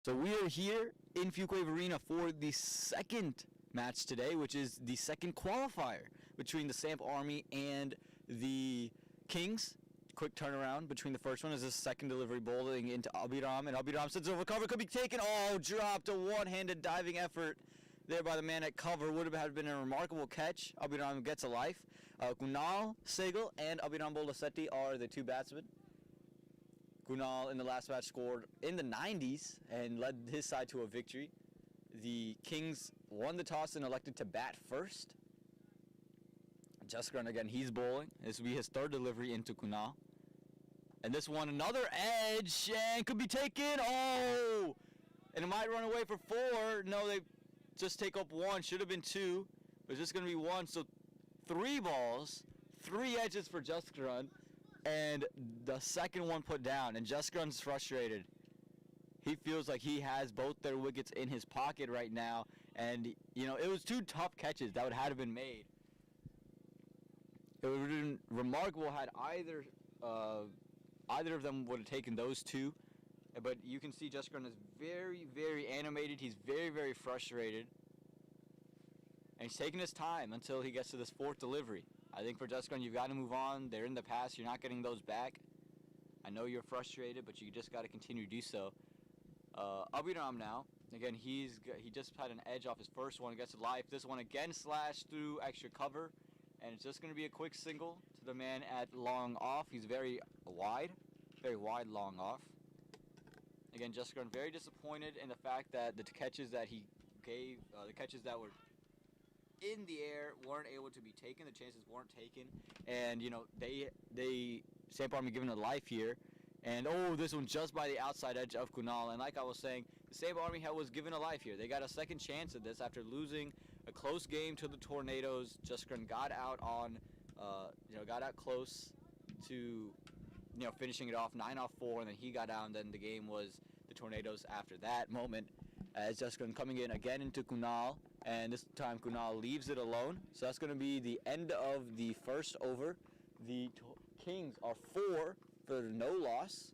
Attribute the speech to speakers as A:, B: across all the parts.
A: So we are here in Fuquay Arena for the second match today, which is the second qualifier between the SAMP Army and the Kings. Quick turnaround between the first one is this second delivery bowling into Abiram, and Abiram sends over cover, could be taken. Oh, dropped a one-handed diving effort there by the man at cover. Would have been a remarkable catch. Abiram gets a life. Kunal Segal and Abiram Bolasetti are the two batsmen. Kunal in the last match scored in the 90s and led his side to a victory. The Kings won the toss and elected to bat first. Jaskaran again, he's bowling. This will be his third delivery into Kunal. And this one, another edge, and could be taken. Oh! And it might run away for four. No, they just take up one. Should have been two. But it's just going to be one. So 3 balls, 3 edges for Jaskaran. And the second one put down, and Jaskaran's frustrated. He feels like he has both their wickets in his pocket right now, and you know it was 2 tough catches that would have been made. It would have been remarkable had either of them would have taken those 2, but you can see Jaskaran is very, very animated. He's very, very frustrated, and he's taking his time until he gets to this 4th delivery. I think for Jaskaran, you've got to move on. They're in the past. You're not getting those back. I know you're frustrated, but you just got to continue to do so. Abiram now. Again, he just had an edge off his first one. Gets a life. This one again slashed through extra cover. And it's just going to be a quick single to the man at long off. He's very wide long off. Again, Jaskaran very disappointed in the fact that the catches that he gave, the catches that were in the air weren't able to be taken. The chances weren't taken, and you know they SAMP Army given a life here, and oh, this one just by the outside edge of Kunal. And like I was saying, the SAMP Army was given a life here. They got a second chance at this after losing a close game to the Tornadoes. Jaskaran got out on, got out close to, finishing it off 9 off 4, and then he got out, and then the game was the Tornadoes after that moment. As Jaskaran coming in again into Kunal, and this time Kunal leaves it alone. So that's going to be the end of the first over. The Kings are 4 for no loss.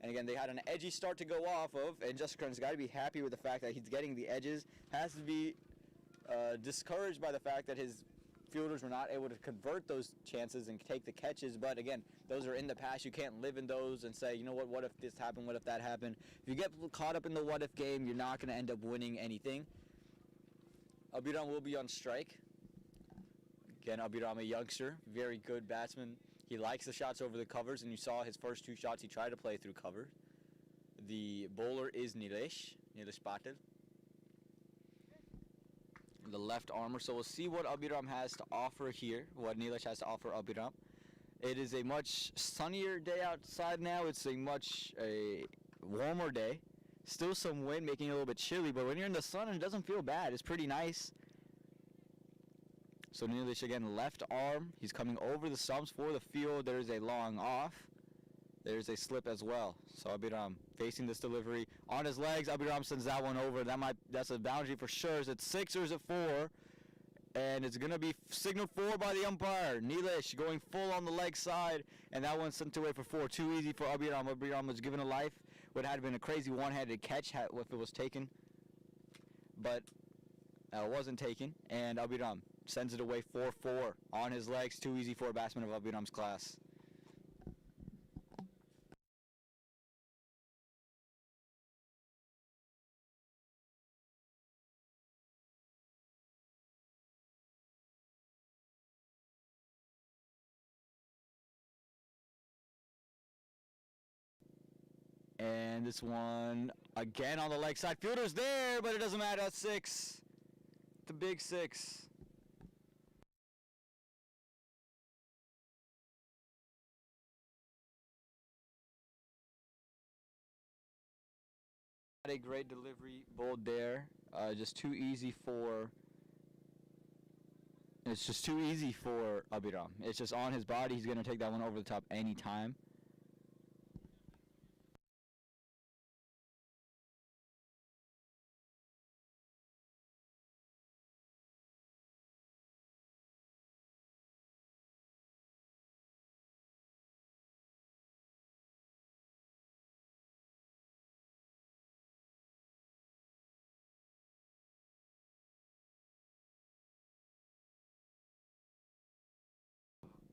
A: And again, they had an edgy start to go off of, and Jaskaran's got to be happy with the fact that he's getting the edges. Has to be discouraged by the fact that his fielders were not able to convert those chances and take the catches. But again, those are in the past. You can't live in those and say, you know what if this happened, what if that happened. If you get caught up in the what if game, you're not going to end up winning anything. Abiram will be on strike. Again, Abiram, a youngster, very good batsman. He likes the shots over the covers, and you saw his first 2 shots he tried to play through cover. The bowler is Nilesh Patil, the left armer. So we'll see what Abiram has to offer here, what Nilesh has to offer Abiram. It is a much sunnier day outside now. It's a much warmer day. Still some wind, making it a little bit chilly, but when you're in the sun, it doesn't feel bad. It's pretty nice. So Nilesh again, left arm. He's coming over the stumps for the field. There's a long off. There's a slip as well. So Abiram facing this delivery on his legs. Abiram sends that one over. That's a boundary for sure. It's 6 or is it 4? And it's going to be signaled 4 by the umpire. Nilesh going full on the leg side, and that one's sent away for 4. Too easy for Abiram. Abiram was given a life. Would have been a crazy one-handed catch if it was taken, but it wasn't taken, and Abiram sends it away 4-4 on his legs. Too easy for a batsman of Abiram's class. And this one, again on the leg side. Fielder's there, but it doesn't matter. That's 6. The big 6. Had a great delivery bowled there. Just too easy for... It's just too easy for Abiram. It's just on his body. He's going to take that one over the top anytime.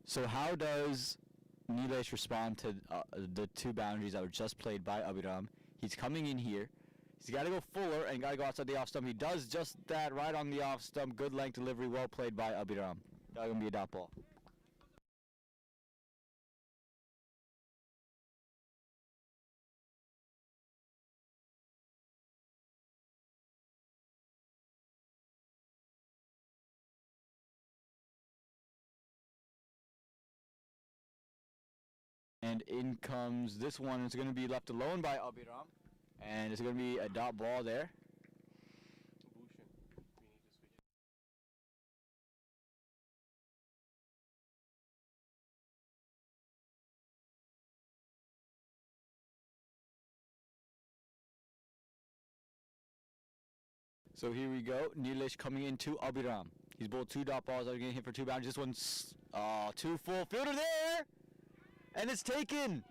A: So how does Nilesh respond to the two boundaries that were just played by Abhiram? He's coming in here. He's got to go fuller and got to go outside the off stump. He does just that right on the off stump. Good length delivery, well played by Abhiram. That's going to be a dot ball. And in comes this one. It's going to be left alone by Abhiram. And it's going to be a dot ball there. So here we go. Nilesh coming into Abhiram. He's bowled two dot balls that are going to hit for two boundaries. This one's two full. Fielder there! And it's taken!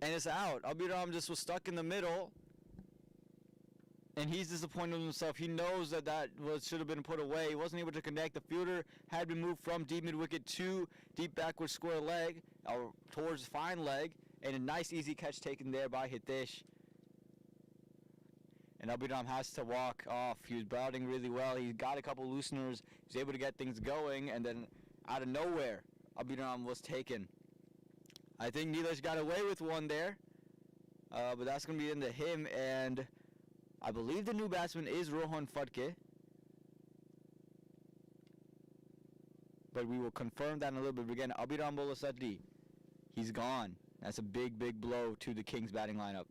A: And it's out. Abhiram just was stuck in the middle. And he's disappointed in himself. He knows that should have been put away. He wasn't able to connect. The fielder had been moved from deep mid-wicket to deep backward square leg, or towards fine leg. And a nice easy catch taken there by Hitesh. And Abhiram has to walk off. He was batting really well. He got a couple looseners. He was able to get things going. And then out of nowhere, Abhiram was taken. I think Nilesh got away with one there. But that's going to be into him. And I believe the new batsman is Rohan Phadke. But we will confirm that in a little bit. But again, Abhiram Bolasati, he's gone. That's a big, big blow to the Kings batting lineup.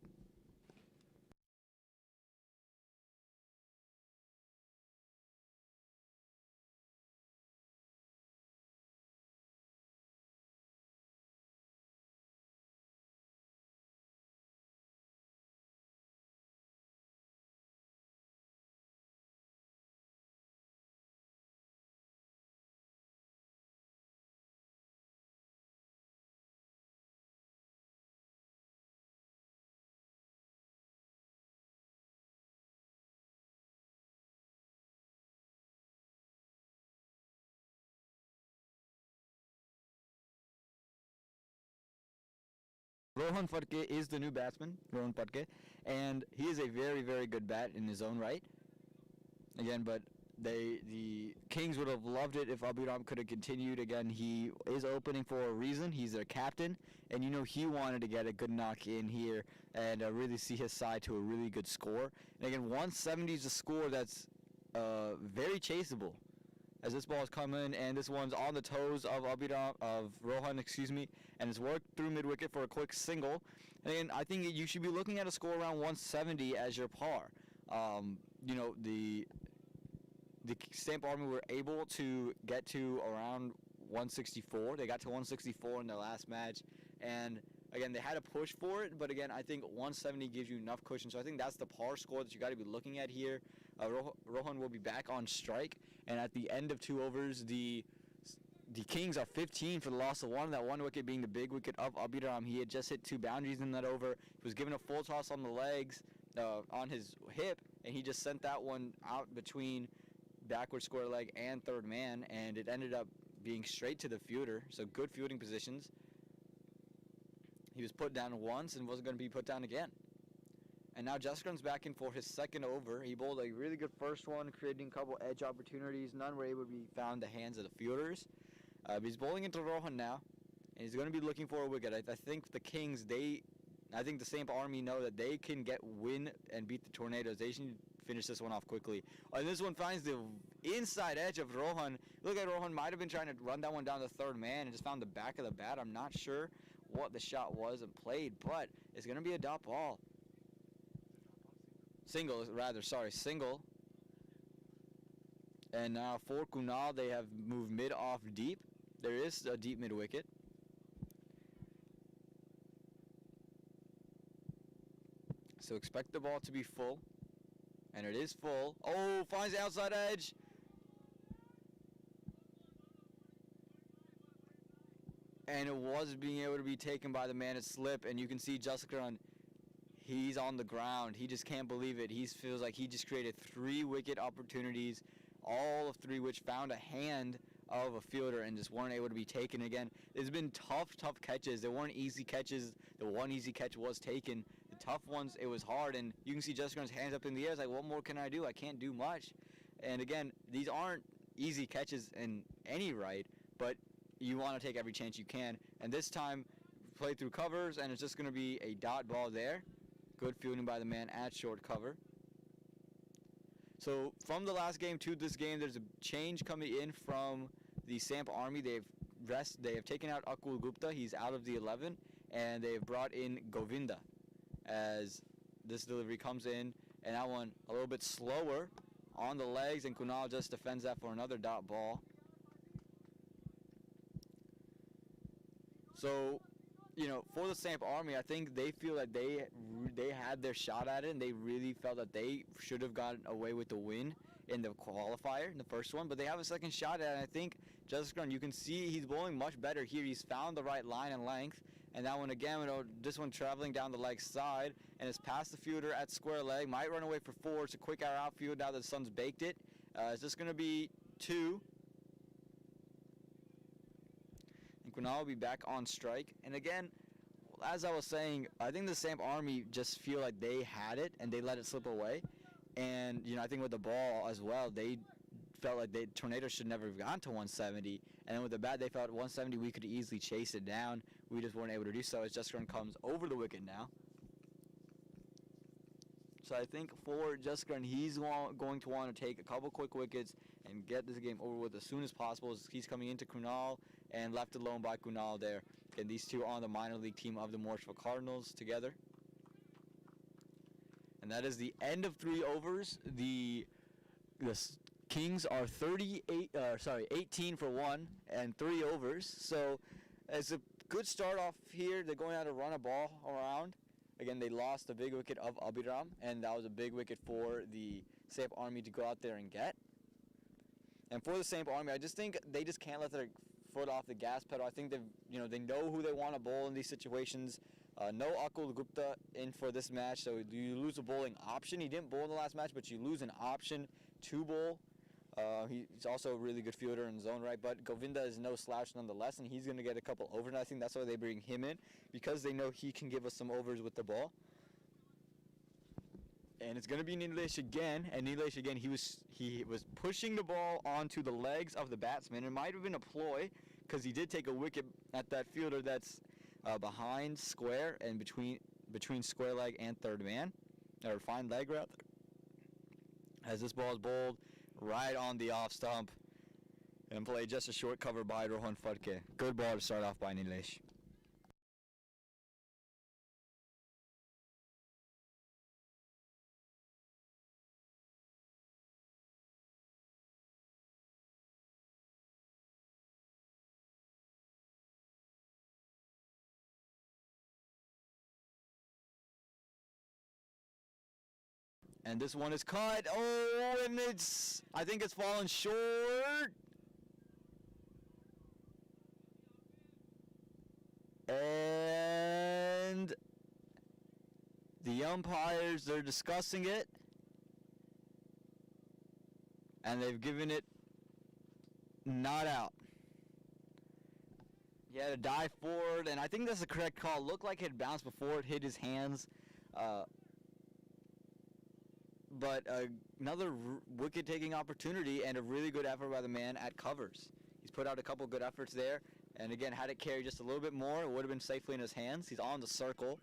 A: Rohan Phadke is the new batsman, Rohan Phadke, and he is a very, very good bat in his own right. Again, but the Kings would have loved it if Abhiram could have continued. Again, he is opening for a reason. He's their captain, and you know he wanted to get a good knock in here and really see his side to a really good score. And again, 170 is a score that's very chaseable. As this ball is coming, and this one's on the toes of Rohan, and it's worked through mid-wicket for a quick single. And I think you should be looking at a score around 170 as your par. You know, the SAMP Army were able to get to around 164. They got to 164 in their last match, and again, they had to push for it, but again, I think 170 gives you enough cushion, so I think that's the par score that you got to be looking at here. Rohan will be back on strike, and at the end of 2 overs, the Kings are 15 for the loss of one. That one wicket being the big wicket of Abhiram. He had just hit 2 boundaries in that over. He was given a full toss on the legs, on his hip, and he just sent that one out between backward square leg and third man, and it ended up being straight to the fielder. So good fielding positions. He was put down once and wasn't going to be put down again. And now Jaskar's back in for his second over. He bowled a really good first one, creating a couple edge opportunities. None were able to be found in the hands of the fielders. But he's bowling into Rohan now, and he's going to be looking for a wicket. I think the Kings, I think the SAMP Army know that they can win and beat the Tornadoes. They should finish this one off quickly. And this one finds the inside edge of Rohan. Look at Rohan, might have been trying to run that one down the third man and just found the back of the bat. I'm not sure what the shot was and played, but it's going to be a dot ball. Single. And now for Kunal, they have moved mid off deep. There is a deep mid wicket. So expect the ball to be full. And it is full. Oh, finds the outside edge. And it was being able to be taken by the man at slip. And you can see Jaskaran he's on the ground. He just can't believe it. He feels like he just created 3 wicket opportunities, all of 3 which found a hand of a fielder and just weren't able to be taken again. It's been tough catches. There weren't easy catches. The one easy catch was taken. The tough ones, it was hard, and you can see Jessica's hands up in the air. It's like, what more can I do? I can't do much. And again, these aren't easy catches in any right, but you want to take every chance you can. And this time, play through covers, and it's just going to be a dot ball there. Good fielding by the man at short cover. So from the last game to this game, there's a change coming in from the SAMP Army. They have taken out Akul Gupta. He's out of the 11, and they've brought in Govinda as this delivery comes in, and that one a little bit slower on the legs, and Kunal just defends that for another dot ball. So, for the SAMP Army, I think they feel that they had their shot at it, and they really felt that they should have gotten away with the win in the qualifier, in the first one, but they have a second shot at it. And I think Jessica, you can see he's bowling much better here. He's found the right line and length, and that one again, this one traveling down the leg side, and it's past the fielder at square leg. Might run away for 4. It's a quick hour outfield now that the Sun's baked it. It's just going to be 2. Kunal will be back on strike. And again, as I was saying, I think the SAMP Army just feel like they had it and they let it slip away. And, I think with the ball as well, they felt like Tornado should never have gone to 170. And then with the bat, they felt 170 we could easily chase it down. We just weren't able to do so as Jessica comes over the wicket now. So I think for Jessica, he's going to want to take a couple quick wickets and get this game over with as soon as possible. He's coming into Kunal and left alone by Kunal there. And these two on the minor league team of the Morrisville Cardinals together. And that is the end of 3 overs. The Kings are 18 for 1 and 3 overs. So it's a good start off here. They're going out to run a ball around. Again, they lost the big wicket of Abhiram, and that was a big wicket for the SAMP Army to go out there and get. And for the SAMP Army, I just think they just can't let their foot off the gas pedal. I think they know who they want to bowl in these situations. No Akul Gupta in for this match, so you lose a bowling option. He didn't bowl in the last match, but you lose an option to bowl. He's also a really good fielder in zone right, but Govinda is no slouch nonetheless, and he's going to get a couple overs. And I think that's why they bring him in, because they know he can give us some overs with the ball. And it's going to be Nilesh again, and Nilesh again, he was pushing the ball onto the legs of the batsman. It might have been a ploy, because he did take a wicket at that fielder that's behind square and between square leg and third man, or fine leg rather. As this ball is bowled right on the off stump and played just a short cover by Rohan Fadke. Good ball to start off by Nilesh. And this one is cut. Oh, and I think it's fallen short. And the umpires, they're discussing it. And they've given it not out. He had to dive forward, and I think that's the correct call. Looked like it had bounced before it hit his hands. But another wicket-taking opportunity and a really good effort by the man at covers. He's put out a couple good efforts there. And again, had it carry just a little bit more, it would have been safely in his hands. He's on the circle.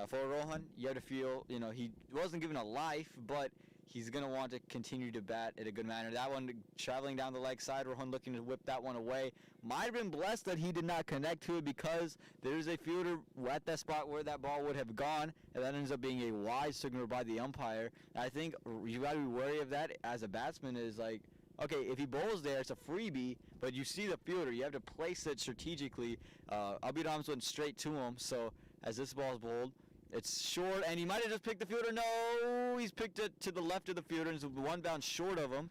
A: For Rohan, you have to feel, he wasn't given a life, but he's going to want to continue to bat in a good manner. That one traveling down the leg side, Rohan looking to whip that one away. Might have been blessed that he did not connect to it, because there's a fielder at that spot where that ball would have gone, and that ends up being a wide signal by the umpire. And I think you got to be wary of that as a batsman. Is like, okay, if he bowls there, it's a freebie, but you see the fielder, you have to place it strategically. Abhiram's went straight to him, so as this ball is bowled, it's short, and he might have just picked the fielder. No, he's picked it to the left of the fielder, and it's one bounce short of him.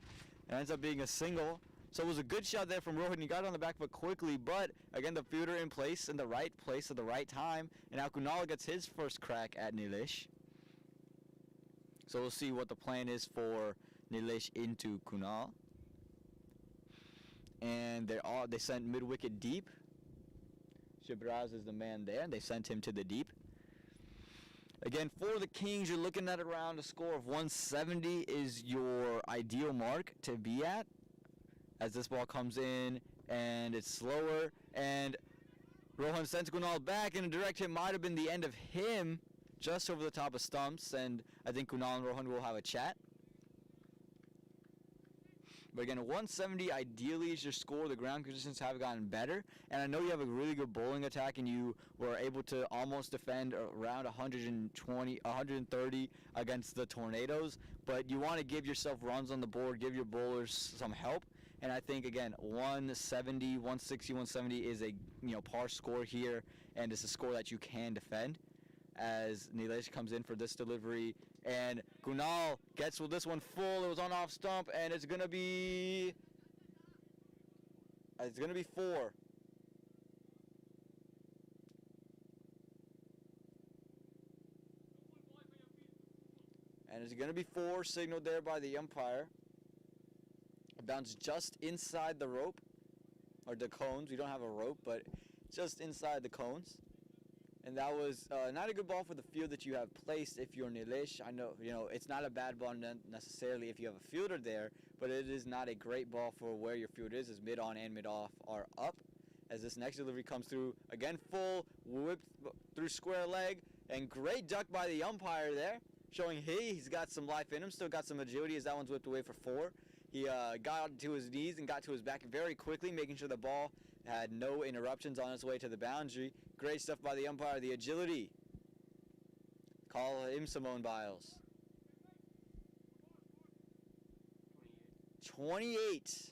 A: It ends up being a single So it was a good shot there from Rohan. He got on the back foot quickly, but again, the fielder in place, in the right place at the right time. And now Kunal gets his first crack at Nilesh. So we'll see what the plan is for Nilesh into Kunal. And they sent mid-wicket deep. Shibraz is the man there, and they sent him to the deep. Again, for the Kings, you're looking at around a score of 170 is your ideal mark to be at. As this ball comes in, and it's slower, and Rohan sends Kunal back, and a direct hit might have been the end of him, just over the top of stumps, and I think Kunal and Rohan will have a chat. But again, 170 ideally is your score. The ground conditions have gotten better, and I know you have a really good bowling attack, and you were able to almost defend around 120, 130 against the Tornadoes, but you want to give yourself runs on the board, give your bowlers some help, and I think, again, 170, 160, 170 is a par score here, and it's a score that you can defend. As Nilesh comes in for this delivery, and Kunal gets with this one full. It was on off stump, and it's gonna be 4. And it's gonna be 4, signaled there by the umpire. It bounced just inside the rope, or the cones. We don't have a rope, but just inside the cones. And that was not a good ball for the field that you have placed if you're Nilesh. I know, it's not a bad ball necessarily if you have a fielder there, but it is not a great ball for where your field is, as mid-on and mid-off are up. As this next delivery comes through, again full, whipped through square leg, and great duck by the umpire there, showing he's got some life in him, still got some agility as that one's whipped away for 4. He got to his knees and got to his back very quickly, making sure the ball had no interruptions on its way to the boundary. Great stuff by the umpire, the agility. Call him Simone Biles. 28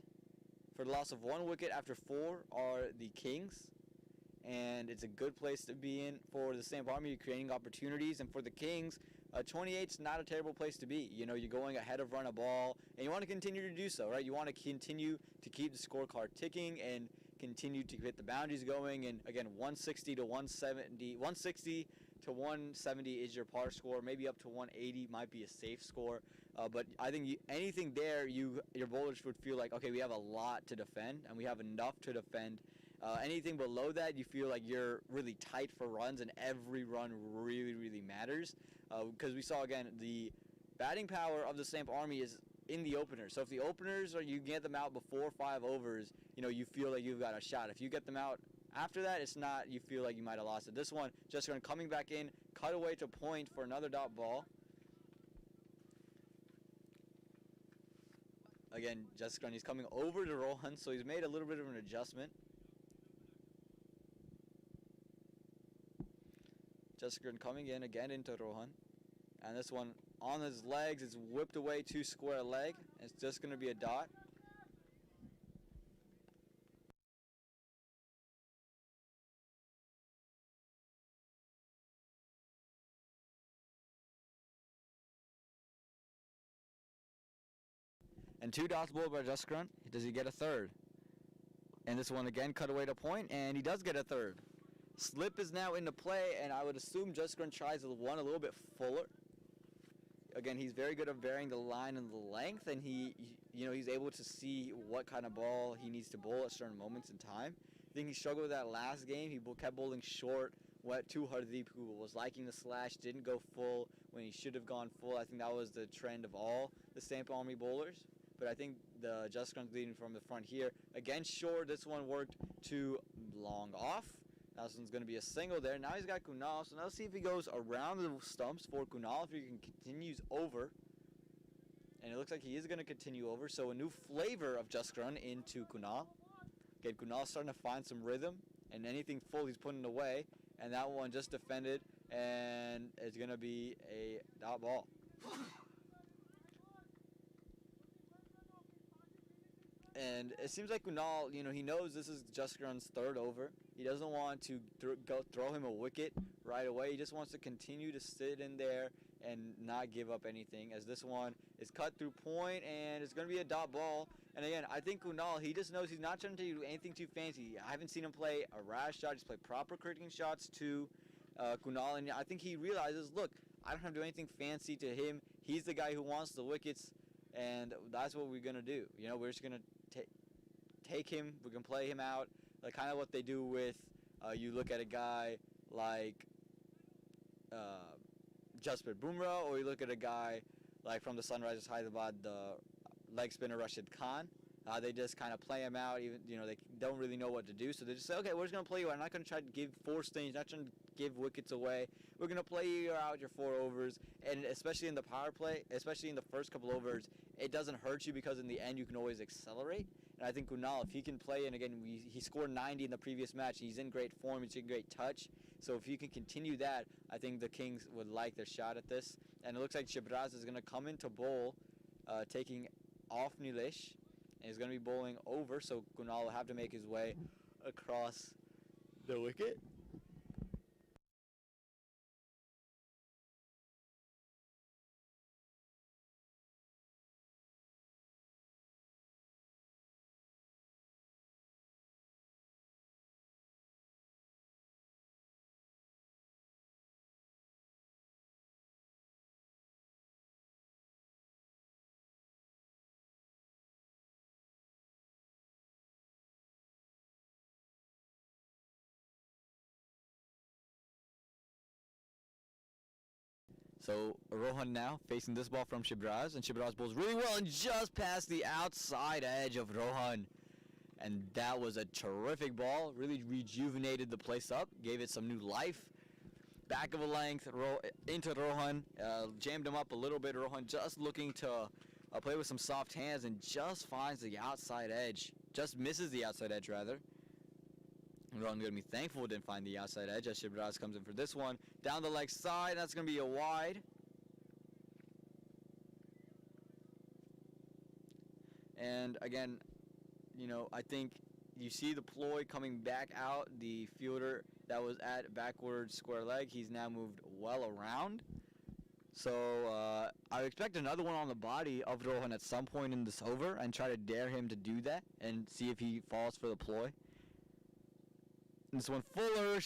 A: for the loss of 1 wicket after 4 are the Kings. And it's a good place to be in for the SAMP Army. You're creating opportunities. And for the Kings, 28's not a terrible place to be. You're going ahead of run a ball, and you want to continue to do so, right? You want to continue to keep the scorecard ticking and continue to get the boundaries going. And again, 160 to 170 is your par score. Maybe up to 180 might be a safe score. But I think anything there, your bowlers would feel like, okay, we have a lot to defend, and we have enough to defend. Anything below that, you feel like you're really tight for runs, and every run really, really matters. Because we saw, again, the batting power of the SAMP Army is in the openers. So if the openers, you get them out before 5 overs, you feel like you've got a shot. If you get them out after that, it's not, you feel like you might have lost it. This one, Jessica coming back in, cut away to point for another dot ball. Again, Jessica, he's coming over to Rohan, so he's made a little bit of an adjustment. Jessica coming in again into Rohan. And this one on his legs is whipped away to square leg. It's just going to be a dot. And 2 dots bowled by Jessica. Does he get a third? And this one again cut away to point, and he does get a third. Slip is now into play, and I would assume Jessica tries one a little bit fuller. Again, he's very good at varying the line and the length, and he's able to see what kind of ball he needs to bowl at certain moments in time. I think he struggled with that last game. He kept bowling short, went to Hardeep, who was liking the slash, didn't go full when he should have gone full. I think that was the trend of all the SAMP Army bowlers. But I think the Jessica's leading from the front here. Again, short. This one worked too long off. This one's going to be a single there. Now he's got Kunal. So now let's see if he goes around the stumps for Kunal, if he continues over. And it looks like he is going to continue over. So a new flavor of Jessica into Kunal. Again, Kunal's starting to find some rhythm. And anything full he's putting away. And that one just defended. And it's going to be a dot ball. And it seems like Kunal, he knows this is Jessica's third over. He doesn't want to throw him a wicket right away. He just wants to continue to sit in there and not give up anything, as this one is cut through point, and it's going to be a dot ball. And again, I think Kunal, he just knows he's not trying to do anything too fancy. I haven't seen him play a rash shot. He's played proper cricketing shots to Kunal, and I think he realizes, look, I don't have to do anything fancy to him. He's the guy who wants the wickets, and that's what we're going to do. You know, we're just going to take him. We can play him out, like kind of what they do with, you look at a guy like Jasprit Bumrah, or you look at a guy like from the Sunrisers Hyderabad, the leg spinner Rashid Khan. They just kind of play him out. Even they don't really know what to do, so they just say, okay, we're just gonna play you out. I'm not gonna try to force things, not trying to give wickets away. We're gonna play you out your 4 overs, and especially in the power play, especially in the first couple overs, it doesn't hurt you because in the end you can always accelerate. And I think Kunal, if he can play, and again, he scored 90 in the previous match. He's in great form. He's in great touch. So if he can continue that, I think the Kings would like their shot at this. And it looks like Shibraz is going to come into bowl, taking off Nilesh. And he's going to be bowling over, so Kunal will have to make his way across the wicket. So Rohan now facing this ball from Shibraz, and Shibraz bowls really well and just past the outside edge of Rohan. And that was a terrific ball, really rejuvenated the place up, gave it some new life. Back of a length into Rohan, jammed him up a little bit. Rohan just looking to play with some soft hands and just finds the outside edge, just misses the outside edge rather. Rohan's going to be thankful it didn't find the outside edge as Shibraz comes in for this one. Down the leg side, that's going to be a wide. And again, I think you see the ploy coming back out. The fielder that was at backward square leg, he's now moved well around. So I expect another one on the body of Rohan at some point in this over and try to dare him to do that and see if he falls for the ploy. This one, Fuller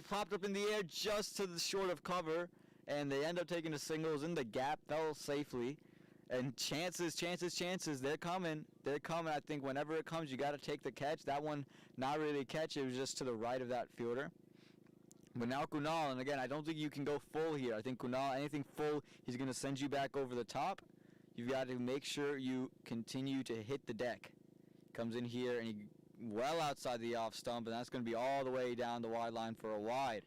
A: popped up in the air just to the short of cover, and they end up taking the singles in the gap, fell safely. And chances, they're coming. They're coming. I think whenever it comes, you got to take the catch. That one, not really a catch. It was just to the right of that fielder. But now Kunal, and again, I don't think you can go full here. I think Kunal, anything full, he's going to send you back over the top. You've got to make sure you continue to hit the deck. Comes in here, and he well outside the off stump, and that's going to be all the way down the wide line for a wide.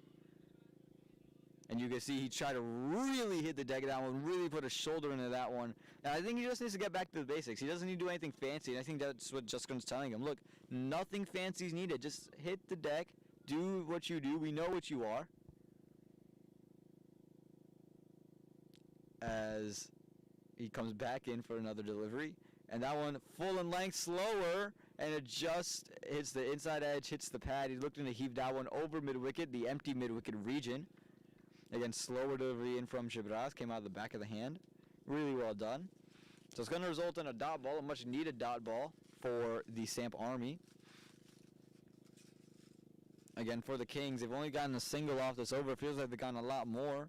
A: And you can see he tried to really hit the deck of that one, really put a shoulder into that one. And I think he just needs to get back to the basics. He doesn't need to do anything fancy, and I think that's what Justin's telling him. Look, nothing fancy is needed. Just hit the deck, do what you do. We know what you are. As he comes back in for another delivery. And that one full in length, slower, and it just hits the inside edge, hits the pad. He's looking to heave that one over mid-wicket, the empty mid-wicket region. Again, slower delivery in from Shibraz, came out of the back of the hand. Really well done. So it's going to result in a dot ball, a much-needed dot ball for the SAMP Army. Again, for the Kings, they've only gotten a single off this over. It feels like they've gotten a lot more.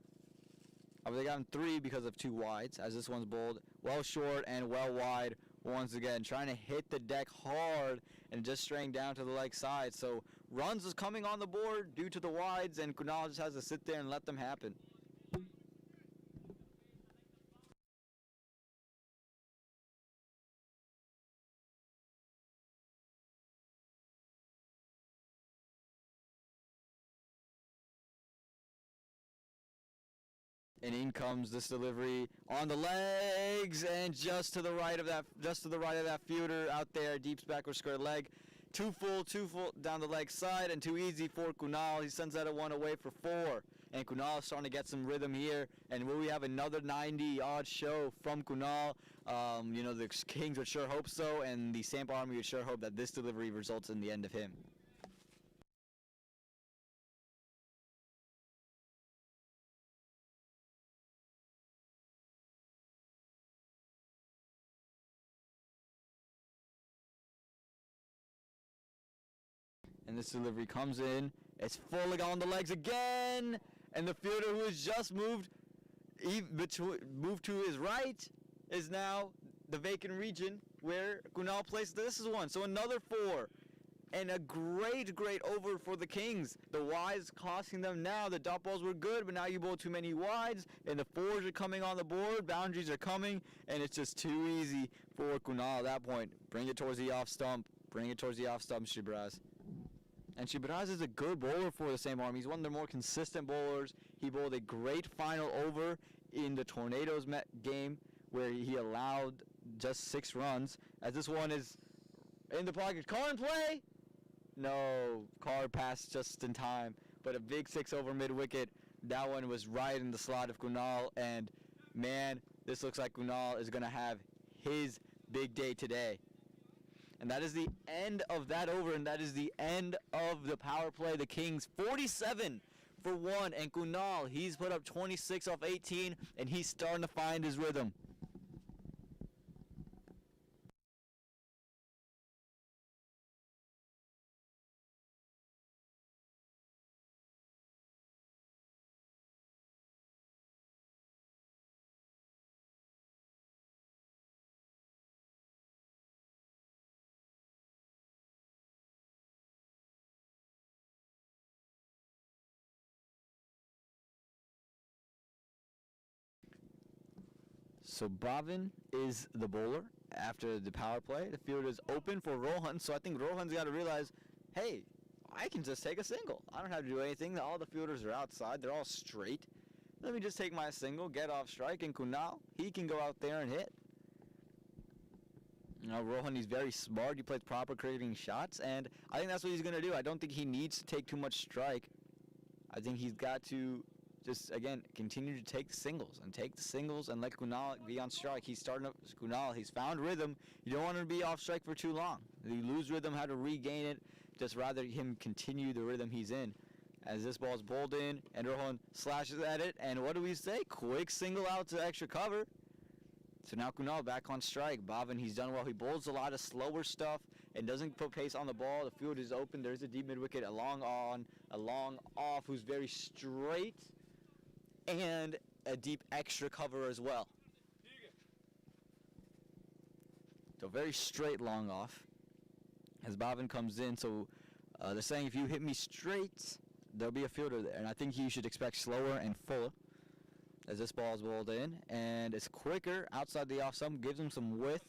A: They've gotten 3 because of 2 wides, as this one's bowled well short and well wide. Once again, trying to hit the deck hard and just straying down to the leg side. So runs is coming on the board due to the wides, and Kunal just has to sit there and let them happen. And in comes this delivery on the legs, and just to the right of that fielder out there, deep backward square leg. Too full down the leg side, and too easy for Kunal. He sends that one away for 4. And Kunal is starting to get some rhythm here. And will we have another 90-odd show from Kunal? The Kings would sure hope so, and the SAMP Army would sure hope that this delivery results in the end of him. And this delivery comes in. It's fully on the legs again. And the fielder who has just moved to his right is now the vacant region where Kunal placed. This is one. So another 4. And a great over for the Kings. The wides costing them now. The dot balls were good, but now you bowl too many wides, and the 4s are coming on the board. Boundaries are coming, and it's just too easy for Kunal at that point. Bring it towards the off stump. Shibraz. And Shibraz is a good bowler for the St. Army. He's one of their more consistent bowlers. He bowled a great final over in the Tornadoes game where he allowed just 6 runs. As this one is in the pocket. Car in play! No, Carr passed just in time, but a big 6 over mid-wicket. That one was right in the slot of Kunal, and man, this looks like Kunal is going to have his big day today. And that is the end of that over, and that is the end of the power play. The Kings 47 for 1, and Kunal, he's put up 26 off 18, and he's starting to find his rhythm. So Bhavin is the bowler after the power play. The field is open for Rohan, so I think Rohan's got to realize, hey, I can just take a single. I don't have to do anything. All the fielders are outside. They're all straight. Let me just take my single, get off strike, and Kunal, he can go out there and hit. You know, Rohan, he's very smart. He plays proper cricketing shots, and I think that's what he's going to do. I don't think he needs to take too much strike. I think he's got to just, again, continue to take the singles and let Kunal be on strike. He's starting up, Kunal, he's found rhythm. You don't want him to be off strike for too long. You lose rhythm, how to regain it, just rather him continue the rhythm he's in. As this ball's bowled in, and Rohan slashes at it, and what do we say? Quick single out to extra cover. So now Kunal back on strike. Bhavin, he's done well. He bowls a lot of slower stuff and doesn't put pace on the ball. The field is open. There's a deep mid-wicket, a long on, a long off, who's very straight, and a deep extra cover as well. So very straight long off as Bhavin comes in. So they're saying if you hit me straight, there'll be a fielder there. And I think you should expect slower and fuller as this ball is bowled in. And it's quicker outside the off stump, gives him some width.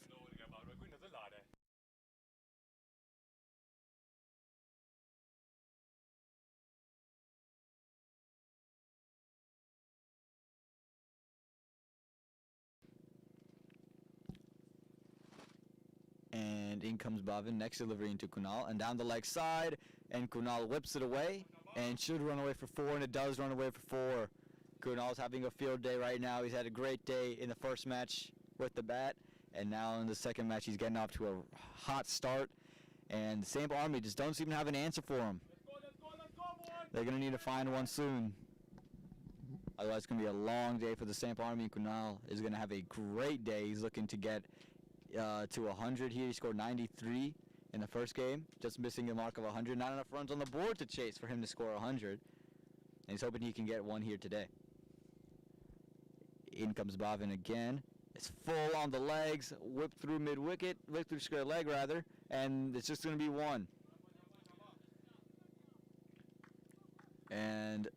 A: And in comes Bhavin, next delivery into Kunal, and down the leg side, and Kunal whips it away, and should run away for 4, and it does run away for 4. Kunal's having a field day right now. He's had a great day in the first match with the bat, and now in the second match he's getting off to a hot start, and the SAMP Army just don't seem to have an answer for him. They're going to need to find one soon. Otherwise it's going to be a long day for the SAMP Army. Kunal is going to have a great day. He's looking to get to 100 here. He scored 93 in the first game, just missing the mark of 100. Not enough runs on the board to chase for him to score 100, and he's hoping he can get one here today. In comes Bhavin again. It's full on the legs, whipped through mid-wicket, whipped through square leg rather, and it's just going to be 1. And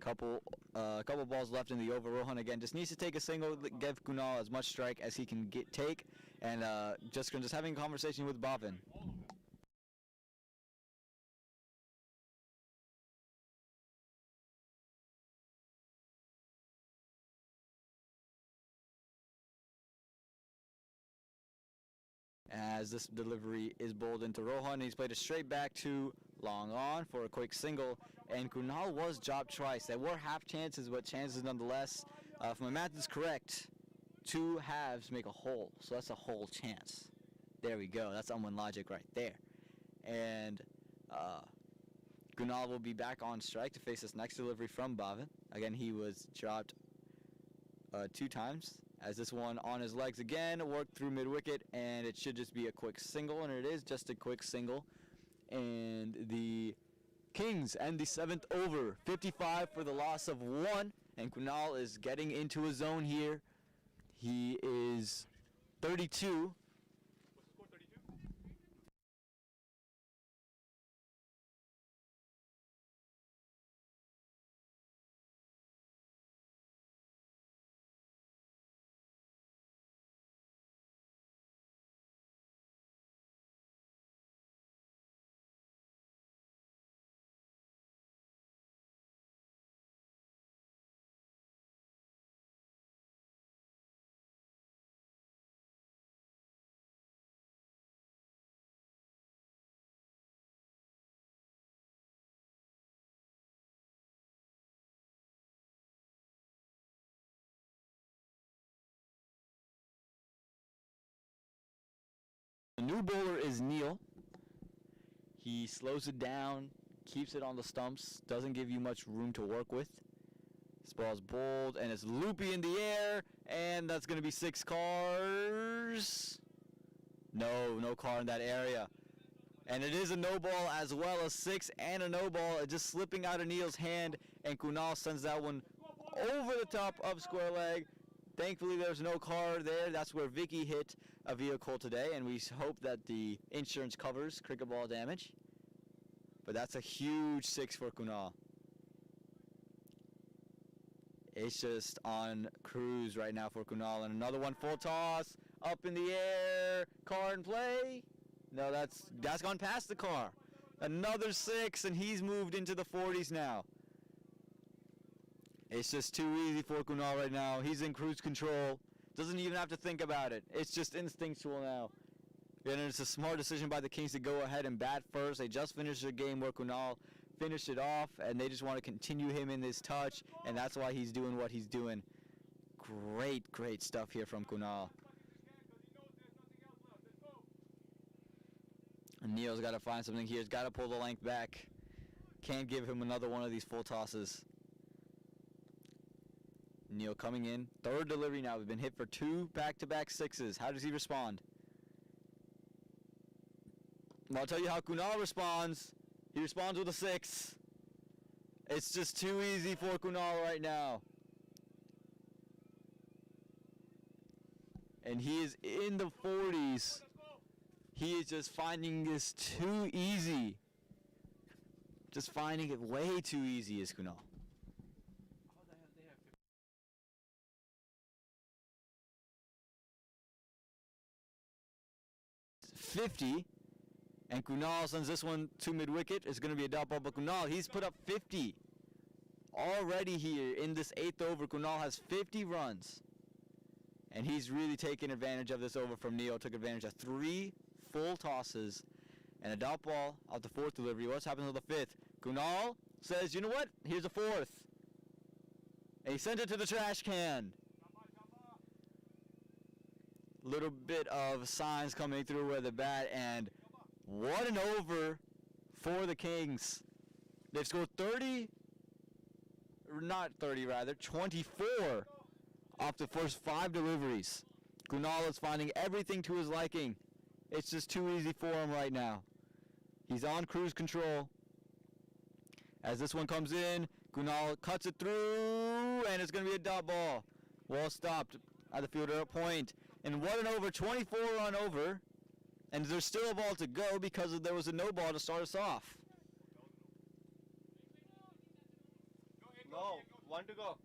A: couple balls left in the over. Rohan again just needs to take a single, give Kunal as much strike as he can take, and just having a conversation with Bhavin. As this delivery is bowled into Rohan, he's played it straight back to long on for a quick single, and Kunal was dropped twice. There were half chances, but chances nonetheless. If my math is correct, 2 halves make a whole, so that's a whole chance. There we go. That's someone logic right there. And Kunal will be back on strike to face this next delivery from Bhavin. Again, he was dropped 2 times. As this one on his legs again, worked through mid-wicket, and it should just be a quick single, and it is just a quick single. And the Kings end the 7th over, 55 for the loss of 1. And Kunal is getting into a zone here. He is 32. The new bowler is Neil. He slows it down, keeps it on the stumps, doesn't give you much room to work with. This ball's bowled, and it's loopy in the air, and that's going to be 6 cars. No car in that area. And it is a no ball as well, a 6 and a no ball. It's just slipping out of Neil's hand, and Kunal sends that one over the top of square leg. Thankfully, there's no car there. That's where Vicky hit a vehicle today, and we hope that the insurance covers cricket ball damage. But that's a huge 6 for Kunal. It's just on cruise right now for Kunal. And another one, full toss, up in the air, car in play. No, that's gone past the car. Another 6, and he's moved into the 40s now. It's just too easy for Kunal right now. He's in cruise control. Doesn't even have to think about it. It's just instinctual now. And it's a smart decision by the Kings to go ahead and bat first. They just finished their game where Kunal finished it off, and they just want to continue him in this touch, and that's why he's doing what he's doing. Great stuff here from Kunal. And Neil's got to find something here. He's got to pull the length back. Can't give him another one of these full tosses. Neil coming in. 3rd delivery now. We've been hit for 2 back-to-back 6s. How does he respond? Well, I'll tell you how Kunal responds. He responds with a 6. It's just too easy for Kunal right now. And he is in the 40s. He is just finding this too easy. Just finding it way too easy is Kunal. 50, and Kunal sends this one to mid-wicket. It's going to be a dot ball, but Kunal, he's put up 50 already here in this 8th over. Kunal has 50 runs, and he's really taken advantage of this over from Neil. Took advantage of 3 full tosses and a dot ball out the 4th delivery. What's happening to the 5th? Kunal says, you know what? Here's a 4th. And he sent it to the trash can. Little bit of signs coming through with the bat, and what an over for the Kings. They've scored 24 off the first 5 deliveries. Kunal is finding everything to his liking. It's just too easy for him right now. He's on cruise control. As this one comes in, Kunal cuts it through, and it's going to be a dot ball. Well stopped at the fielder at point. And what an over, 24 run over. And there's still a ball to go because there was a no ball to start us off.
B: No, 1 to go.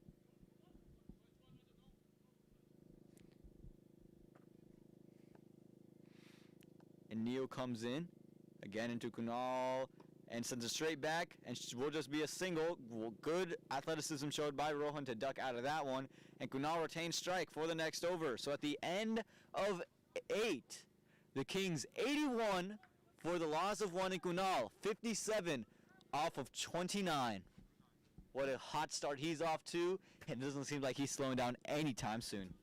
A: And Neil comes in, again into Kunal, and sends it straight back, and will just be a single. Good athleticism showed by Rohan to duck out of that one, and Kunal retains strike for the next over. So at the end of 8, the Kings 81 for the loss of 1 in Kunal, 57 off of 29. What a hot start he's off to, and it doesn't seem like he's slowing down anytime soon.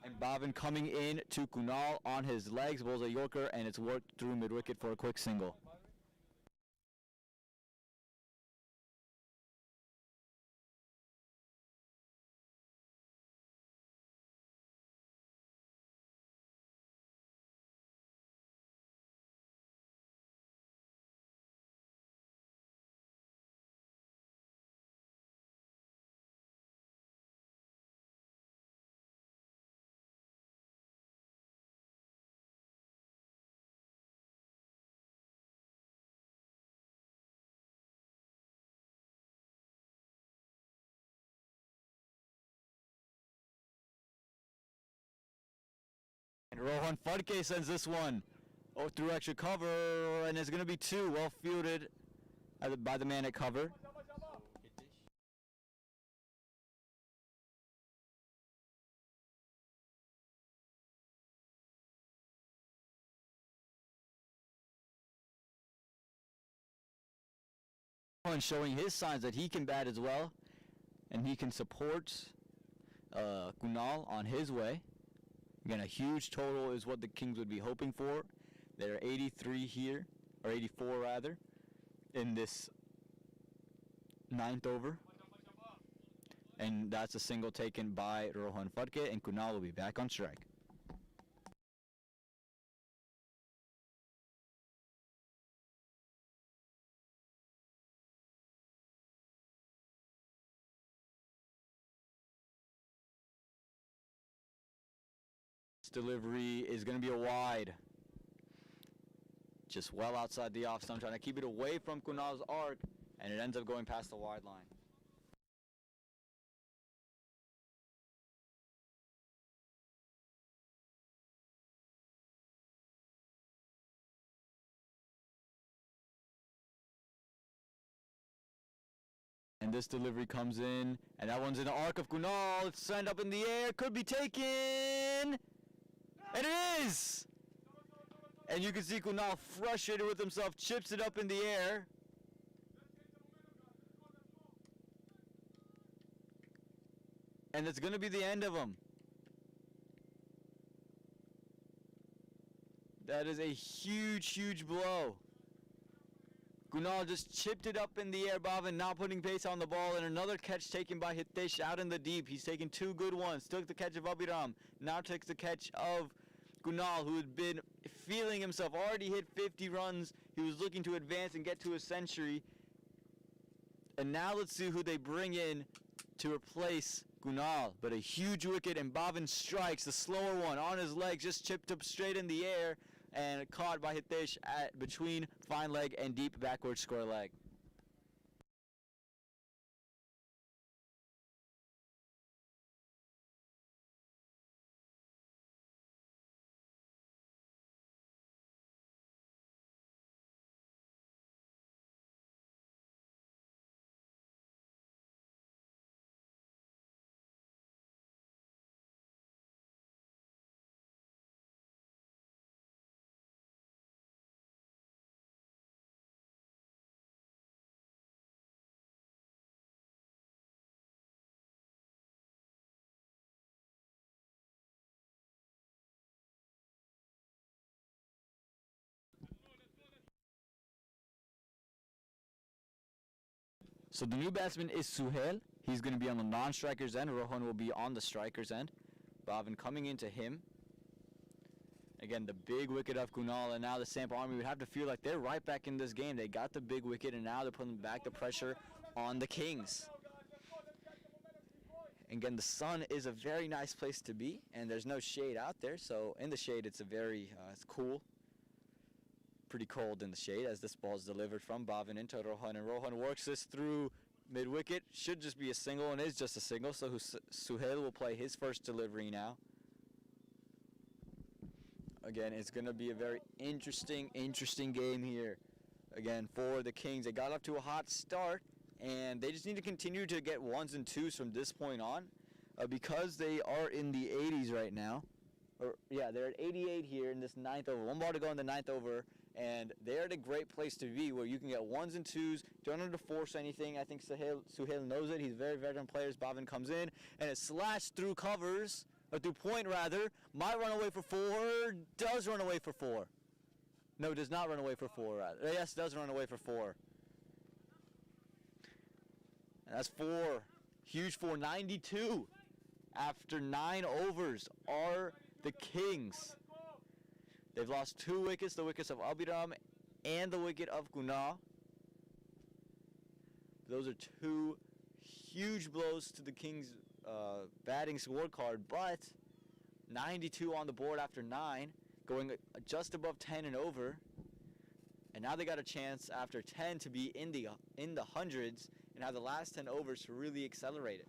A: And Bhavin coming in to Kunal on his legs, bowls a Yorker, and it's worked through mid-wicket for a quick single. And Rohan Fadke sends this one through extra cover, and it's going to be two. Well fielded by the man at cover. Rohan showing his signs that he can bat as well, and he can support Kunal on his way. Again, a huge total is what the Kings would be hoping for. They're 83 here, or 84 rather, in this 9th over. And that's a single taken by Rohan Fadke, and Kunal will be back on strike. Delivery is going to be a wide. Just well outside the off stump, trying to keep it away from Kunal's arc, and it ends up going past the wide line. And this delivery comes in, and that one's in the arc of Kunal. It's sent up in the air, could be taken. And it is! And you can see Kunal frustrated with himself, chips it up in the air. And it's going to be the end of him. That is a huge, huge blow. Kunal just chipped it up in the air, Bhavin not putting pace on the ball, and another catch taken by Hitesh out in the deep. He's taken two good ones. Took the catch of Abhiram, now takes the catch of Kunal, who had been feeling himself, already hit 50 runs. He was looking to advance and get to a century. And now let's see who they bring in to replace Kunal. But a huge wicket, and Bhavin strikes the slower one on his leg, just chipped up straight in the air, and caught by Hitesh at between fine leg and deep backward square leg. So the new batsman is Suhail. He's going to be on the non-striker's end. Rohan will be on the striker's end. Bhavin coming into him. Again, the big wicket of Kunal, and now the SAMP Army would have to feel like they're right back in this game. They got the big wicket, and now they're putting back the pressure on the Kings. Again, the sun is a very nice place to be, and there's no shade out there. So in the shade, it's a very it's cool. Pretty cold in the shade as this ball is delivered from Bhavin into Rohan, and Rohan works this through mid-wicket. Should just be a single, and is just a single, so Suhail will play his first delivery now. Again, it's going to be a very interesting game here. Again, for the Kings, they got up to a hot start, and they just need to continue to get ones and twos from this point on, because they are in the 80s right now. They're at 88 here in this 9th over. One ball to go in the 9th over, and they're at a great place to be where you can get ones and twos. Don't have to force anything. I think Suhail knows it. He's very veteran players. Bhavin comes in, and it slashed through covers. or through point rather, might run away for 4, does run away for 4. No, does not run away for 4 rather. Yes, does run away for 4. And that's 4. Huge 4, 92. After 9 overs are the Kings. They've lost 2 wickets, the wickets of Abiram and the wicket of Guna. Those are 2 huge blows to the Kings' batting scorecard, but 92 on the board after 9, going just above 10 and over. And now they got a chance after 10 to be in the hundreds and have the last 10 overs to really accelerate it.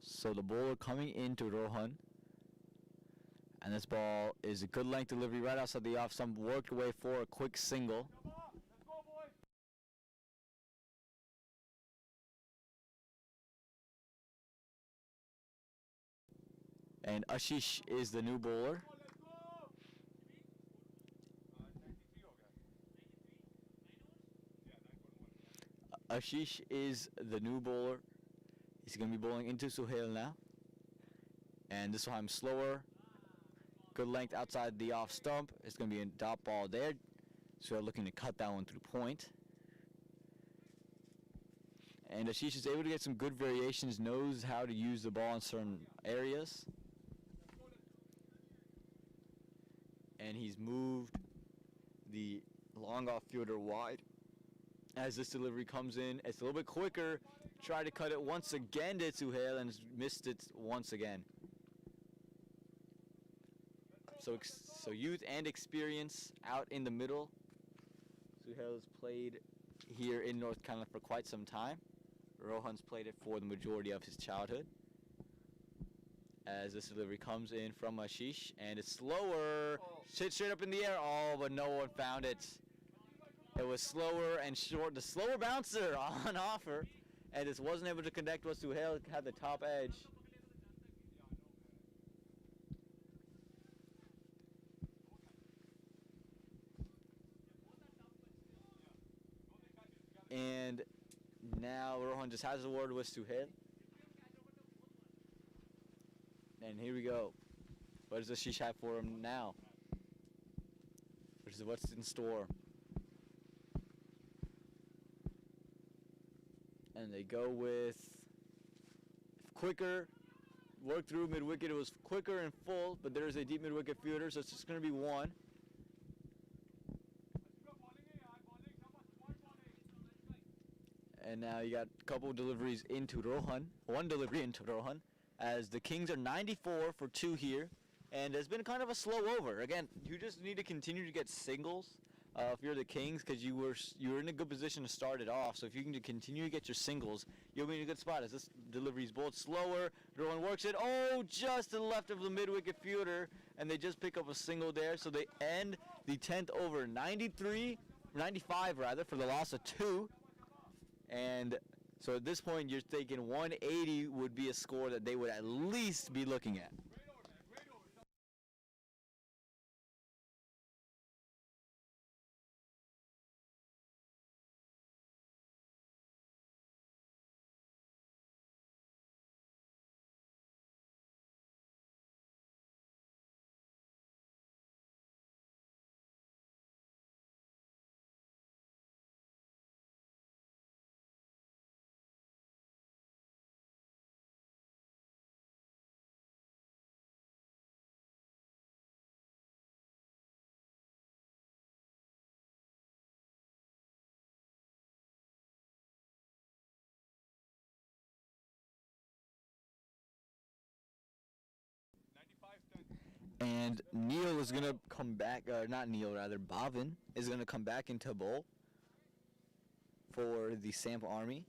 A: So the bowler coming into Rohan. And this ball is a good length delivery right outside the off stump. Worked away for a quick single. And Ashish is the new bowler. Ashish is the new bowler. He's going to be bowling into Suhail now. And this time slower. Good length outside the off stump. It's going to be a dot ball there. So they're looking to cut that one through point. And Ashish is able to get some good variations, knows how to use the ball in certain areas. And he's moved the long off fielder wide. As this delivery comes in, it's a little bit quicker. Try to cut it once again to Suhail and missed it once again. So youth and experience out in the middle. Suhail has played here in North Carolina for quite some time. Rohan's played it for the majority of his childhood. As this delivery comes in from Ashish, and it's slower. Hit straight up in the air. Oh, but no one found it. It was slower and short. The slower bouncer on offer, and it wasn't able to connect with Suhail. Had the top edge. And now Rohan just has a word with Suhail. And here we go. What does Ashish have for him now? What's in store? And they go with quicker. Work through mid-wicket. It was quicker and full, but there's a deep mid-wicket fielder, so it's just going to be 1. And now you got a couple of deliveries into Rohan. 1 delivery into Rohan. As the Kings are 94 for 2 here. And it's been kind of a slow over. Again, you just need to continue to get singles if you're the Kings, because you were in a good position to start it off. So if you can continue to get your singles, you'll be in a good spot. As this delivery is both slower, Rohan works it. Oh, just to the left of the mid-wicket fielder, and they just pick up a single there. So they end the 10th over 95 rather, for the loss of 2. And so at this point, you're thinking 180 would be a score that they would at least be looking at. And Neil is going to come back, not Neil, rather, Bhavin is going to come back into bowl for the SAMP Army.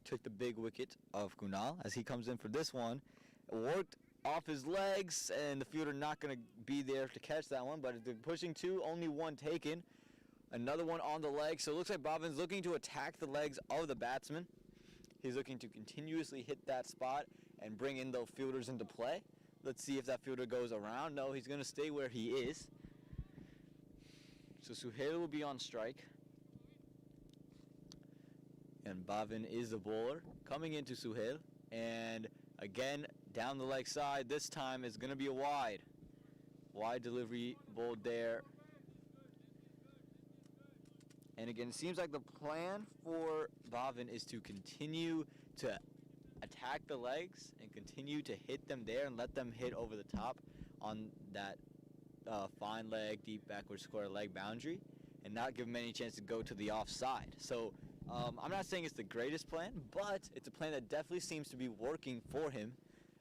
A: Took the big wicket of Kunal as he comes in for this one. Worked off his legs, and the fielder not going to be there to catch that one, but they're pushing two, only one taken. Another one on the leg, so it looks like Bhavin's looking to attack the legs of the batsman. He's looking to continuously hit that spot and bring in those fielders into play. Let's see if that fielder goes around. No, he's going to stay where he is. So Suhail will be on strike. And Bhavin is the bowler coming into Suhail. And again, down the leg side. This time it's going to be a wide. Wide delivery bowled there. And again, it seems like the plan for Bhavin is to continue to attack the legs and continue to hit them there and let them hit over the top on that fine leg, deep backward square leg boundary and not give them any chance to go to the offside. So I'm not saying it's the greatest plan, but it's a plan that definitely seems to be working for him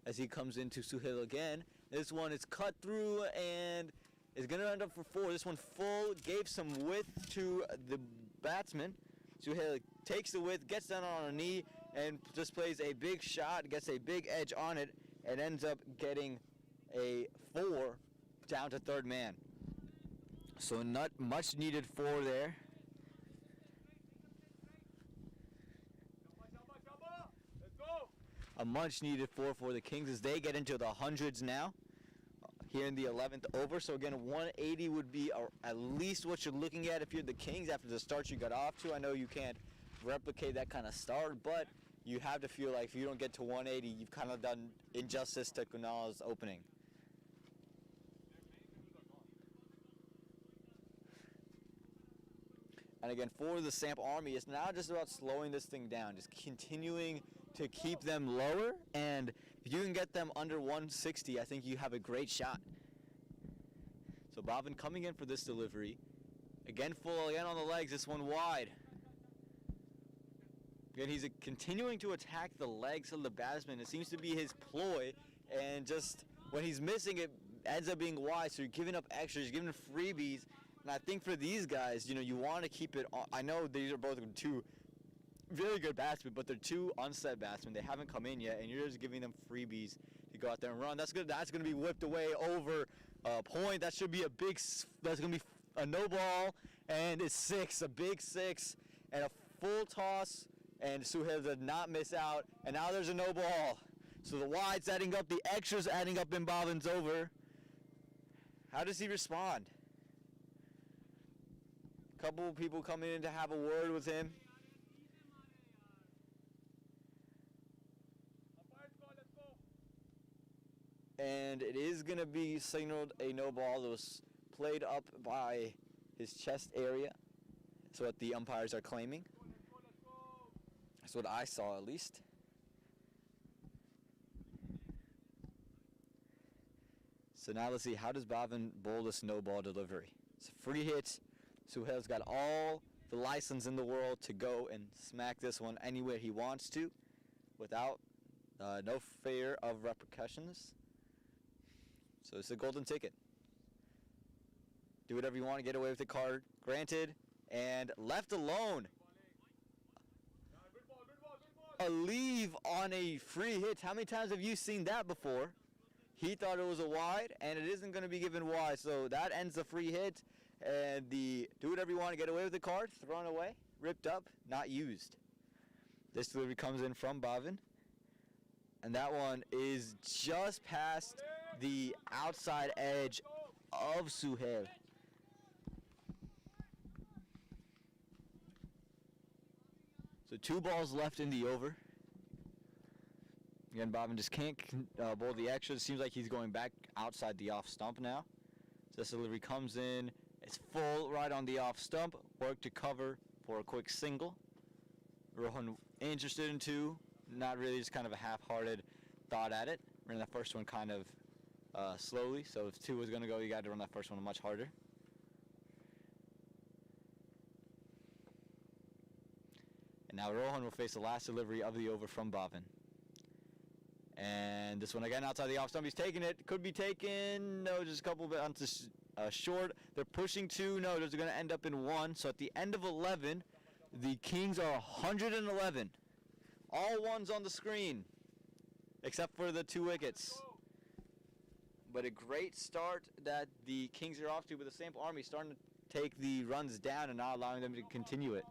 A: as he comes into Suhail again. This one is cut through and is going to end up for four. This one full, gave some width to the batsman. Suhail takes the width, gets down on a knee, and just plays a big shot, gets a big edge on it, and ends up getting a four down to third man. So not much needed four there. A much needed four for the Kings as they get into the hundreds now here in the 11th over. So again, 180 would be at least what you're looking at if you're the Kings after the start you got off to. I know you can't replicate that kind of start, but you have to feel like if you don't get to 180, you've kind of done injustice to Kunal's opening. And again, for the SAMP Army, it's now just about slowing this thing down, just continuing to keep them lower, and if you can get them under 160, I think you have a great shot. So Bhavin coming in for this delivery. Again, full, again on the legs, this one wide. Again, he's continuing to attack the legs of the batsman. It seems to be his ploy, and just when he's missing it, ends up being wide, so you're giving up extras, you're giving freebies. And I think for these guys, you want to keep it on. I know these are both two very good batsmen, but they're two unset batsmen. They haven't come in yet, and you're just giving them freebies to go out there and run. That's good. That's going to be whipped away over point. That should be a big. That's going to be a no ball, and it's six, a big six, and a full toss. And Suhail did not miss out, and now there's a no ball. So the wide's adding up, the extras adding up in Bhavin's over. How does he respond? Couple of people coming in to have a word with him. And it is going to be signaled a no ball that was played up by his chest area. That's what the umpires are claiming. That's what I saw, at least. So now let's see, how does Bhavin bowl this no ball delivery? It's a free hit. Suhail's got all the license in the world to go and smack this one anywhere he wants to without no fear of repercussions. So it's a golden ticket. Do whatever you want to get away with the card. Granted, and left alone. A leave on a free hit. How many times have you seen that before? He thought it was a wide, and it isn't going to be given wide. So that ends the free hit. And the do whatever you want to get away with the card, thrown away, ripped up, not used. This delivery comes in from Bhavin. And that one is just past the outside edge of Suhail. So 2 balls left in the over. Again, Bhavin just can't bowl the extra. It seems like he's going back outside the off stump now. So this delivery comes in. It's full right on the off stump. Work to cover for a quick single. Rohan interested in 2. Not really, just kind of a half-hearted thought at it. Ran that first one kind of slowly. So if 2 was going to go, you got to run that first one much harder. And now Rohan will face the last delivery of the over from Bhavin. And this one again outside the off stump. He's taking it. Could be taken. No, just a couple bit onto short. They're pushing 2. No, they're going to end up in 1. So at the end of 11, the Kings are 111. All ones on the screen, except for the 2 wickets. But a great start that the Kings are off to, with the SAMP Army starting to take the runs down and not allowing them to continue it.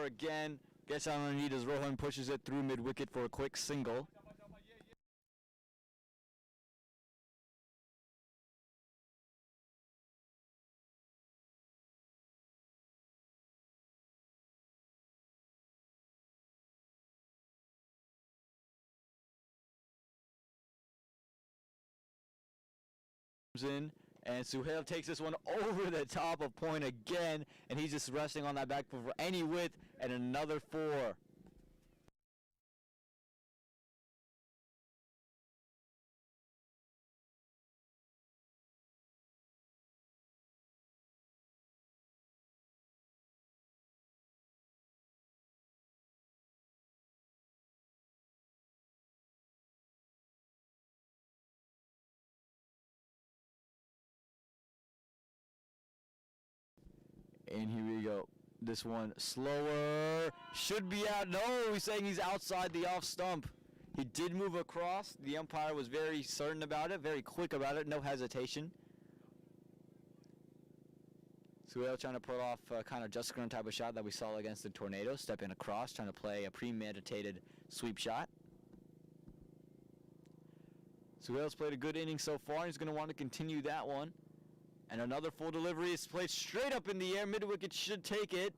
A: Again, gets on underneath as Rohan pushes it through mid-wicket for a quick single. In, and Suhail takes this one over the top of point again, and he's just resting on that back foot for any width, and another 4. And here we go. This one slower. Should be out. No, he's saying he's outside the off stump. He did move across. The umpire was very certain about it, very quick about it, no hesitation. Suhail trying to put off kind of just screen type of shot that we saw against the Tornado, stepping across, trying to play a premeditated sweep shot. Suhail's played a good inning so far. He's going to want to continue that one. And another full delivery is played straight up in the air. Mid-wicket should take it.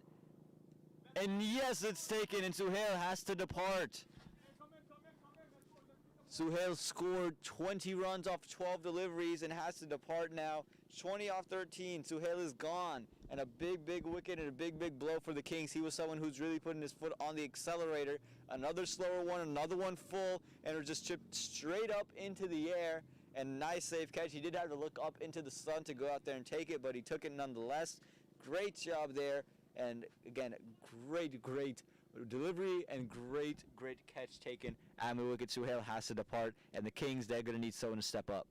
A: And yes, it's taken, and Suhail has to depart. Suhail scored 20 runs off 12 deliveries and has to depart now. 20 off 13. Suhail is gone. And a big, big wicket and a big, big blow for the Kings. He was someone who's really putting his foot on the accelerator. Another slower one, another one full, and it just chipped straight up into the air. And nice safe catch. He did have to look up into the sun to go out there and take it, but he took it nonetheless. Great job there. And again, great, great delivery and great, great catch taken. At mid-wicket, Suhail has to depart, and the Kings, they're going to need someone to step up.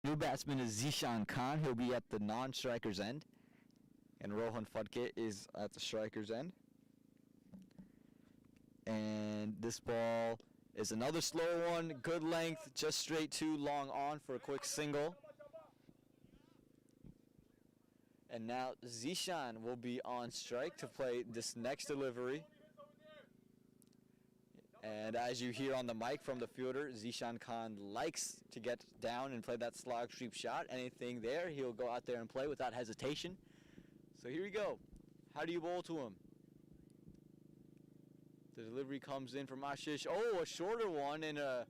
A: New batsman is Zishan Khan. He'll be at the non-striker's end. And Rohan Fudke is at the striker's end. And this ball is another slow one. Good length, just straight too long on for a quick single. And now Zishan will be on strike to play this next delivery. And as you hear on the mic from the fielder, Zishan Khan likes to get down and play that slog sweep shot. Anything there, he'll go out there and play without hesitation. So here we go. How do you bowl to him? The delivery comes in from Ashish. Oh, a shorter one and a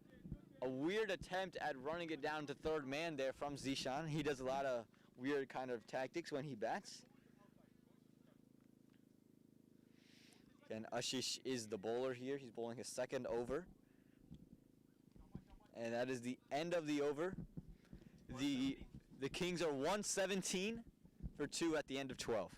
A: weird attempt at running it down to third man there from Zishan. He does a lot of weird kind of tactics when he bats. And Ashish is the bowler here. He's bowling his second over. And that is the end of the over. The Kings are 117 for 2 at the end of 12.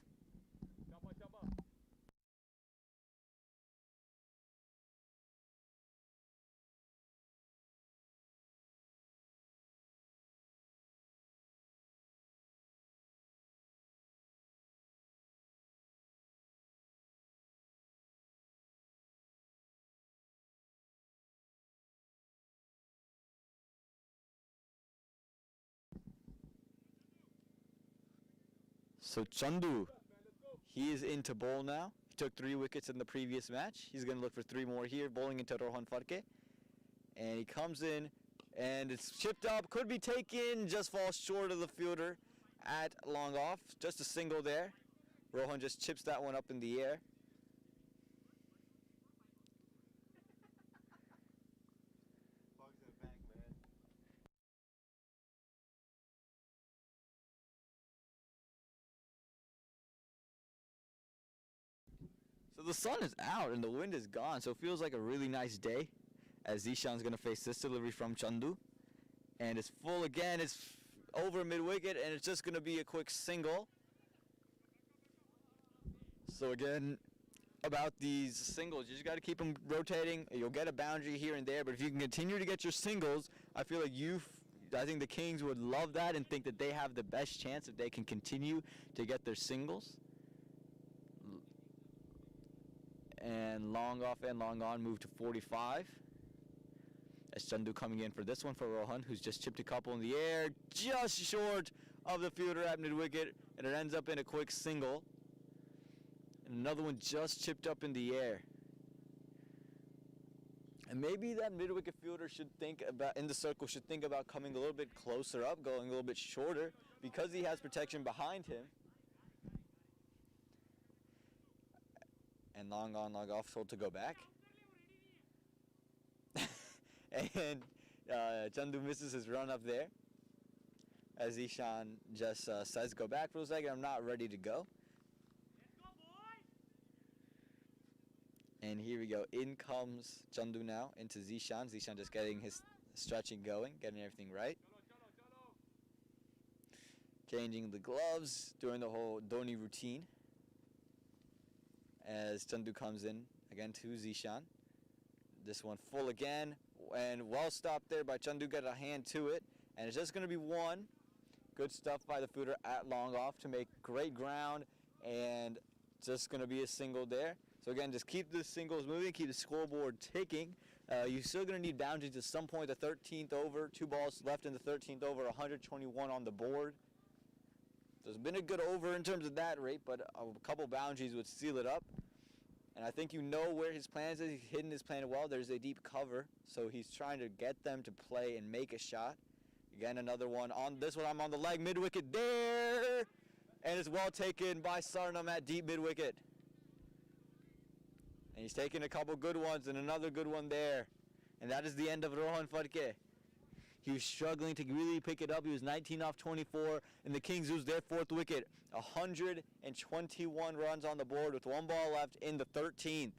A: So Chandu, he is into bowl now. He took 3 wickets in the previous match. He's going to look for 3 more here, bowling into Rohan Farke. And he comes in, and it's chipped up, could be taken, just falls short of the fielder at long off. Just a single there. Rohan just chips that one up in the air. So the sun is out and the wind is gone, so it feels like a really nice day as Zishan's going to face this delivery from Chandu. And it's full again, it's over mid-wicket, and it's just going to be a quick single. So again, about these singles, you just got to keep them rotating. You'll get a boundary here and there, but if you can continue to get your singles, I feel like I think the Kings would love that and think that they have the best chance if they can continue to get their singles. And long off and long on, move to 45. As Chandu coming in for this one for Rohan, who's just chipped a couple in the air, just short of the fielder at mid-wicket, and it ends up in a quick single. And another one just chipped up in the air. And maybe that mid-wicket fielder should think about, in the circle, should think about coming a little bit closer up, going a little bit shorter, because he has protection behind him. And long on, long off, told to go back. And Chandu misses his run up there. As Ishan just says, go back for a second, I'm not ready to go. And here we go. In comes Chandu now into Zishan. Zishan just getting his stretching going, getting everything right. Changing the gloves, doing the whole Dhoni routine. As Chandu comes in again to Zishan. This one full again, and well stopped there by Chandu, got a hand to it, and it's just going to be one. Good stuff by the fielder at long off to make great ground, and just going to be a single there. So again, just keep the singles moving, keep the scoreboard ticking. You're still going to need boundaries at some point. The 13th over, 2 balls left in the 13th over, 121 on the board. There's been a good over in terms of that rate, but a couple boundaries would seal it up. And I think you know where his plans is. He's hidden his plan well. There's a deep cover, so he's trying to get them to play and make a shot. Again, another one. On this one, I'm on the leg, mid-wicket there. And it's well taken by Sarnam at deep mid-wicket. And he's taking a couple good ones and another good one there. And that is the end of Rohan Farke. He was struggling to really pick it up. He was 19 off 24, and the Kings lose their 4th wicket. 121 runs on the board with 1 ball left in the 13th.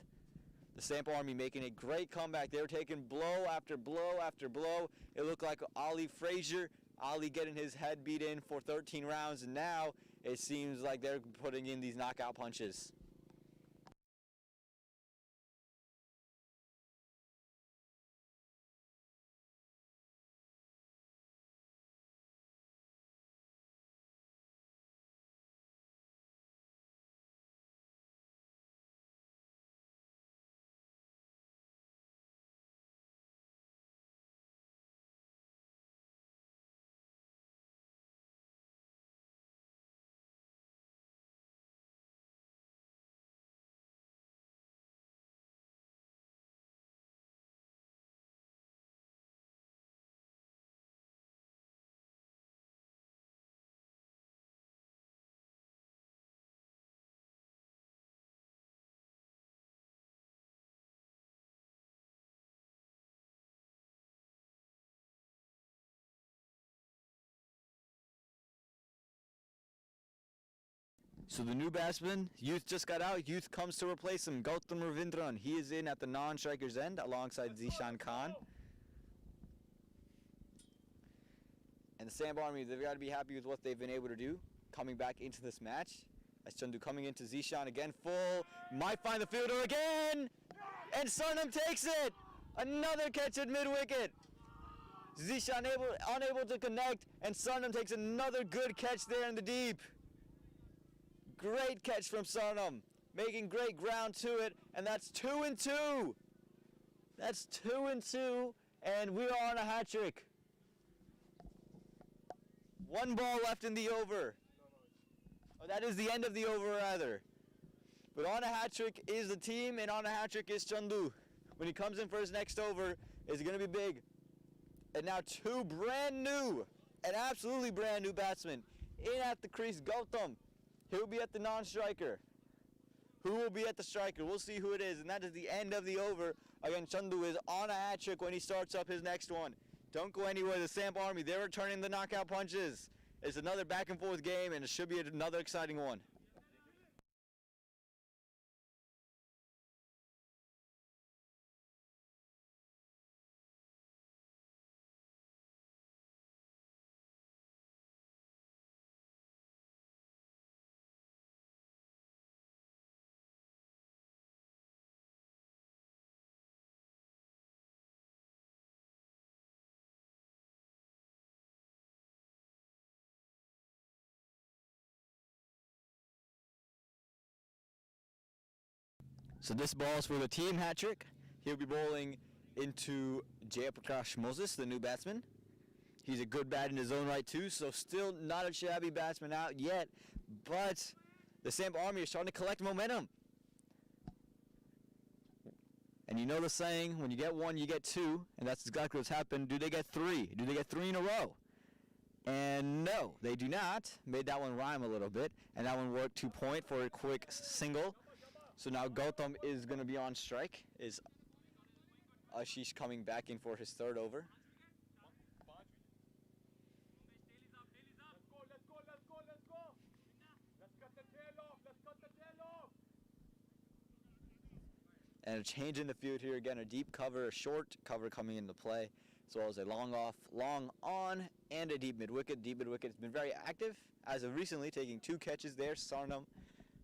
A: The SAMP Army making a great comeback. They were taking blow after blow after blow. It looked like Ali Frazier, Ali getting his head beat in for 13 rounds, and now it seems like they're putting in these knockout punches. So the new batsman, Youth just got out. Youth comes to replace him. Gautam Ravindran. He is in at the non-striker's end alongside Zishan Khan. And the SAMP Army, they've got to be happy with what they've been able to do coming back into this match. As Chandu coming into Zishan again, full. Might find the fielder again. And Sarnam takes it. Another catch at mid-wicket. Zishan unable to connect, and Sarnam takes another good catch there in the deep. Great catch from Sarnam, making great ground to it, and that's 2 and 2. That's 2 and 2, and we are on a hat trick. 1 ball left in the over. Oh, that is the end of the over, rather. But on a hat trick is the team, and on a hat trick is Chandu. When he comes in for his next over, it's going to be big. And now 2 brand new, and absolutely brand new batsmen in at the crease. Gautam. He'll be at the non-striker. Who will be at the striker? We'll see who it is, and that is the end of the over. Again, Chandu is on a hat trick when he starts up his next one. Don't go anywhere. The SAMP Army, they're returning the knockout punches. It's another back and forth game, and it should be another exciting one. So this ball is for the team hat trick. He'll be bowling into Jayaprakash Moses, the new batsman. He's a good bat in his own right too, so still not a shabby batsman out yet, but the SAMP Army is starting to collect momentum. And you know the saying, when you get 1, you get 2, and that's exactly what's happened. Do they get 3? Do they get 3 in a row? And no, they do not. Made that one rhyme a little bit, and that one worked to point for a quick single. So now Gautam is going to be on strike. Is Ashish coming back in for his 3rd over. And a change in the field here again, a deep cover, a short cover coming into play, as well as a long off, long on, and a deep mid-wicket. Deep mid-wicket has been very active as of recently, taking 2 catches there. Sarnam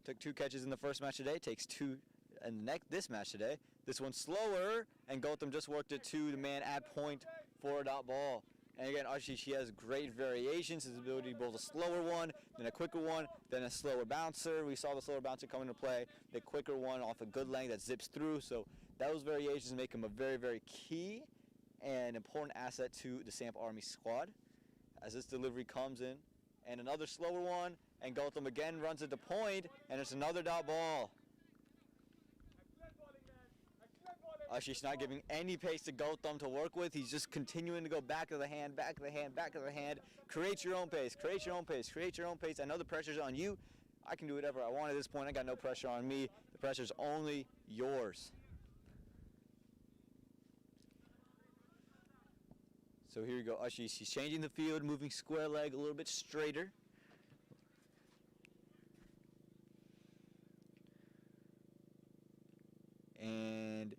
A: took 2 catches in the first match today, takes 2 in this match today. This one's slower, and Gautam just worked it to the man at point for a dot ball. And again, Ashish, he has great variations, his ability to bowl a slower one, then a quicker one, then a slower bouncer. We saw the slower bouncer come into play, the quicker one off a good length that zips through. So those variations make him a very, very key and important asset to the SAMP Army squad. As this delivery comes in, and another slower one, and Gautam again runs it to point, and it's another dot ball. Ashish not giving any pace to Gautam to work with. He's just continuing to go back of the hand, back of the hand, back of the hand. Create your own pace, create your own pace, create your own pace. I know the pressure's on you. I can do whatever I want at this point. I got no pressure on me. The pressure's only yours. So here you go, Ashish. He's changing the field, moving square leg a little bit straighter. And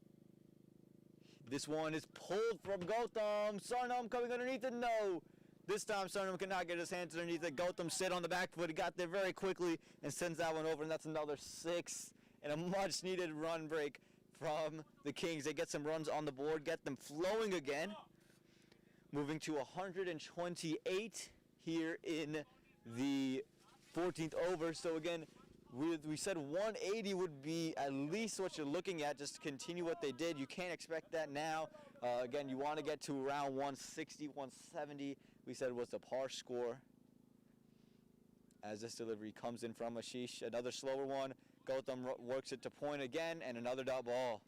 A: this one is pulled from Gautam. Sarnam coming underneath it. No. This time Sarnam cannot get his hands underneath it. Gautam sit on the back foot. He got there very quickly and sends that one over. And that's another 6 and a much needed run break from the Kings. They get some runs on the board, get them flowing again. Moving to 128 here in the 14th over. So again, we said 180 would be at least what you're looking at, just to continue what they did. You can't expect that now. Again, you want to get to around 160, 170, we said was the par score. As this delivery comes in from Ashish, another slower one. Gautam works it to point again, and another dot ball.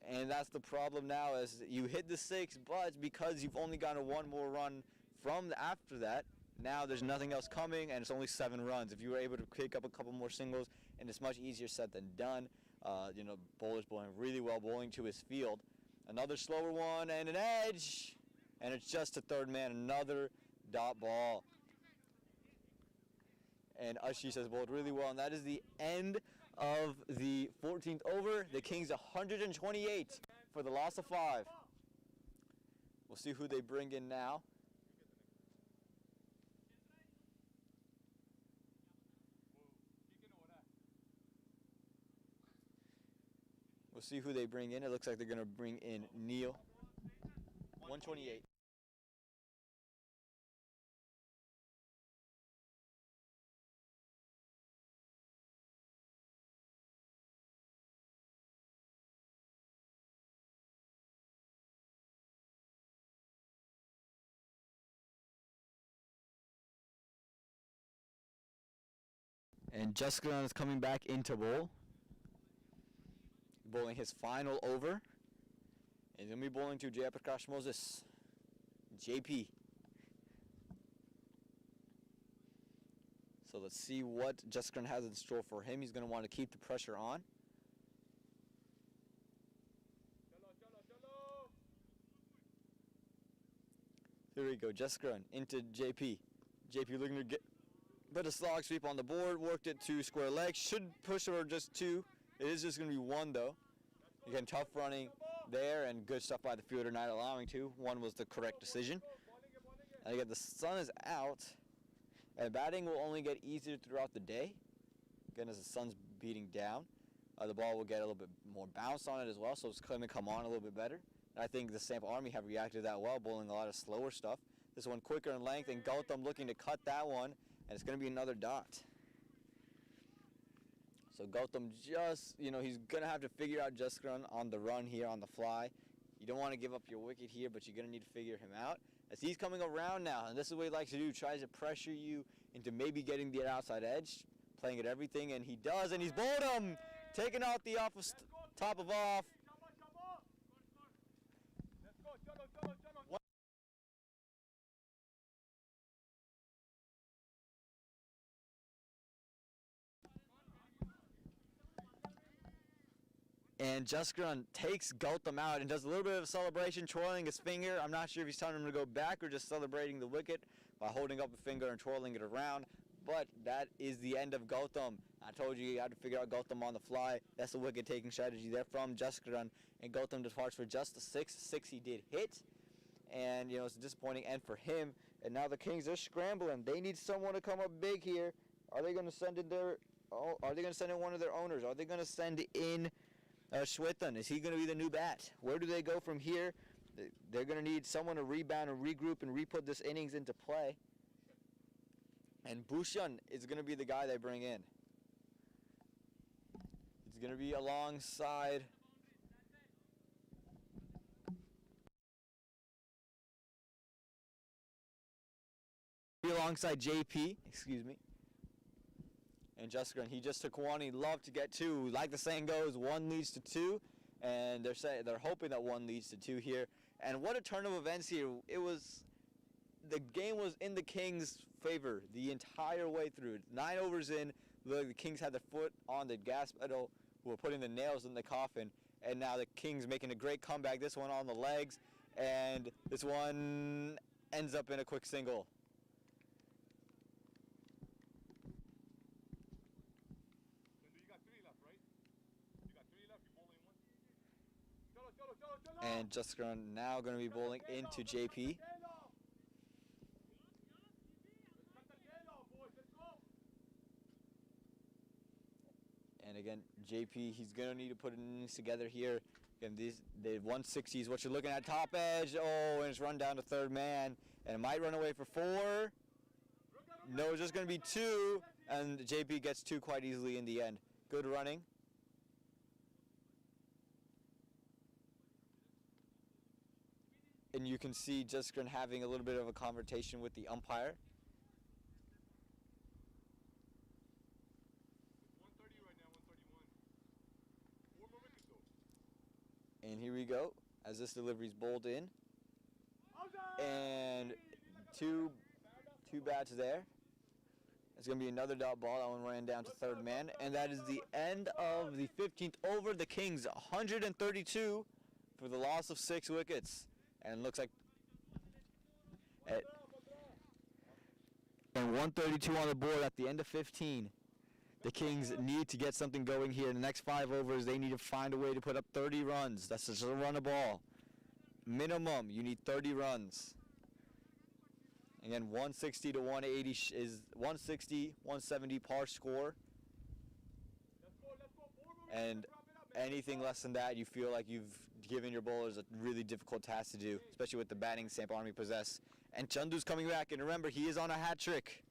A: And that's the problem now, as you hit the 6, but because you've only gotten 1 more run from after that, now there's nothing else coming, and it's only 7 runs. If you were able to pick up a couple more singles, and it's much easier said than done. Bowler's bowling really well, bowling to his field. Another slower one, and an edge, and it's just a 3rd man, another dot ball. and Ashish has bowled really well, and that is the end of the 14th over. The Kings 128 for the loss of 5. We'll see who they bring in now. We'll see who they bring in. It looks like they're going to bring in Neil. 128. And Jaskran is coming back into bowl. Bowling his final over. He's going to be bowling to Jayaprakash Moses. JP. So let's see what Jaskran has in store for him. He's going to want to keep the pressure on. Here we go, Jaskran into JP. JP looking to get a bit of slog sweep on the board. Worked it to square legs. Should push over just 2. It is just going to be 1 though. Again, tough running there and good stuff by the fielder, not allowing 2. 1 was the correct decision. And again, the sun is out, and batting will only get easier throughout the day. Again, as the sun's beating down, the ball will get a little bit more bounce on it as well, so it's going to come on a little bit better. And I think the SAMP Army have reacted that well, bowling a lot of slower stuff. This one quicker in length, and Gautam looking to cut that one, and it's going to be another dot. So Gautam just, he's going to have to figure out Jaskran on the run here, on the fly. You don't want to give up your wicket here, but you're going to need to figure him out. As he's coming around now, and this is what he likes to do, tries to pressure you into maybe getting the outside edge, playing at everything, and he does, and he's bowled him! Taking out the top of off. And Jaskran takes Gautam out and does a little bit of a celebration, twirling his finger. I'm not sure if he's telling him to go back or just celebrating the wicket by holding up a finger and twirling it around. But that is the end of Gautam. I told you had to figure out Gautam on the fly. That's the wicket-taking strategy there from Jaskran. And Gautam departs for just a 6. 6 he did hit. And, it's a disappointing end for him. And now the Kings are scrambling. They need someone to come up big here. Are they going to send in one of their owners? Are they going to send in Shwetan? Is he going to be the new bat? Where do they go from here? They're going to need someone to rebound and regroup and re-put this innings into play. And Bhushan is going to be the guy they bring in. It's going to be alongside JP, excuse me. And Jaskran, he just took 1. He'd love to get 2. Like the saying goes, 1 leads to 2, and they're hoping that 1 leads to 2 here. And what a turn of events here! The game was in the Kings' favor the entire way through. 9 overs in, the Kings had their foot on the gas pedal, who were putting the nails in the coffin, and now the Kings making a great comeback. This one on the legs, and this one ends up in a quick single. And Jaskran now going to be bowling into JP. And again, JP, he's going to need to put innings together here. Again, the 160 is what you're looking at. Top edge. Oh, and it's run down to third man. And it might run away for 4. No, it's just going to be 2. And JP gets 2 quite easily in the end. Good running. And you can see Jaskran having a little bit of a conversation with the umpire. And here we go, as this delivery's bowled in. And two bats there. It's going to be another dot ball. That one ran down to third man. And that is the end of the 15th over. The Kings 132 for the loss of 6 wickets. And it looks like And 132 on the board at the end of 15. The Kings need to get something going here. In the next 5 overs, they need to find a way to put up 30 runs. That's just a run a ball. Minimum, you need 30 runs. Again, 160 to 180 is 160, 170 par score. And anything less than that, you feel like you've given your bowlers a really difficult task to do, especially with the batting SAMP Army possess. And Chandu's coming back, and remember, he is on a hat trick.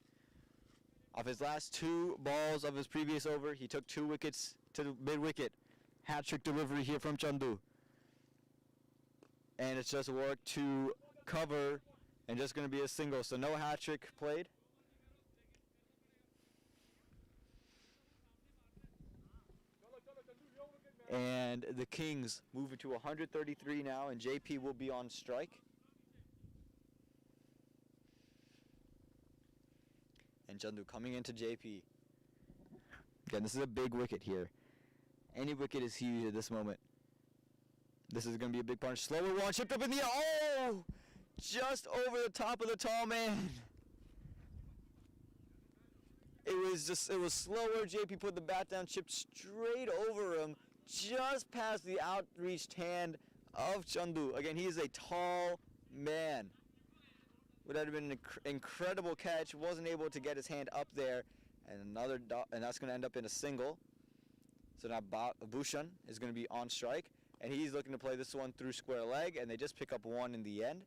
A: Of his last 2 balls of his previous over, he took 2 wickets to the mid-wicket. Hat trick delivery here from Chandu. And it's just work to cover, and just going to be a single. So no hat trick played. And the Kings move it to 133 now, and JP will be on strike. And Chandu coming into JP. Again, this is a big wicket here. Any wicket is huge at this moment. This is going to be a big punch. Slower one, chipped up in the air. Oh! Just over the top of the tall man. It was slower. JP put the bat down, chipped straight over him, just past the outreached hand of Chandu. Again, he is a tall man. Would have been an incredible catch. Wasn't able to get his hand up there, and and that's going to end up in a single. So now Bhushan is going to be on strike, and he's looking to play this one through square leg, and they just pick up 1 in the end.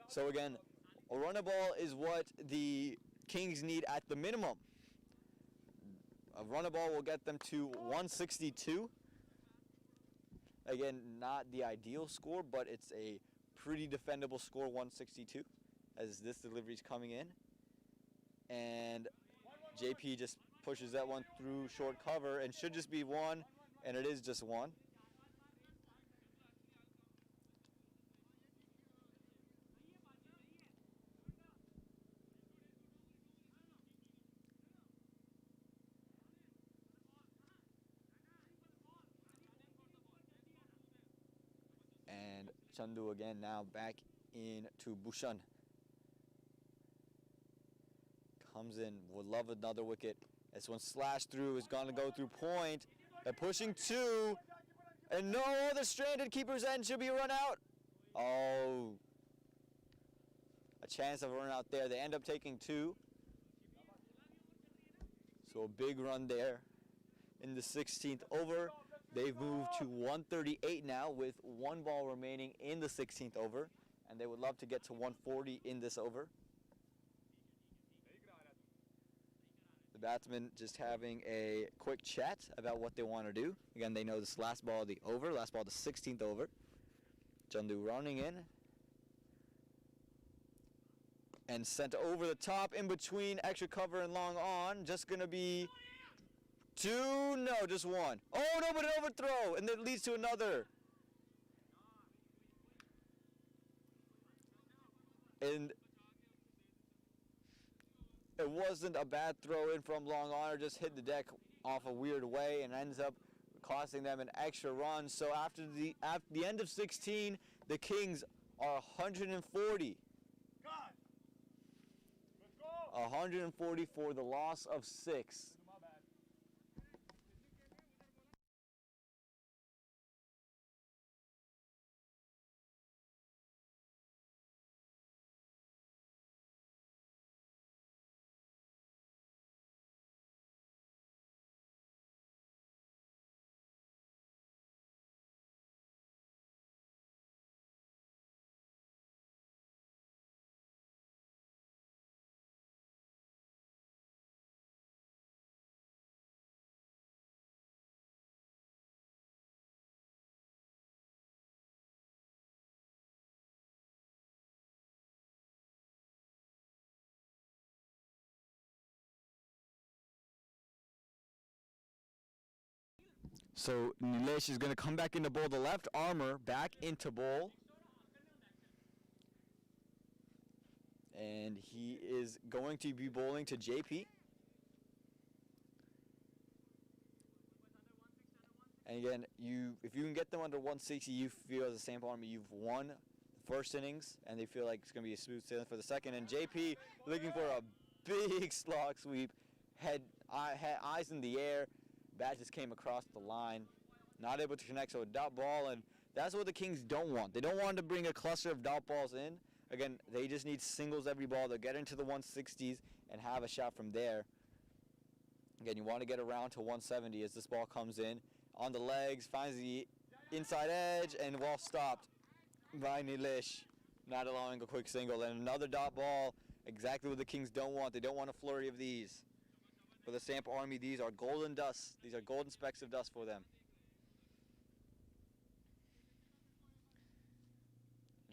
A: So again, a run a ball is what the Kings need at the minimum. A run a ball will get them to 162. Again, not the ideal score, but it's a pretty defendable score, 162, as this delivery is coming in. And JP just pushes that one through short cover, and should just be 1, and it is just 1. And Chandu again now back into Bhushan. Comes in, would love another wicket. This one slashed through, is going to go through point. They're pushing 2, and no other stranded keeper's end, should be a run out. Oh, a chance of a run out there. They end up taking 2. So a big run there in the 16th over. They've moved to 138 now with 1 ball remaining in the 16th over, and they would love to get to 140 in this over. The batsmen just having a quick chat about what they want to do. Again, they know this last ball of the over, last ball of the 16th over. Chandu running in. And sent over the top, in between extra cover and long on. Just going to be 2, no, just 1. Oh no, but an overthrow, and that leads to another. And it wasn't a bad throw in from long on, it just hit the deck off a weird way and ends up costing them an extra run. So after the end of 16, the Kings are 140. 140 for the loss of 6. So Nilesh is going to come back into bowl. The left armor back into bowl. And he is going to be bowling to JP. And again, if you can get them under 160, you feel as a SAMP Army you've won the first innings, and they feel like it's going to be a smooth sailing for the second. And JP looking for a big slog sweep, eyes in the air, bat just came across the line, not able to connect, so a dot ball, and that's what the Kings don't want. They don't want to bring a cluster of dot balls in. Again, they just need singles every ball. They'll get into the 160s and have a shot from there. Again, you want to get around to 170 as this ball comes in. On the legs, finds the inside edge, and well stopped by Nilesh, not allowing a quick single. And another dot ball, exactly what the Kings don't want. They don't want a flurry of these. For the SAMP Army, these are golden dust. These are golden specks of dust for them.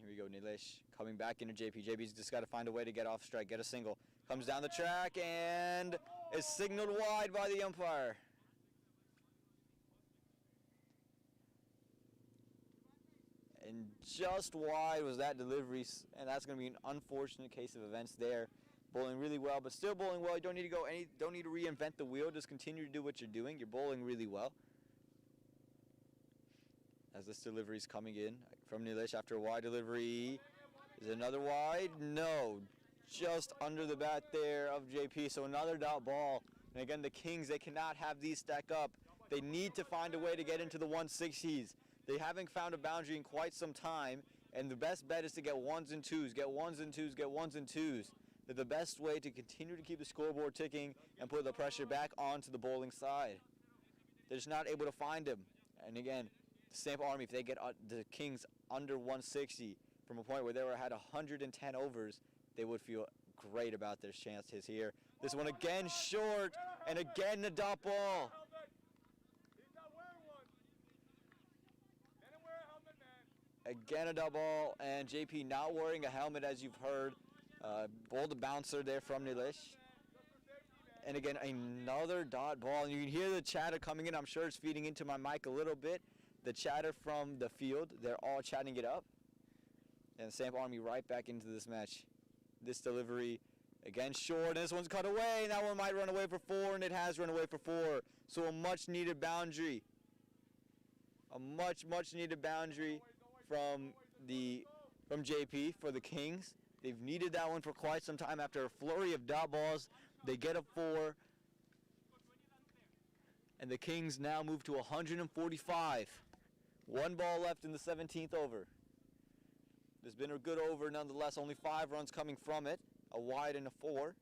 A: Here we go, Nilesh coming back into JP. JP's just got to find a way to get off strike, get a single. Comes down the track and is signaled wide by the umpire. And just wide was that delivery, and that's going to be an unfortunate case of events there. Bowling really well, but still bowling well. You don't need to don't need to reinvent the wheel. Just continue to do what you're doing. You're bowling really well. As this delivery is coming in from Nilesh after a wide delivery. Is it another wide? No. Just under the bat there of JP. So another dot ball. And again, the Kings, they cannot have these stack up. They need to find a way to get into the 160s. They haven't found a boundary in quite some time. And the best bet is to get ones and twos, get ones and twos, get ones and twos. They're the best way to continue to keep the scoreboard ticking and put the pressure back onto the bowling side. They're just not able to find him. And again, the SAMP Army, if they get the Kings under 160 from a point where they had 110 overs, they would feel great about their chances here. This one again short, and again a dot ball. Again a dot ball, and JP not wearing a helmet, as you've heard. Bowled a bouncer there from Nilesh. And again, another dot ball. And you can hear the chatter coming in. I'm sure it's feeding into my mic a little bit. The chatter from the field, they're all chatting it up. And SAMP Army right back into this match. This delivery, again short, and this one's cut away. And that one might run away for 4, and it has run away for 4. So a much-needed boundary. A much needed boundary from JP for the Kings. They've needed that one for quite some time. After a flurry of dot balls, they get a 4. And the Kings now move to 145. 1 ball left in the 17th over. There's been a good over nonetheless. Only 5 runs coming from it. A wide and a 4.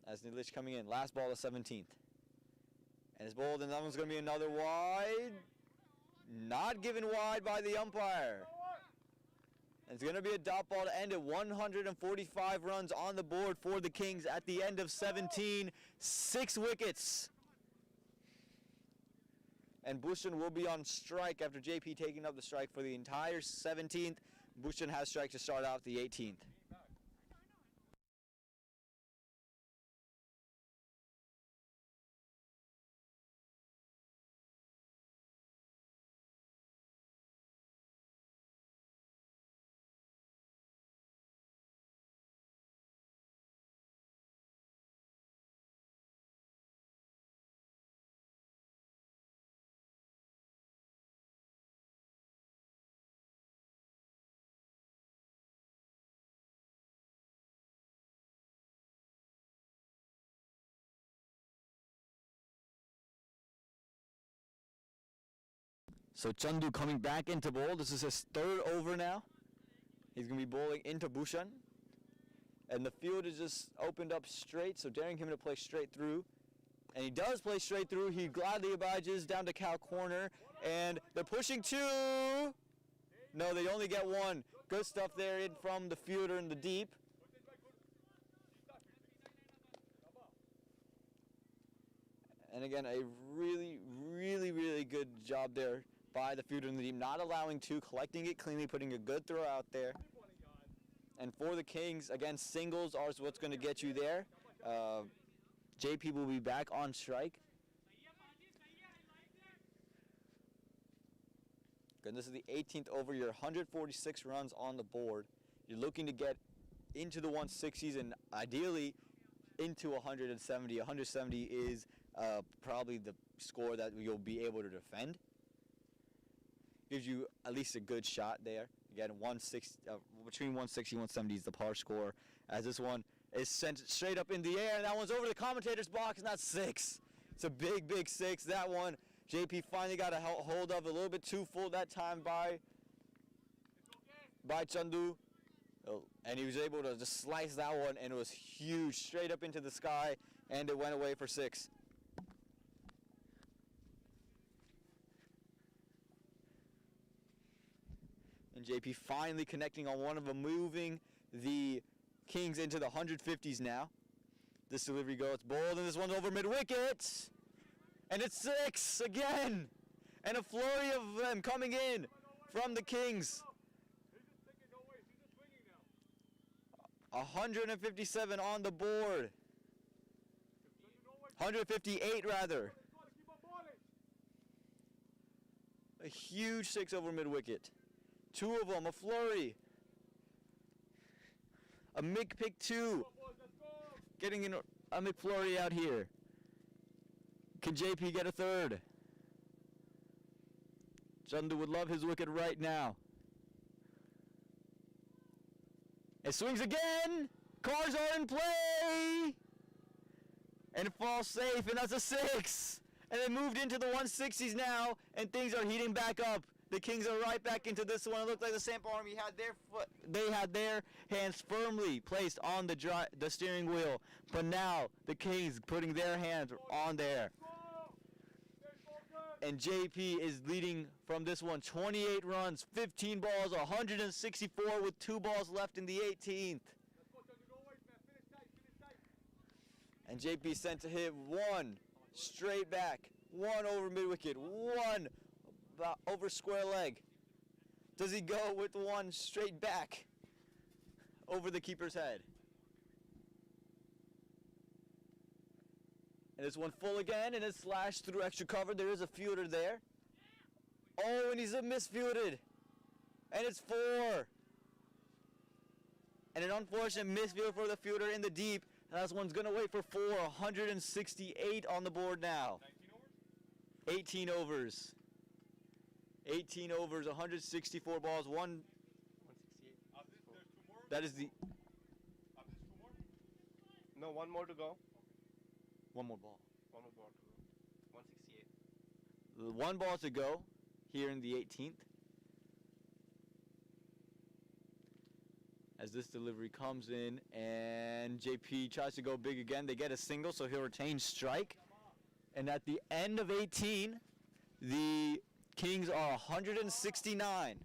A: As Nilesh coming in. Last ball of 17th. And it's bowled, and that one's going to be another wide. Not given wide by the umpire. It's going to be a dot ball to end it. 145 runs on the board for the Kings at the end of 17. 6 wickets. And Bhushan will be on strike after JP taking up the strike for the entire 17th. Bhushan has strike to start out the 18th. So Chandu coming back into bowl. This is his 3rd over now. He's going to be bowling into Bhushan. And the field is just opened up straight, so daring him to play straight through. And he does play straight through. He gladly obliges down to cow corner. And they're pushing 2. No, they only get 1. Good stuff there in from the fielder in the deep. And again, a really good job there by the fielder in the deep, not allowing 2, collecting it cleanly, putting a good throw out there. And for the Kings, again, singles are what's going to get you there. JP will be back on strike. And this is the 18th over. You're 146 runs on the board. You're looking to get into the 160s and ideally into 170. 170 is probably the score that you'll be able to defend. gives you at least a good shot there. Again, 160, between 160 and 170 is the par score. As this one is sent straight up in the air, and that one's over the commentator's box, and that's 6. It's a big, big 6. That one, JP finally got a hold of, a little bit too full that time by Chandu. Oh, and he was able to just slice that one, and it was huge, straight up into the sky, and it went away for 6. And JP finally connecting on one of them, moving the Kings into the 150s now. This delivery goes bold, and this one's over mid-wicket. And it's 6 again. And a flurry of them coming in from the Kings. 157 on the board. 158 rather. A huge 6 over mid-wicket. 2 of them, a flurry. A McPick 2. Getting in a McFlurry out here. Can JP get a third? Chandu would love his wicket right now. It swings again. Cars are in play. And it falls safe, and that's a 6. And they moved into the 160s now, and things are heating back up. The Kings are right back into this one. It looked like the SAMP Army had their hands firmly placed on the steering wheel, but now the Kings putting their hands on there. And JP is leading from this one, 28 runs, 15 balls, 164 with 2 balls left in the 18th. And JP sent to hit 1 straight back, 1 over mid-wicket, 1 over square leg. Does he go with 1 straight back over the keeper's head? And this one full again, and it's slashed through extra cover. There is a fielder there. Oh, and he's a misfielded. And it's 4. And an unfortunate misfield for the fielder in the deep. And this one's going to wait for 4. 168 on the board now. 18 overs. 18 overs, 164 balls, 168. That is the.
B: No, 1 more to go.
A: 1 more ball.
B: 1 more ball to go. 168.
A: 1 ball to go here in the 18th. As this delivery comes in, and JP tries to go big again. They get a single, so he'll retain strike. And at the end of 18, the Kings are 169.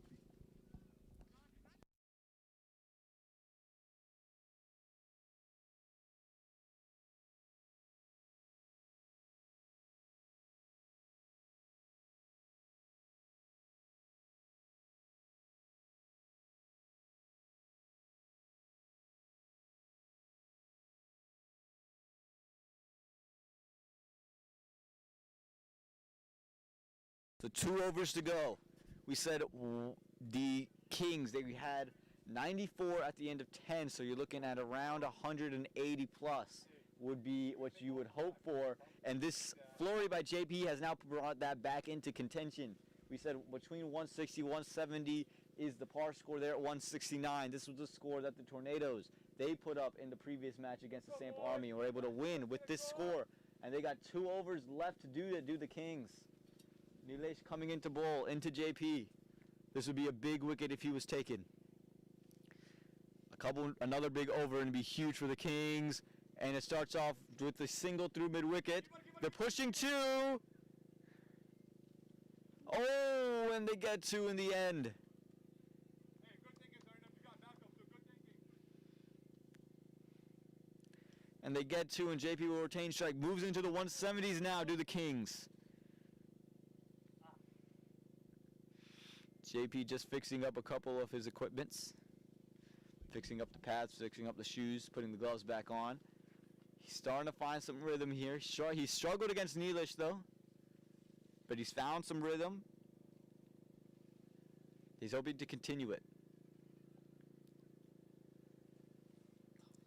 A: So 2 overs to go. We said the Kings, they had 94 at the end of 10, so you're looking at around 180 plus would be what you would hope for. And this flurry by JP has now brought that back into contention. We said between 160, 170 is the par score there at 169. This was the score that the Tornadoes, they put up in the previous match against the SAMP Army and were able to win with this score. And they got 2 overs left to do the Kings. Nilesh coming into bowl, into JP. This would be a big wicket if he was taken. Another big over, and it'd be huge for the Kings. And it starts off with the single through mid-wicket. They're pushing 2. Oh, and they get 2 in the end. And they get 2, and JP will retain strike. Moves into the 170s now, do the Kings. JP just fixing up a couple of his equipments. Fixing up the pads, fixing up the shoes, putting the gloves back on. He's starting to find some rhythm here. He struggled against Nilesh though, but he's found some rhythm. He's hoping to continue it.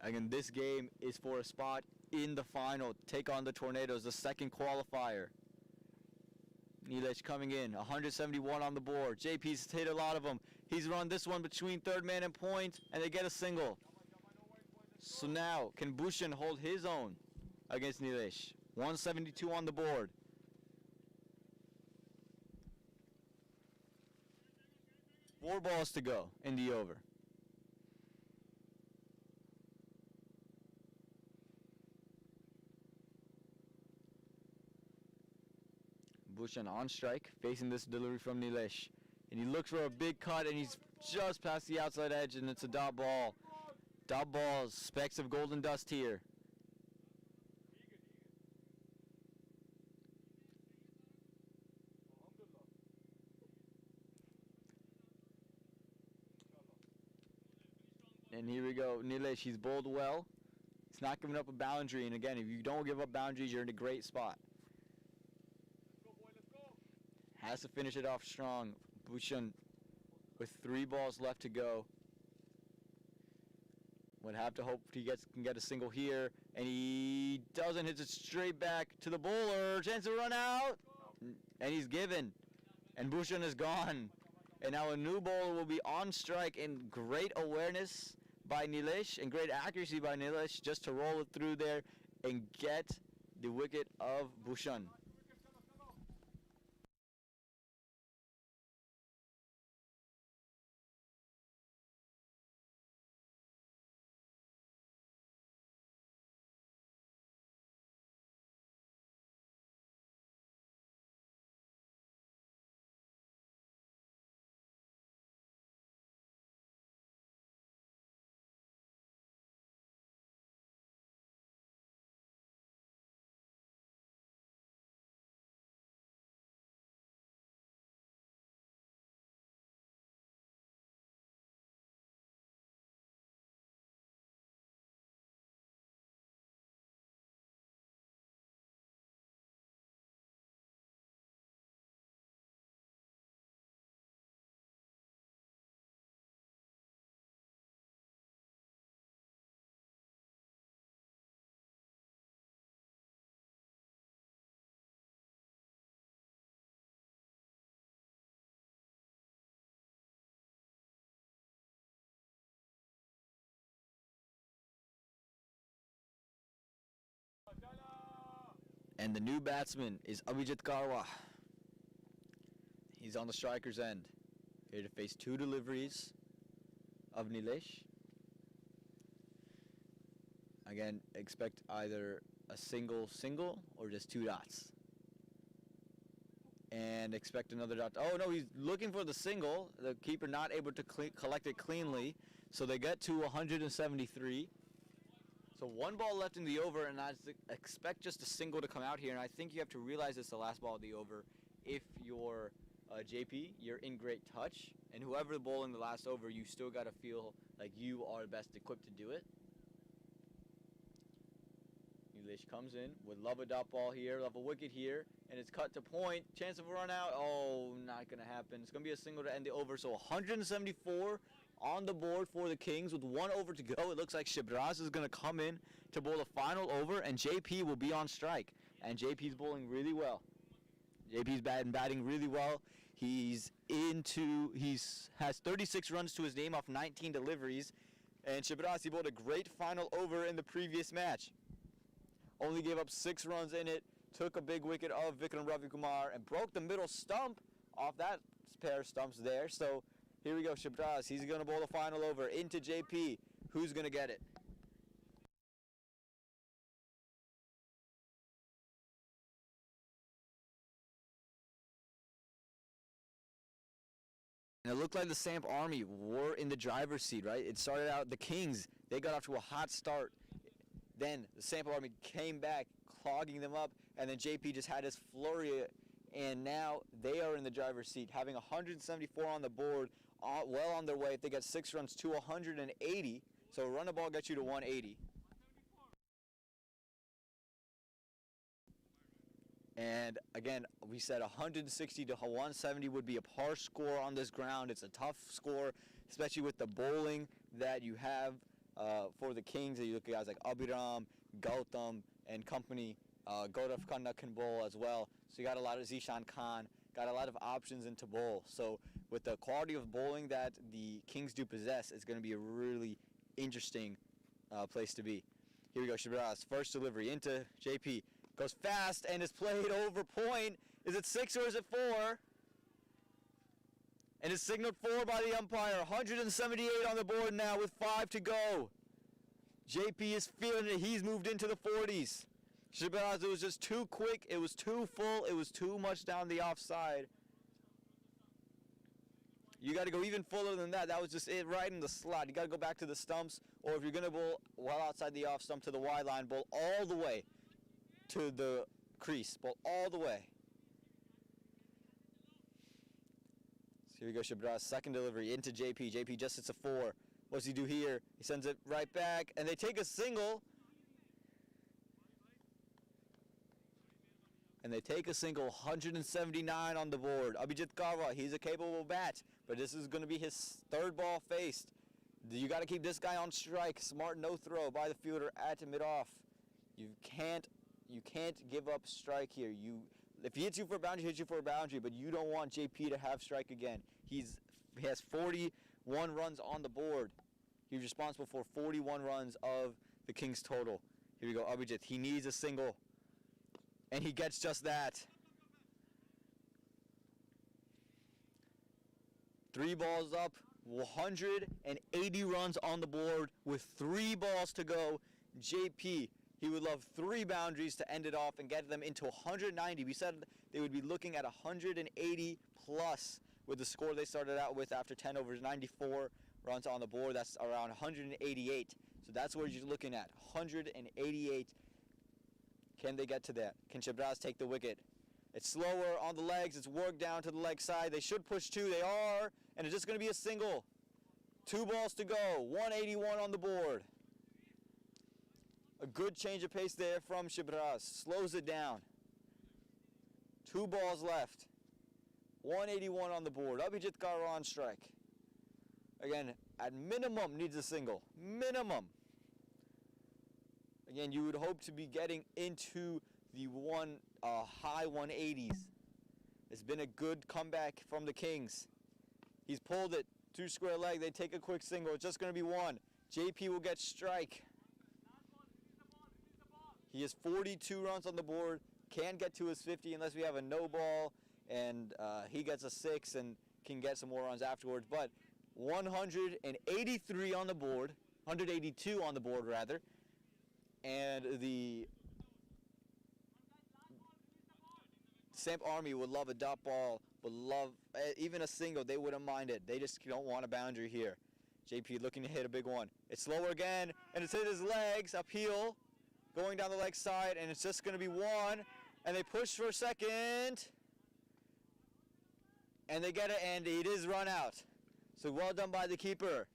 A: Again, this game is for a spot in the final. Take on the Tornadoes, the second qualifier. Nilesh coming in, 171 on the board. JP's hit a lot of them. He's run this one between third man and point, and they get a single. So now, can Bhushan hold his own against Nilesh? 172 on the board. Four balls to go in the over. Bhushan on strike, facing this delivery from Nilesh. And he looks for a big cut, and he's just past the outside edge, and it's a dot ball. Dot balls, specks of golden dust here. And here we go, Nilesh, he's bowled well. He's not giving up a boundary, and again, if you don't give up boundaries, you're in a great spot. Has to finish it off strong. Bhushan with 3 balls left to go. Would have to hope he can get a single here, and he doesn't. Hits it straight back to the bowler. Chance to run out, and he's given. And Bhushan is gone. And now a new bowler will be on strike, and great awareness by Nilesh and great accuracy by Nilesh just to roll it through there and get the wicket of Bhushan. And the new batsman is Abhijit Karwa. He's on the striker's end. Here to face 2 deliveries of Nilesh. Again, expect either a single or just 2 dots. And expect another dot. Oh no, he's looking for the single. The keeper not able to collect it cleanly. So they get to 173. So 1 ball left in the over, and I expect just a single to come out here. And I think you have to realize it's the last ball of the over. If you're JP, you're in great touch, and whoever bowling the last over, you still got to feel like you are best equipped to do it. Nilesh comes in, would love a dot ball here, love a wicket here, and it's cut to point. Chance of a run out. Oh, not going to happen. It's going to be a single to end the over. So 174 on the board for the Kings with 1 over to go. It looks like Shibraz is going to come in to bowl the final over, and JP will be on strike. And JP's bowling really well. JP's batting really well. Has 36 runs to his name off 19 deliveries. And Shibraz, he bowled a great final over in the previous match. Only gave up 6 runs in it, took a big wicket of Vikram Ravikumar, and broke the middle stump off that pair of stumps there. So here we go, Shibraz. He's going to bowl the final over into JP. Who's going to get it? And it looked like the SAMP Army were in the driver's seat, right? It started out, the Kings, they got off to a hot start. Then the SAMP Army came back, clogging them up, and then JP just had his flurry, and now they are in the driver's seat, having 174 on the board, well on their way. If they get 6 runs to 180, so a run a ball gets you to 180. And again, we said 160 to 170 would be a par score on this ground. It's a tough score, especially with the bowling that you have for the Kings. You look at guys like Abhiram, Gautam, and company. Gaurav Khanna can bowl as well. So you got a lot of Zishan Khan got a lot of options into bowl. So with the quality of bowling that the Kings do possess, it's going to be a really interesting place to be. Here we go, Shabazz. First delivery into JP. Goes fast and is played over point. Is it 6 or is it 4? And it's signaled 4 by the umpire. 178 on the board now with 5 to go. JP is feeling it. He's moved into the 40s. Shabazz, it was just too quick. It was too full. It was too much down the offside. You got to go even fuller than that. That was just it right in the slot. You got to go back to the stumps, or if you're going to bowl well outside the off stump to the wide line, bowl all the way to the crease. Bowl all the way. So here we go, Shabazz. Second delivery into JP. JP just hits a 4. What's he do here? He sends it right back, and they take a single. And they take a single, 179 on the board. Abhijit Karwa, he's a capable bat, but this is going to be his third ball faced. You got to keep this guy on strike. Smart no throw by the fielder at mid-off. You can't give up strike here. If he hits you for a boundary, he hits you for a boundary, but you don't want JP to have strike again. He has 41 runs on the board. He's responsible for 41 runs of the Kings total. Here we go, Abhijit. He needs a single. And he gets just that. 3 balls up, 180 runs on the board with 3 balls to go. JP, he would love 3 boundaries to end it off and get them into 190. We said they would be looking at 180 plus with the score they started out with after 10 overs, 94 runs on the board. That's around 188. So that's what you're looking at, 188. Can they get to that? Can Shabazz take the wicket? It's slower on the legs. It's worked down to the leg side. They should push 2. They are. And it's just going to be a single. 2 balls to go. 181 on the board. A good change of pace there from Shabazz. Slows it down. 2 balls left. 181 on the board. Abhijit Karwa on strike. Again, at minimum needs a single. Minimum. Again, you would hope to be getting into the high 180s. It's been a good comeback from the Kings. He's pulled it. 2 square leg. They take a quick single. It's just going to be 1. JP will get strike. He has 42 runs on the board. Can't get to his 50 unless we have a no ball. And he gets a 6 and can get some more runs afterwards. But 183 on the board. 182 on the board, rather. And the SAMP Army would love a dot ball, would love even a single. They wouldn't mind it. They just don't want a boundary here. JP looking to hit a big one. It's slower again, and it's hit his legs, uphill, going down the leg side, and it's just going to be 1. And they push for a second, and they get it, and it is run out. So well done by the keeper.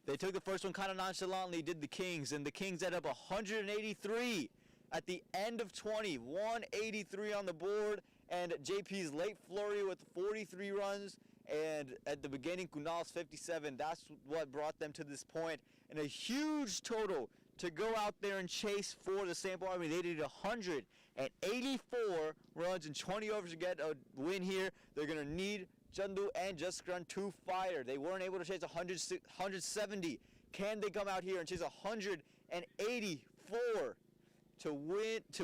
A: They took the first one kind of nonchalantly, did the Kings, and the Kings ended up 183 at the end of 20. 183 on the board, and JP's late flurry with 43 runs, and at the beginning, Kunal's 57. That's what brought them to this point, and a huge total to go out there and chase for the SAMP Army. They did 184 runs in 20 overs to get a win here. They're going to need Chandu and Jaskran to fire. They weren't able to chase 170. Can they come out here and chase 184 to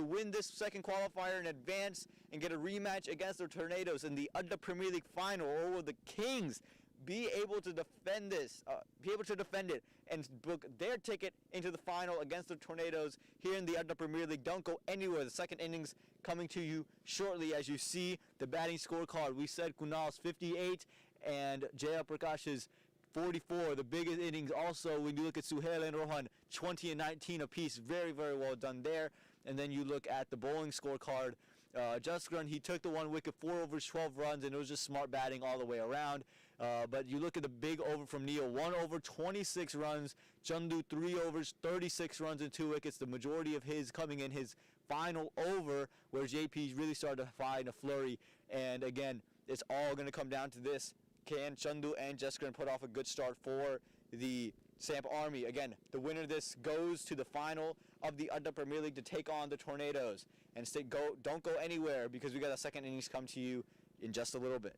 A: win this second qualifier and advance and get a rematch against the Tornadoes in the Adda Premier League final? Or will the Kings be able to defend this, and book their ticket into the final against the Tornadoes here in the Adda Premier League? Don't go anywhere. The second innings coming to you shortly as you see the batting scorecard. We said Kunal's 58 and Jaya Prakash's 44. The biggest innings also when you look at Suhail and Rohan, 20 and 19 apiece. Very, very well done there. And then you look at the bowling scorecard. Jaskran, he took the 1 wicket, 4 overs, 12 runs, and it was just smart batting all the way around. But you look at the big over from Neil, 1 over, 26 runs. Chandu, 3 overs, 36 runs and 2 wickets. The majority of his coming in his final over, where JP really started to find a flurry. And again, it's all going to come down to this. Can Chandu and Jaskran put off a good start for the SAMP Army? Again, the winner of this goes to the final of the Adda Premier League to take on the Tornadoes. And don't go anywhere because we got a second innings come to you
C: in just a little bit.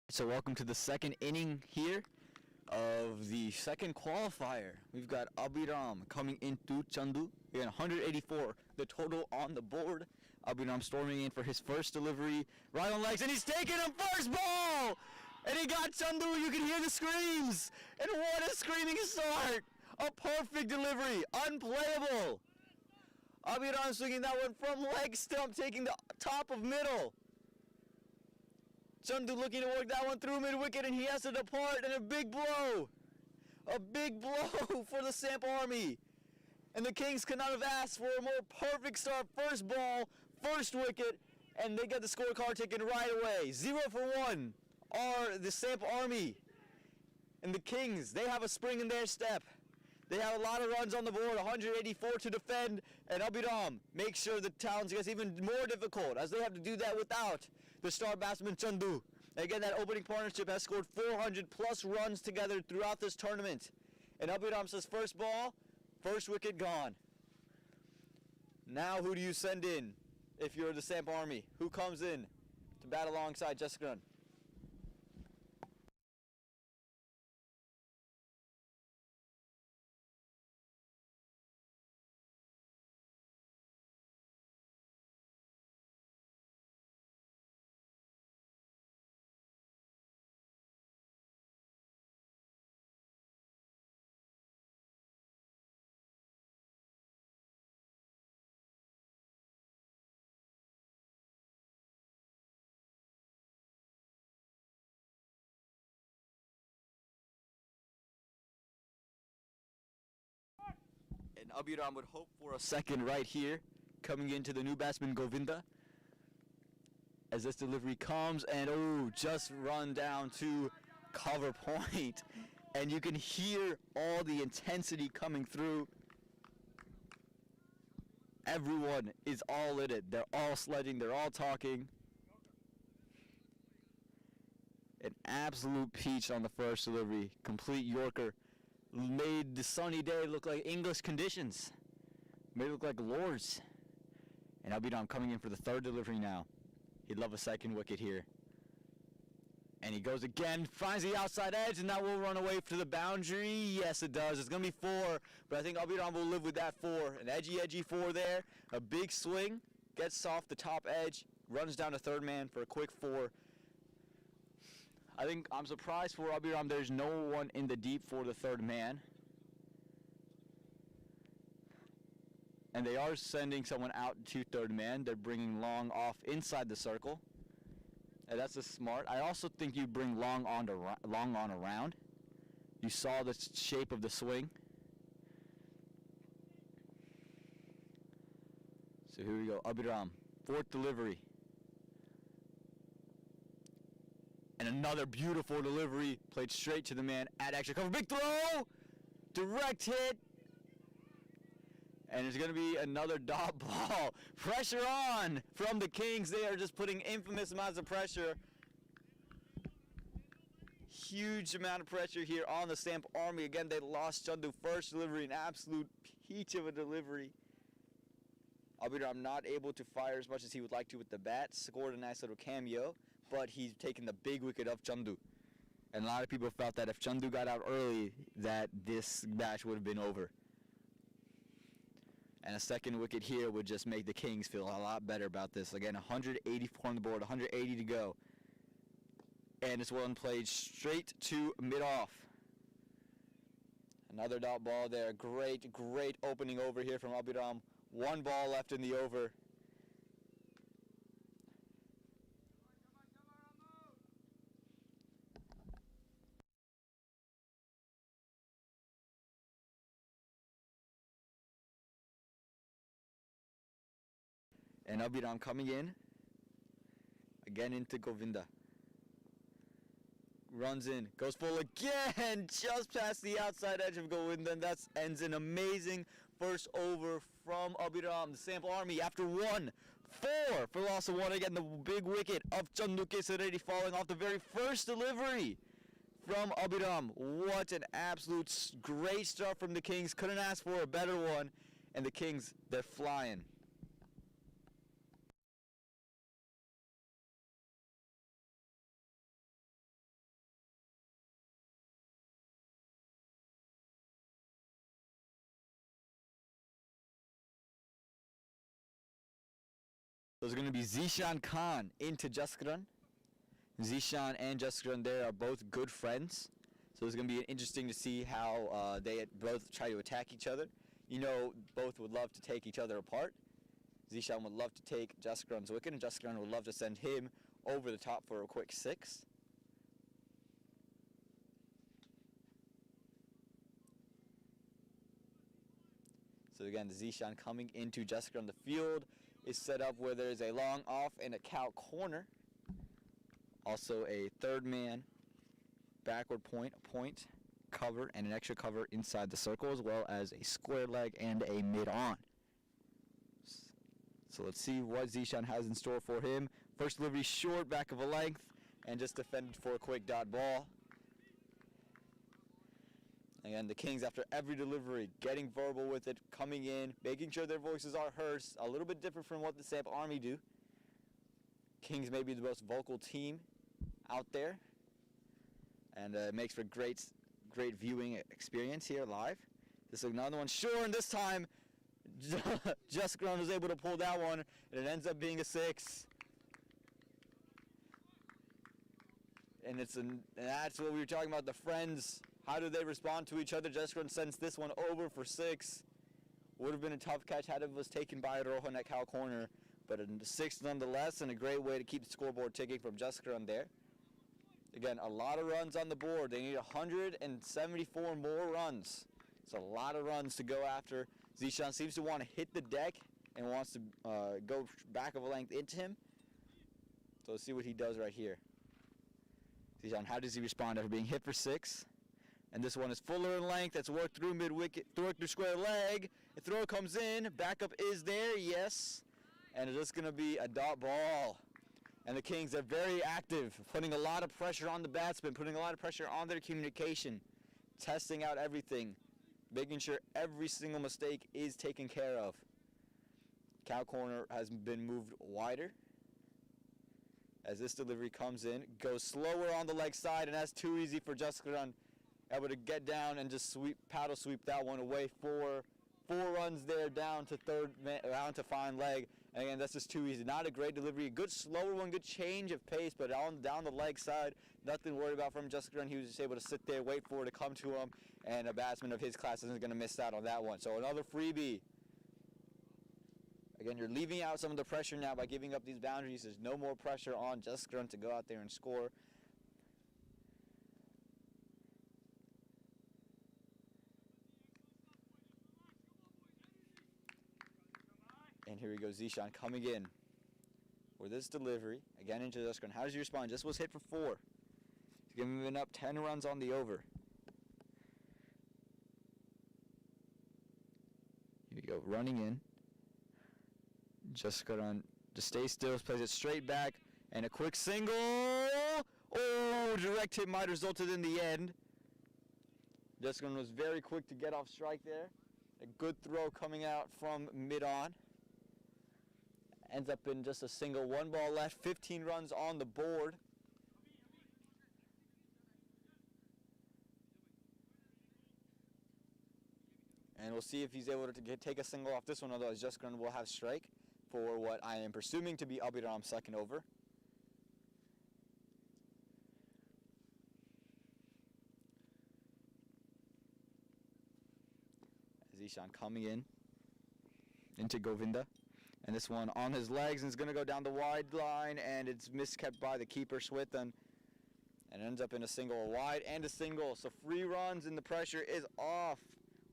A: So welcome to the second inning here of the second qualifier. We've got Abiram coming into Chandu. Again, 184 the total on the board. Abiram storming in for his first delivery. Right on legs, and he's taking him first ball! And he got Chandu. You can hear the screams. And what a screaming start! A perfect delivery. Unplayable. Abiram swinging that one from leg stump, taking the top of middle. Chandu looking to work that one through mid-wicket, and he has to depart, and a big blow. A big blow for the SAMP Army. And the Kings could not have asked for a more perfect start. First ball, first wicket, and they get the scorecard taken right away. 0 for 1 are the SAMP Army. And the Kings, they have a spring in their step. They have a lot of runs on the board, 184 to defend, and Abiram makes sure the challenge gets even more difficult as they have to do that without the star batsman Chandu. Again, that opening partnership has scored 400 plus runs together throughout this tournament. And Abiram says first ball, first wicket gone. Now who do you send in if you're the SAMP Army? Who comes in to bat alongside Jessica? And Abiram would hope for a second right here, coming into the new batsman Govinda. As this delivery comes, and just run down to cover point. And you can hear all the intensity coming through. Everyone is all in it. They're all sledging, they're all talking. An absolute peach on the first delivery. Complete Yorker. Made the sunny day look like English conditions. Made it look like Lords. And Abiram coming in for the third delivery now. He'd love a second wicket here. And he goes again, finds the outside edge, and that will run away to the boundary. Yes, it does. It's going to be 4, but I think Abiram will live with that 4. An edgy 4 there. A big swing, gets off the top edge, runs down to third man for a quick 4. I think I'm surprised for Abiram there's no one in the deep for the third man. And they are sending someone out to third man. They're bringing Long off inside the circle. And that's just smart. I also think you bring Long on around. You saw the shape of the swing. So here we go. Abiram, fourth delivery. And another beautiful delivery, played straight to the man at extra cover. Big throw! Direct hit. And there's going to be another dot ball. Pressure on from the Kings. They are just putting infamous amounts of pressure. Huge amount of pressure here on the SAMP Army. Again, they lost Chandu first delivery, an absolute peach of a delivery. Abiram not able to fire as much as he would like to with the bat. Scored a nice little cameo. But he's taken the big wicket of Chandu. And a lot of people felt that if Chandu got out early, that this match would have been over. And a second wicket here would just make the Kings feel a lot better about this. Again, 184 on the board, 180 to go. And this one played straight to mid-off. Another dot ball there. Great, great opening over here from Abiram. One ball left in the over. And Abiram coming in, again into Govinda. Runs in, goes full again, just past the outside edge of Govinda, and that ends an amazing first over from Abiram. The SAMP Army, after 1-4 for loss of 1, again the big wicket of Chandu Kesaredi falling off the very first delivery from Abiram. What an absolute great start from the Kings. Couldn't ask for a better one, and the Kings, they're flying. it's going to be Zishan Khan into Jaskran. Zishan and Jaskran there are both good friends. So it's going to be interesting to see how they both try to attack each other. You know, both would love to take each other apart. Zishan would love to take Jaskran's wicket, and Jaskran would love to send him over the top for a quick 6. So again, Zishan coming into Jaskran. The field is set up where there's a long off and a cow corner. Also a third man backward point, a point, cover, and an extra cover inside the circle, as well as a square leg and a mid-on. So let's see what Zishan has in store for him. First delivery short, back of a length, and just defended for a quick dot ball. Again, the Kings, after every delivery, getting verbal with it, coming in, making sure their voices are heard. A little bit different from what the SAMP Army do. Kings may be the most vocal team out there, and it makes for great viewing experience here live. This is another one, sure, and this time Jaskran was able to pull that one, and it ends up being a 6. And that's what we were talking about, the friends. How do they respond to each other? Jaskran sends this one over for 6. Would have been a tough catch had it was taken by Rohan at cow corner, but a 6 nonetheless, and a great way to keep the scoreboard ticking from Jaskran there. Again, a lot of runs on the board. They need 174 more runs. It's a lot of runs to go after. Zishan seems to want to hit the deck and wants to go back of a length into him. So let's see what he does right here. Zishan, how does he respond after being hit for 6? And this one is fuller in length. That's worked through mid-wicket, through square leg. The throw comes in. Backup is there, yes. And it's just going to be a dot ball. And the Kings are very active, putting a lot of pressure on the batsmen, putting a lot of pressure on their communication, testing out everything, making sure every single mistake is taken care of. Cow corner has been moved wider. As this delivery comes in, goes slower on the leg side, and that's too easy for Jaskran. Able to get down and just paddle sweep that one away. Four runs there down to down to fine leg. And again, that's just too easy. Not a great delivery. Good slower one, good change of pace, but down the leg side, nothing worried about from Jaskran. He was just able to sit there, wait for it to come to him, and a batsman of his class isn't going to miss out on that one. So another freebie. Again, you're leaving out some of the pressure now by giving up these boundaries. There's no more pressure on Jaskran to go out there and score. And here we go, Zishan coming in for this delivery. Again into Jaskran. How does he respond? Just was hit for 4. He's giving up 10 runs on the over. Here we go, running in. Jaskran just stays still, plays it straight back, and a quick single. Oh, direct hit might have resulted in the end. Jaskran was very quick to get off strike there. A good throw coming out from mid-on. Ends up in just a single. 1 ball left, 15 runs on the board. And we'll see if he's able to take a single off this one, otherwise Jaskran will have strike for what I am presuming to be Abhiram's second over. Zishan coming in into Govinda. And this one on his legs, and it's going to go down the wide line, and it's miskept by the keeper, Swithan. And ends up in a single, a wide and a single. So 3 runs, and the pressure is off.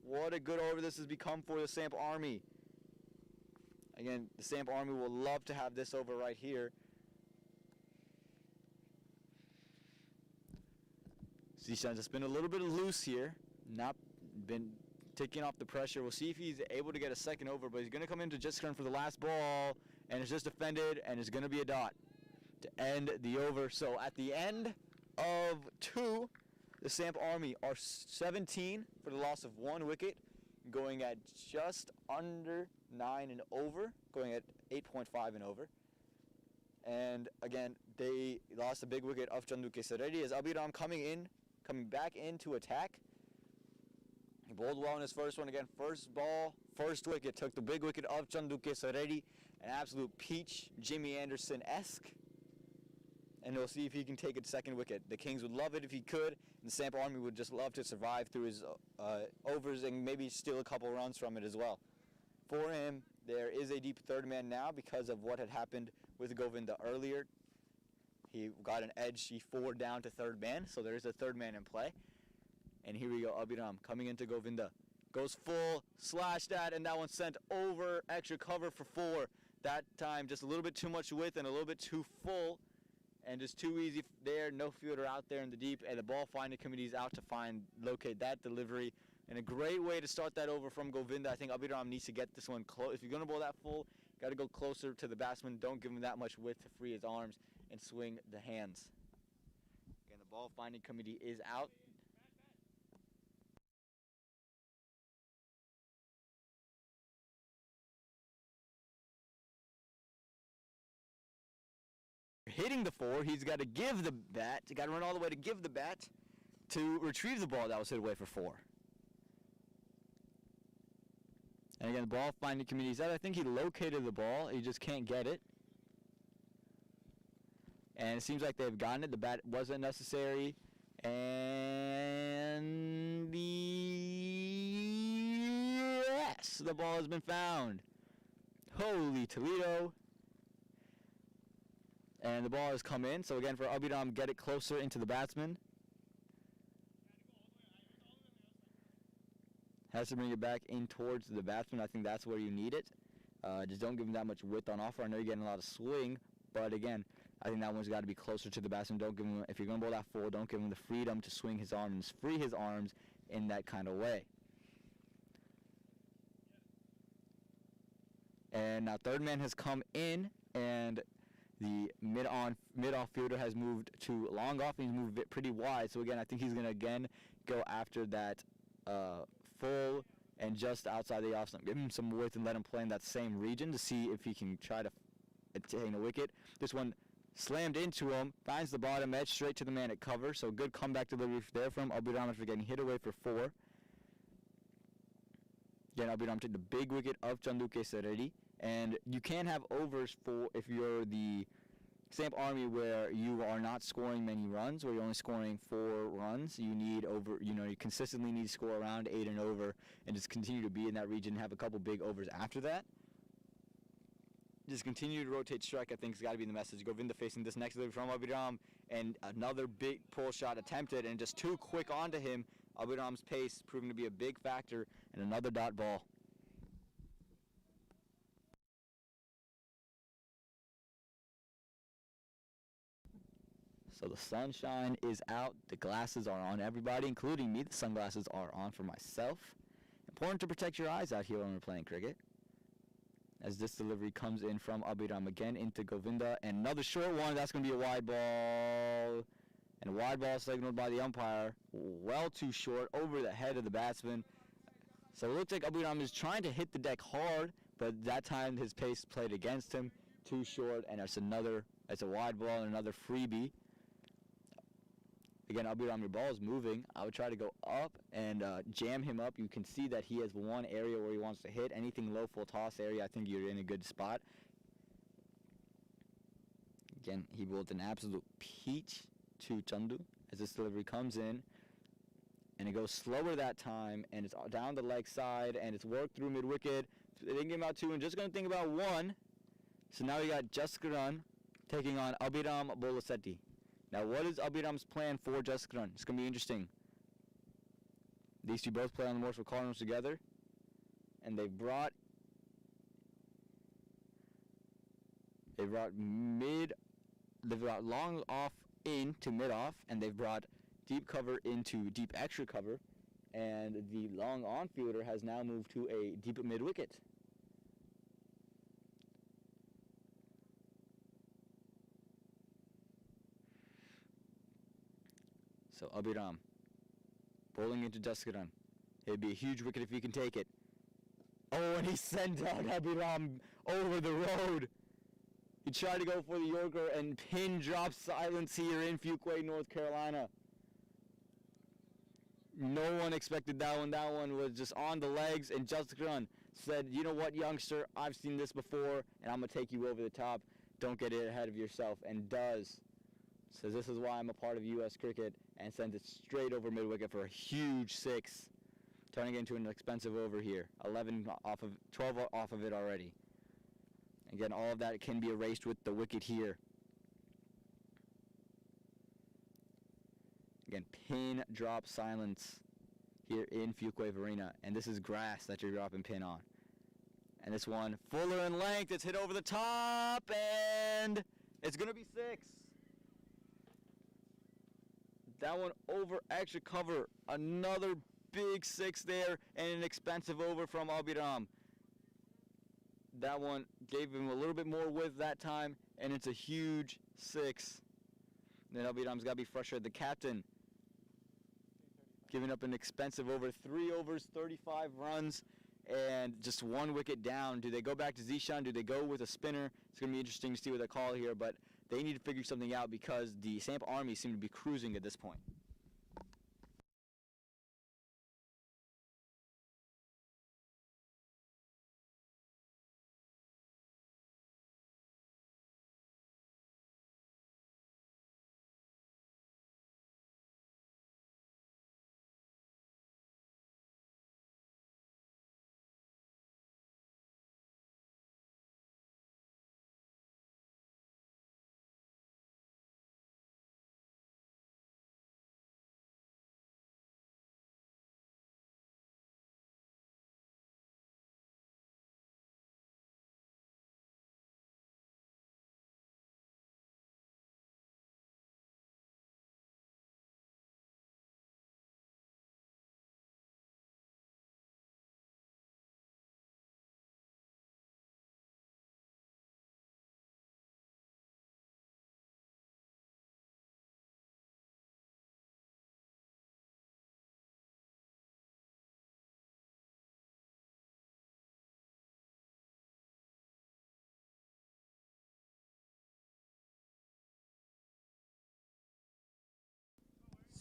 A: What a good over this has become for the SAMP Army. Again, the SAMP Army will love to have this over right here. Zishan's just been a little bit loose here. Not been taking off the pressure. We'll see if he's able to get a second over, but he's going to come into Jaskran for the last ball, and it's just defended, and it's going to be a dot to end the over. So at the end of 2, the SAMP Army are 17 for the loss of 1 wicket, going at just under 9 and over, going at 8.5 and over. And again, they lost a big wicket of Chandu Kesaredi as Abhiram coming back in to attack. He bowled well in his first one. Again, first ball, first wicket, took the big wicket of Chandu Kesaredi, an absolute peach, Jimmy Anderson-esque. And we'll see if he can take a second wicket. The Kings would love it if he could, and the SAMP Army would just love to survive through his overs and maybe steal a couple runs from it as well. For him, there is a deep third man now because of what had happened with Govinda earlier. He got an edge, he forward down to third man, so there is a third man in play. And here we go, Abhiram coming into Govinda. Goes full, slash that, and that one sent over, extra cover for 4. That time just a little bit too much width and a little bit too full, and just too easy there. No fielder out there in the deep, and the ball finding committee is out to locate that delivery. And a great way to start that over from Govinda. I think Abhiram needs to get this one close. If you're going to bowl that full, got to go closer to the batsman. Don't give him that much width to free his arms and swing the hands. Again, the ball finding committee is out. Hitting the 4, he's got to give the bat, got to run all the way to give the bat to retrieve the ball that was hit away for 4. And again, the ball finding committee is out. I think he located the ball, he just can't get it. And it seems like they've gotten it. The bat wasn't necessary. And yes, the ball has been found. Holy Toledo. And the ball has come in. So again, for Abhiram, get it closer into the batsman. Has to bring it back in towards the batsman. I think that's where you need it. Just don't give him that much width on offer. I know you're getting a lot of swing, but again, I think that one's got to be closer to the batsman. Don't give him, if you're going to bowl that full, don't give him the freedom to swing his arms, free his arms in that kind of way. And now third man has come in, and the mid-off fielder has moved to long off, and he's moved it pretty wide. So again, I think he's going to again go after that full and just outside the off stump. Give him some width and let him play in that same region to see if he can try to attain a wicket. This one slammed into him, finds the bottom edge straight to the man at cover. So good comeback delivery there from Abhiram after getting hit away for 4. Again, Abhiram took the big wicket of Chanduke Saredi. And you can have overs for if you're the SAMP Army where you are not scoring many runs, where you're only scoring 4 runs. You need over, you consistently need to score around 8 and over and just continue to be in that region and have a couple big overs after that. Just continue to rotate strike, I think, has got to be the message. Govinda facing this next delivery from Abhiram, and another big pull shot attempted, and just too quick onto him. Abhiram's pace proving to be a big factor, and another dot ball. So the sunshine is out, the glasses are on everybody, including me. The sunglasses are on for myself. Important to protect your eyes out here when we're playing cricket. As this delivery comes in from Abhiram again into Govinda, and another short one, that's going to be a wide ball. And a wide ball signaled by the umpire, well too short, over the head of the batsman. So it looks like Abhiram is trying to hit the deck hard, but that time his pace played against him, too short, and it's a wide ball and another freebie. Again, Abhiram, your ball is moving. I would try to go up and jam him up. You can see that he has one area where he wants to hit. Anything low full toss area, I think you're in a good spot. Again, he bowled an absolute peach to Chandu as this delivery comes in. And it goes slower that time, and it's down the leg side, and it's worked through mid-wicket. They didn't get him out 2, and just going to think about 1. So now we got Jaskaran taking on Abhiram Bolasetti. Now, what is Abhiram's plan for Jaskaran? It's going to be interesting. These two both play on the Morrisville Cardinals together, and they've brought long off into mid off, and they've brought deep cover into deep extra cover, and the long on fielder has now moved to a deep mid wicket. So Abhiram bowling into Jaskaran. It'd be a huge wicket if he can take it. Oh, and he sent out Abhiram over the road. He tried to go for the Yorker, and pin drop silence here in Fuquay, North Carolina. No one expected that one. That one was just on the legs, and Jaskaran said, you know what, youngster, I've seen this before, and I'm going to take you over the top. Don't get it ahead of yourself, and does. Says, this is why I'm a part of U.S. cricket, and sends it straight over mid-wicket for a huge 6. Turning it into an expensive over here. 12 off of it already. Again, all of that can be erased with the wicket here. Again, pin drop silence here in Fuquay Arena. And this is grass that you're dropping pin on. And this one, fuller in length. It's hit over the top, and it's going to be 6. That one over extra cover. Another big 6 there, and an expensive over from Abhiram. That one gave him a little bit more width that time, and it's a huge 6. Then Abhiram's got to be frustrated. The captain giving up an expensive over. 3 overs, 35 runs, and just 1 wicket down. Do they go back to Zishan? Do they go with a spinner? It's going to be interesting to see what they call here, but they need to figure something out because the SAMP Army seem to be cruising at this point.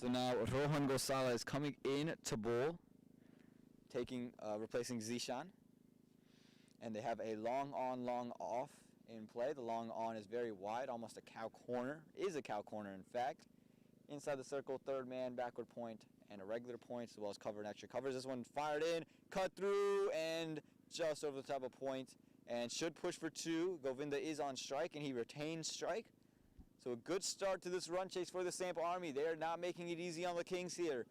A: So now Rohan Gosala is coming in to bowl, replacing Zishan. And they have a long on, long off in play. The long on is very wide, almost a cow corner. Is a cow corner, in fact. Inside the circle, third man, backward point, and a regular point, as well as cover and extra covers. This one fired in, cut through, and just over the top of point. And should push for 2. Govinda is on strike, and he retains strike. So a good start to this run chase for the SAMP Army. They're not making it easy on the Kings here.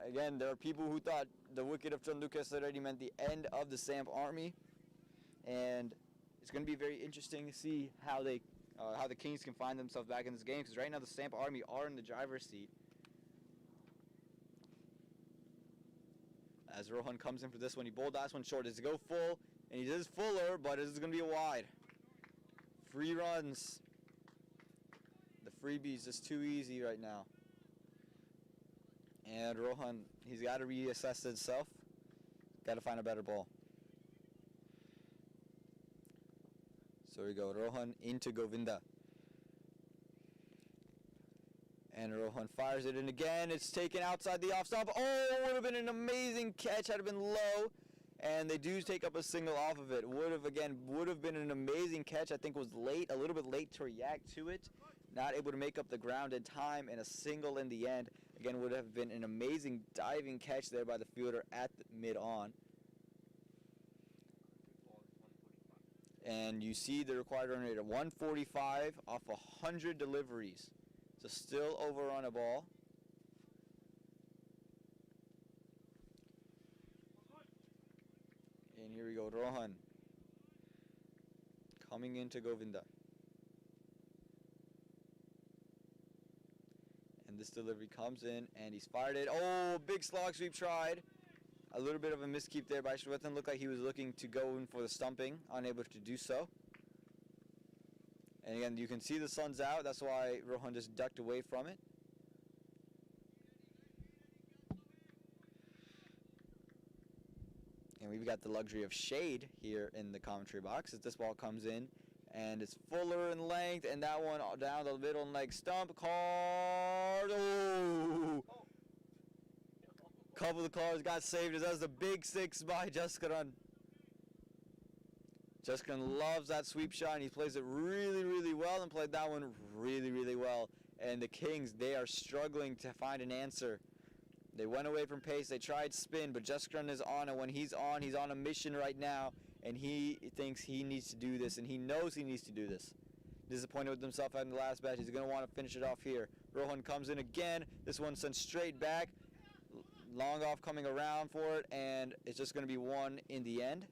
A: Again, there are people who thought the wicket of Chanduka already meant the end of the SAMP Army. And it's going to be very interesting to see how the Kings can find themselves back in this game, because right now the SAMP Army are in the driver's seat. As Rohan comes in for this one, he bowled last one short. Does it go full? And he is fuller, but this is going to be a wide. 3 runs. The freebie's just too easy right now. And Rohan, he's got to reassess himself. Got to find a better ball. So we go, Rohan into Govinda. And Rohan fires it in again. It's taken outside the off stop. Oh, it would have been an amazing catch had it been low. And they do take up a single off of it. Would have been an amazing catch. I think was late, a little bit late to react to it. Not able to make up the ground in time, and a single in the end. Again, would have been an amazing diving catch there by the fielder at the mid-on. And you see the required run rate at 145 off 100 deliveries. So still over on a ball. And here we go, Rohan coming into Govinda. And this delivery comes in, and he's fired it. Oh, big slog sweep tried. A little bit of a miskeep there by Shwethan. Looked like he was looking to go in for the stumping, unable to do so. And again, you can see the sun's out. That's why Rohan just ducked away from it. And we've got the luxury of shade here in the commentary box as this ball comes in. And it's fuller in length, and that one down the middle leg stump. Card. Oh! Couple of cars got saved as that was the big 6 by Jaskaran. Jaskaran loves that sweep shot, and he plays it really, really well and played that one really, really well. And the Kings, they are struggling to find an answer. They went away from pace. They tried spin, but Jaskaran is on, and when he's on a mission right now, and he thinks he needs to do this, and he knows he needs to do this. Disappointed with himself in the last batch. He's going to want to finish it off here. Rohan comes in again. This one sent straight back. Long off coming around for it, and it's just going to be 1 in the end.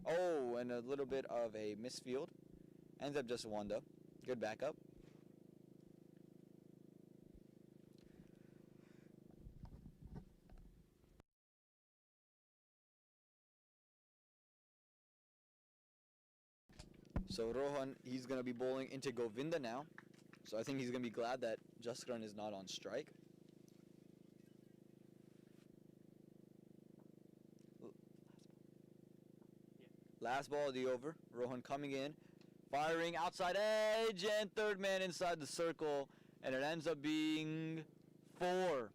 A: Oh, and a little bit of a misfield. Ends up just 1, though. Good backup. So Rohan, he's going to be bowling into Govinda now. So I think he's going to be glad that Jaskaran is not on strike. Last ball of the over. Rohan coming in, firing outside edge, and third man inside the circle, and it ends up being 4.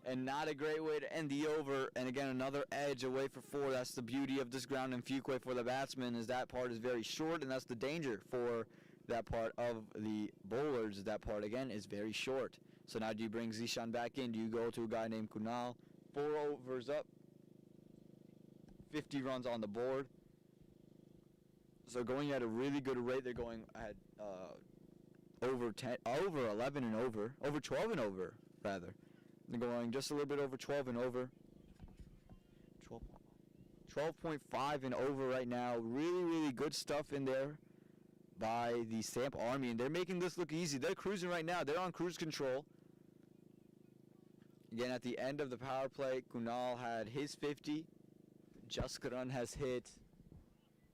A: And not a great way to end the over. And again, another edge away for 4. That's the beauty of this ground in Fuquay for the batsman, is that part is very short, and that's the danger for that part of the bowlers. That part again is very short. So now do you bring Zishan back in? Do you go to a guy named Kunal? 4 overs up. 50 runs on the board. So going at a really good rate. They're going at over 11 and over 12 and over rather. They're going just a little bit over 12 and over. 12.5 and over right now. Really, really good stuff in there by the SAMP Army, and they're making this look easy. They're cruising right now. They're on cruise control. Again, at the end of the power play, Kunal had his 50. Jaskaran has hit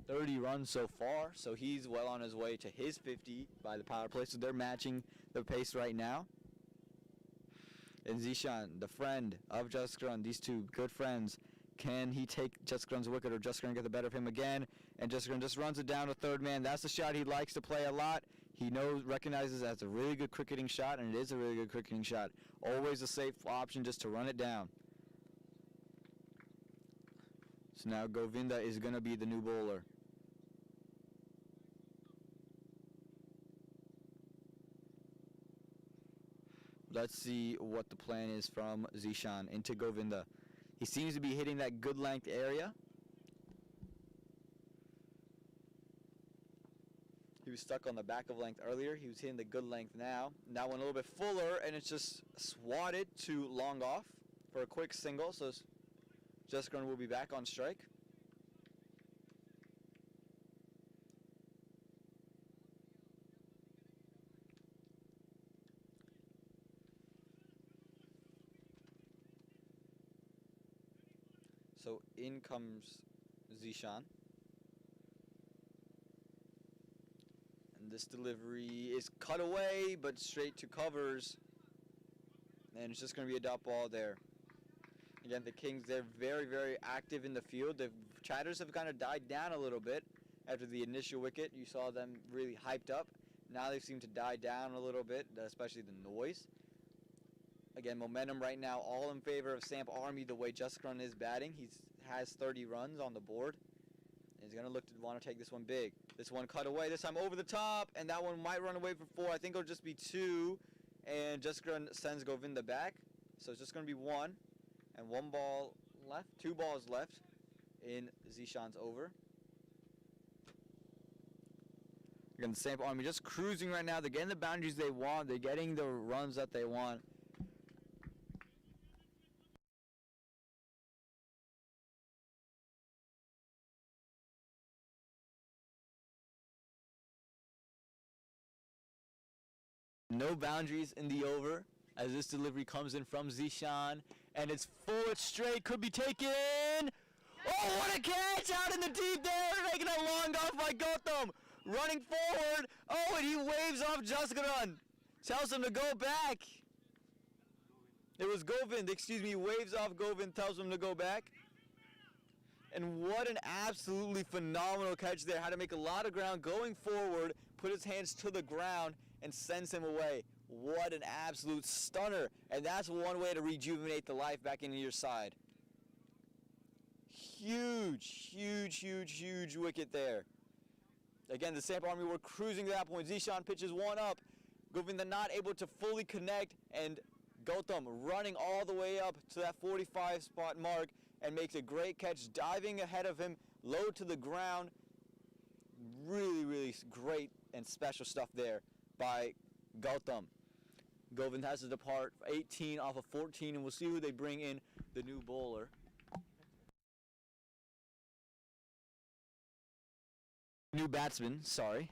A: 30 runs so far, so he's well on his way to his 50 by the power play. So they're matching the pace right now. And Zishan, the friend of Jaskaran, these two good friends, can he take Jaskaran's wicket or Jaskaran get the better of him again? And Jaskaran just runs it down to third man. That's the shot he likes to play a lot. He recognizes that's a really good cricketing shot, and it is a really good cricketing shot. Always a safe option just to run it down. So now Govinda is going to be the new bowler. Let's see what the plan is from Zishan into Govinda. He seems to be hitting that good length area. He was stuck on the back of length earlier. He was hitting the good length now. That one a little bit fuller, and it's just swatted to long off for a quick single. So Jaskaran will be back on strike. So in comes Zishan. And this delivery is cut away, but straight to covers. And it's just going to be a dot ball there. Again, the Kings, they're very, very active in the field. The chatters have kind of died down a little bit after the initial wicket. You saw them really hyped up. Now they seem to die down a little bit, especially the noise. Again, momentum right now all in favor of SAMP Army the way Jaskaran is batting. He has 30 runs on the board. He's going to want to take this one big. This one cut away, this time over the top, and that one might run away for 4. I think it'll just be 2, and Jaskaran sends Govinda back. So it's just going to be 1, and 1 ball left, 2 balls left in Zishan's over. Again, the SAMP Army just cruising right now. They're getting the boundaries they want. They're getting the runs that they want. No boundaries in the over as this delivery comes in from Zishan, and it's forward straight, could be taken. Oh, what a catch out in the deep there, making a long off by Gautam, running forward. Oh, and he waves off Jaskaran, tells him to go back. It was Govind, waves off Govind, tells him to go back. And what an absolutely phenomenal catch there. Had to make a lot of ground going forward, put his hands to the ground, and sends him away. What an absolute stunner. And that's one way to rejuvenate the life back into your side. Huge, huge, huge, huge wicket there. Again, the SAMP Army were cruising to that point. Zishan pitches one up. Govinda not able to fully connect, and Gautam running all the way up to that 45 spot mark and makes a great catch, diving ahead of him, low to the ground. Really, really great and special stuff there by Gautam. Govind has to depart 18 off of 14, and we'll see who they bring in, the new bowler. New batsman, sorry.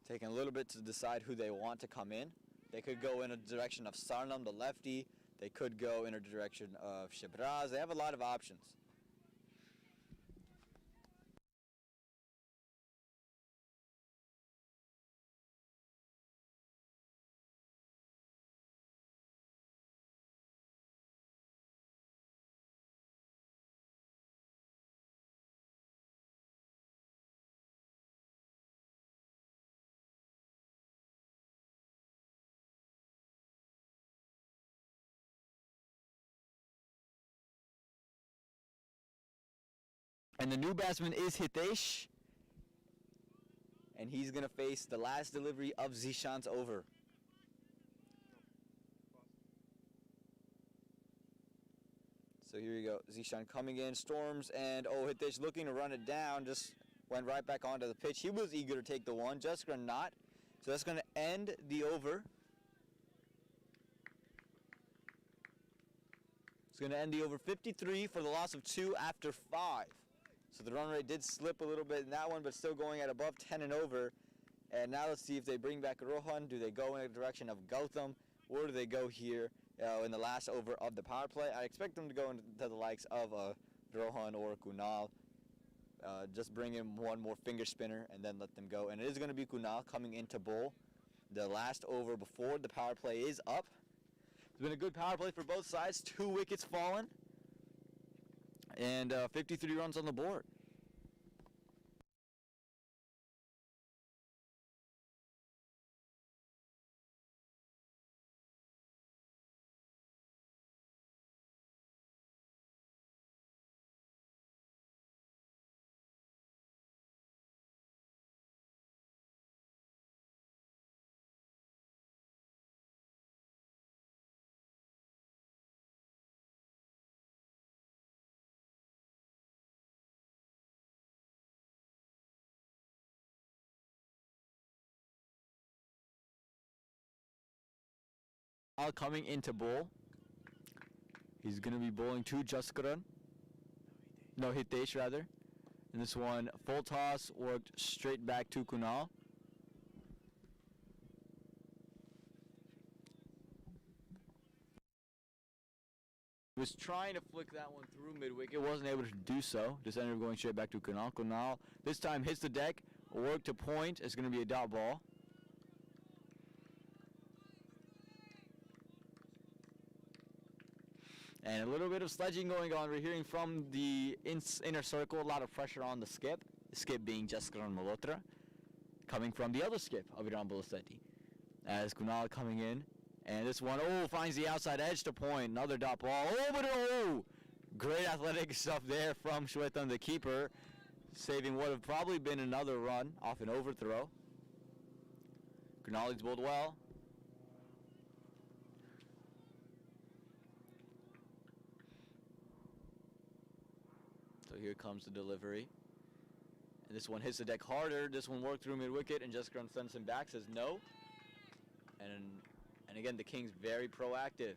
A: Taking a little bit to decide who they want to come in. They could go in a direction of Sarnam, the lefty. They could go in a direction of Shibraz. They have a lot of options. And the new batsman is Hitesh. And he's going to face the last delivery of Zishan's over. So here you go. Zishan coming in, storms, and Hitesh looking to run it down. Just went right back onto the pitch. He was eager to take the one. Jessica not. So that's going to end the over. It's going to end the over 53 for the loss of 2 after 5. So the run rate did slip a little bit in that one, but still going at above 10 and over. And now let's see if they bring back Rohan. Do they go in the direction of Gautam, or do they go here in the last over of the power play? I expect them to go into the likes of Rohan or Kunal. Just bring in one more finger spinner and then let them go. And it is going to be Kunal coming into bowl. The last over before the power play is up. It's been a good power play for both sides. 2 wickets fallen. And 53 runs on the board. Coming into bowl. He's going to be bowling to Jaskaran. No, Hitesh rather. And this one, full toss, worked straight back to Kunal. Was trying to flick that one through mid-wicket, wasn't able to do so. Just ended up going straight back to Kunal. Kunal this time hits the deck, work to point. It's going to be a dot ball. And a little bit of sledging going on. We're hearing from the inner circle, a lot of pressure on the skip. The skip being Jaskaran Malhotra, coming from the other skip, Aviram Bolasetti. As Kunal coming in. And this one, finds the outside edge to point. Another dot ball. Great athletic stuff there from Shwetan, the keeper, saving what have probably been another run off an overthrow. Kunali's bowled well. So here comes the delivery. And this one hits the deck harder. This one worked through mid-wicket, and Jaskaran sends him back, says no. And again, the Kings very proactive.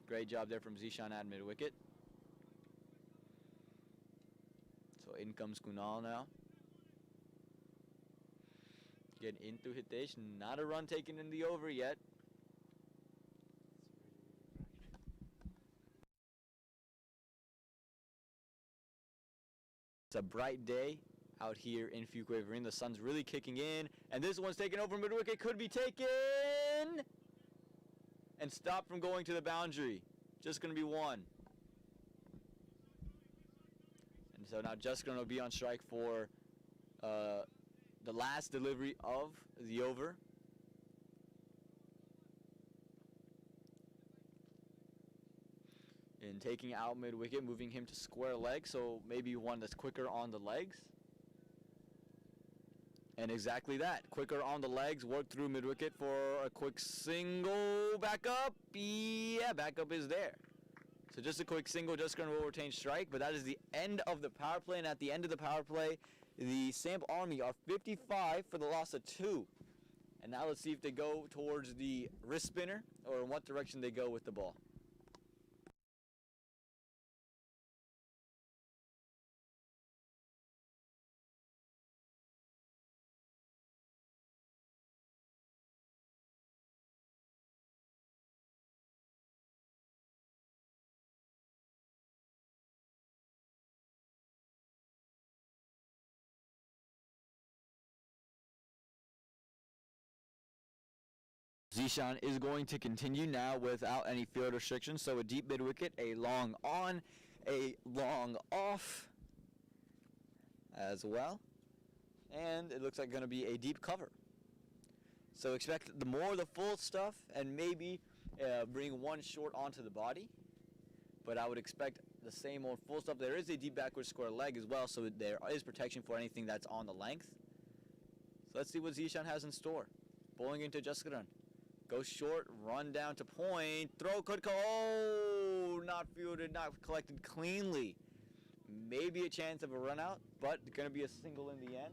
A: Great job there from Zishan at mid-wicket. So in comes Kunal now. Getting into Hitesh. Not a run taken in the over yet. It's a bright day out here in Fuquay-Varine. The sun's really kicking in. And this one's taken over mid-wicket. Could be taken and stopped from going to the boundary. Just going to be one. And so now Jaskaran will be on strike for the last delivery of the over. And taking out mid-wicket, moving him to square leg, so maybe one that's quicker on the legs. And exactly that, quicker on the legs, work through mid-wicket for a quick single, back up, yeah, back up is there. So just a quick single, just going to will retain strike, but that is the end of the power play, and at the end of the power play, the SAMP Army are 55 for the loss of 2. And now let's see if they go towards the wrist spinner, or in what direction they go with the ball. Zishan is going to continue now without any field restrictions. So a deep mid-wicket, a long on, a long off as well. And it looks like going to be a deep cover. So expect the more the full stuff and maybe bring one short onto the body. But I would expect the same old full stuff. There is a deep backward square leg as well, so there is protection for anything that's on the length. So let's see what Zishan has in store. Bowling into Jaskaran. Go short, run down to point, throw could go, oh, not fielded, not collected cleanly. Maybe a chance of a run out, but going to be a single in the end.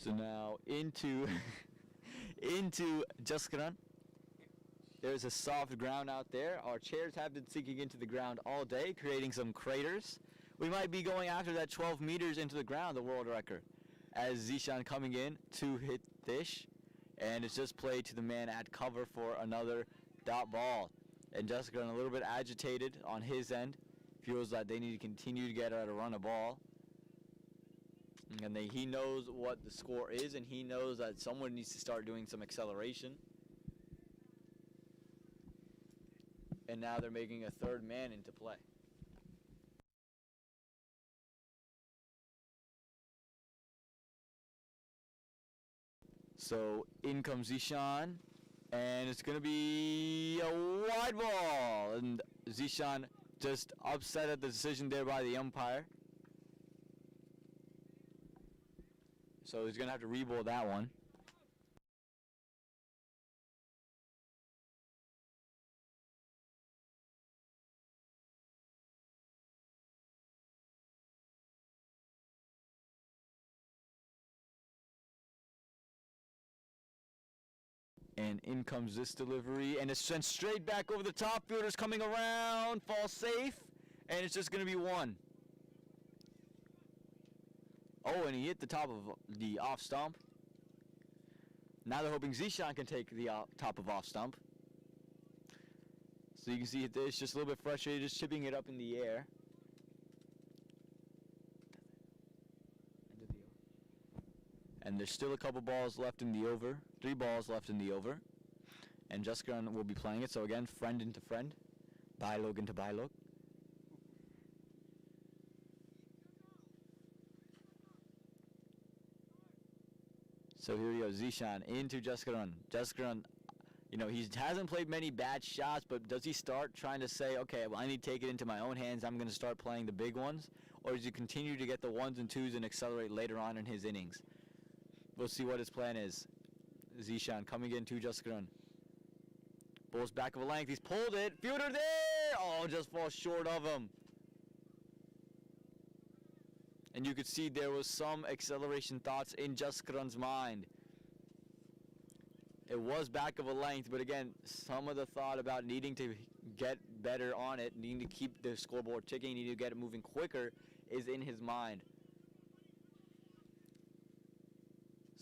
A: So now into into Jaskaran. There's a soft ground out there. Our chairs have been sinking into the ground all day, creating some craters. We might be going after that 12 meters into the ground, the world record. As Zishan coming in to hit Dish, and it's just played to the man at cover for another dot ball. And Jaskaran a little bit agitated on his end, feels that they need to continue to get her to run a ball. And he knows what the score is, and he knows that someone needs to start doing some acceleration. And now they're making a third man into play. So in comes Zishan, and it's going to be a wide ball. And Zishan just upset at the decision there by the umpire. So he's going to have to re-bowl that one. And in comes this delivery, and it's sent straight back over the top. Fielder's coming around, falls safe, and it's just going to be one. Oh, and he hit the top of the off stump. Now they're hoping Zishan can take the top of off stump. So you can see it's just a little bit frustrated, just chipping it up in the air. And there's still a couple balls left in the over. 3 balls left in the over. And Jaskaran will be playing it. So again, friend into friend. Bailog into Bailog. So here we go, Zishan into Jaskaran. Jaskaran, he hasn't played many bad shots, but does he start trying to say, okay, well, I need to take it into my own hands, I'm going to start playing the big ones? Or does he continue to get the 1s and 2s and accelerate later on in his innings? We'll see what his plan is. Zishan coming in to Jaskaran. Ball's back of a length, he's pulled it, fielder there! Oh, just falls short of him. And you could see there was some acceleration thoughts in Jaskaran's mind. It was back of a length, but again, some of the thought about needing to get better on it, needing to keep the scoreboard ticking, needing to get it moving quicker is in his mind.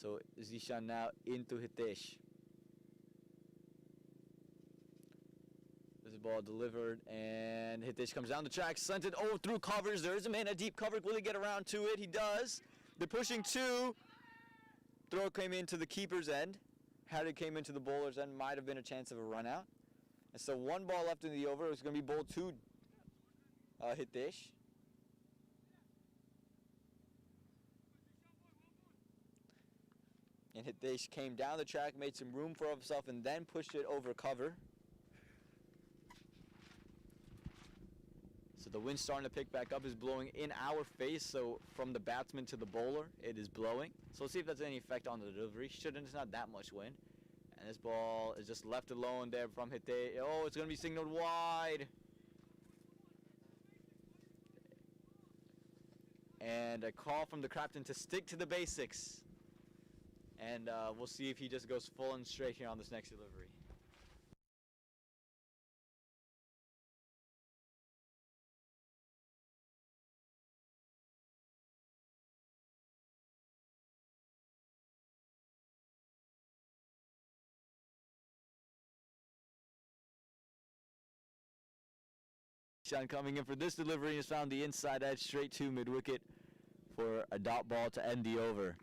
A: So Zishan now into Hitesh. ball delivered, and Hitesh comes down the track, sent it through covers. There is a man at deep cover. Will he get around to it? He does. They're pushing 2. Throw came into the keeper's end. Had it came into the bowler's end, might have been a chance of a run out. And so 1 ball left in the over. It's going to be bowl 2, Hitesh. And Hitesh came down the track, made some room for himself, and then pushed it over cover. So the wind's starting to pick back up, is blowing in our face, so from the batsman to the bowler, it is blowing. So let's see if that's any effect on the delivery. Shouldn't, it's not that much wind. And this ball is just left alone there from Hitesh. Oh, it's going to be signaled wide. And a call from the captain to stick to the basics. And we'll see if he just goes full and straight here on this next delivery. Sean coming in for this delivery has found the inside edge straight to mid-wicket for a dot ball to end the over.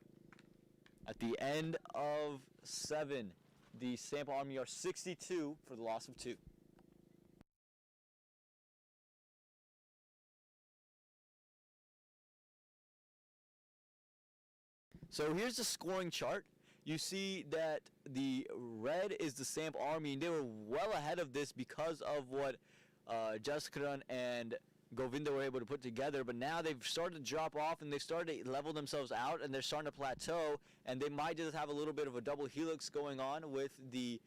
A: At the end of 7, the SAMP Army are 62 for the loss of 2. So here's the scoring chart. You see that the red is the SAMP Army, and they were well ahead of this because of what Jaskaran and Govinda were able to put together, but now they've started to drop off and they've started to level themselves out and they're starting to plateau, and they might just have a little bit of a double helix going on with the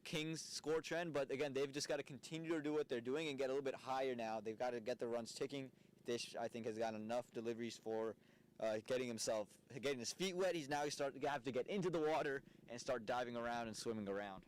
A: Kings score trend. But again, they've just got to continue to do what they're doing and get a little bit higher now. They've got to get the runs ticking. Dish, I think, has got enough deliveries for getting his feet wet. He's now going to have to get into the water and start diving around and swimming around.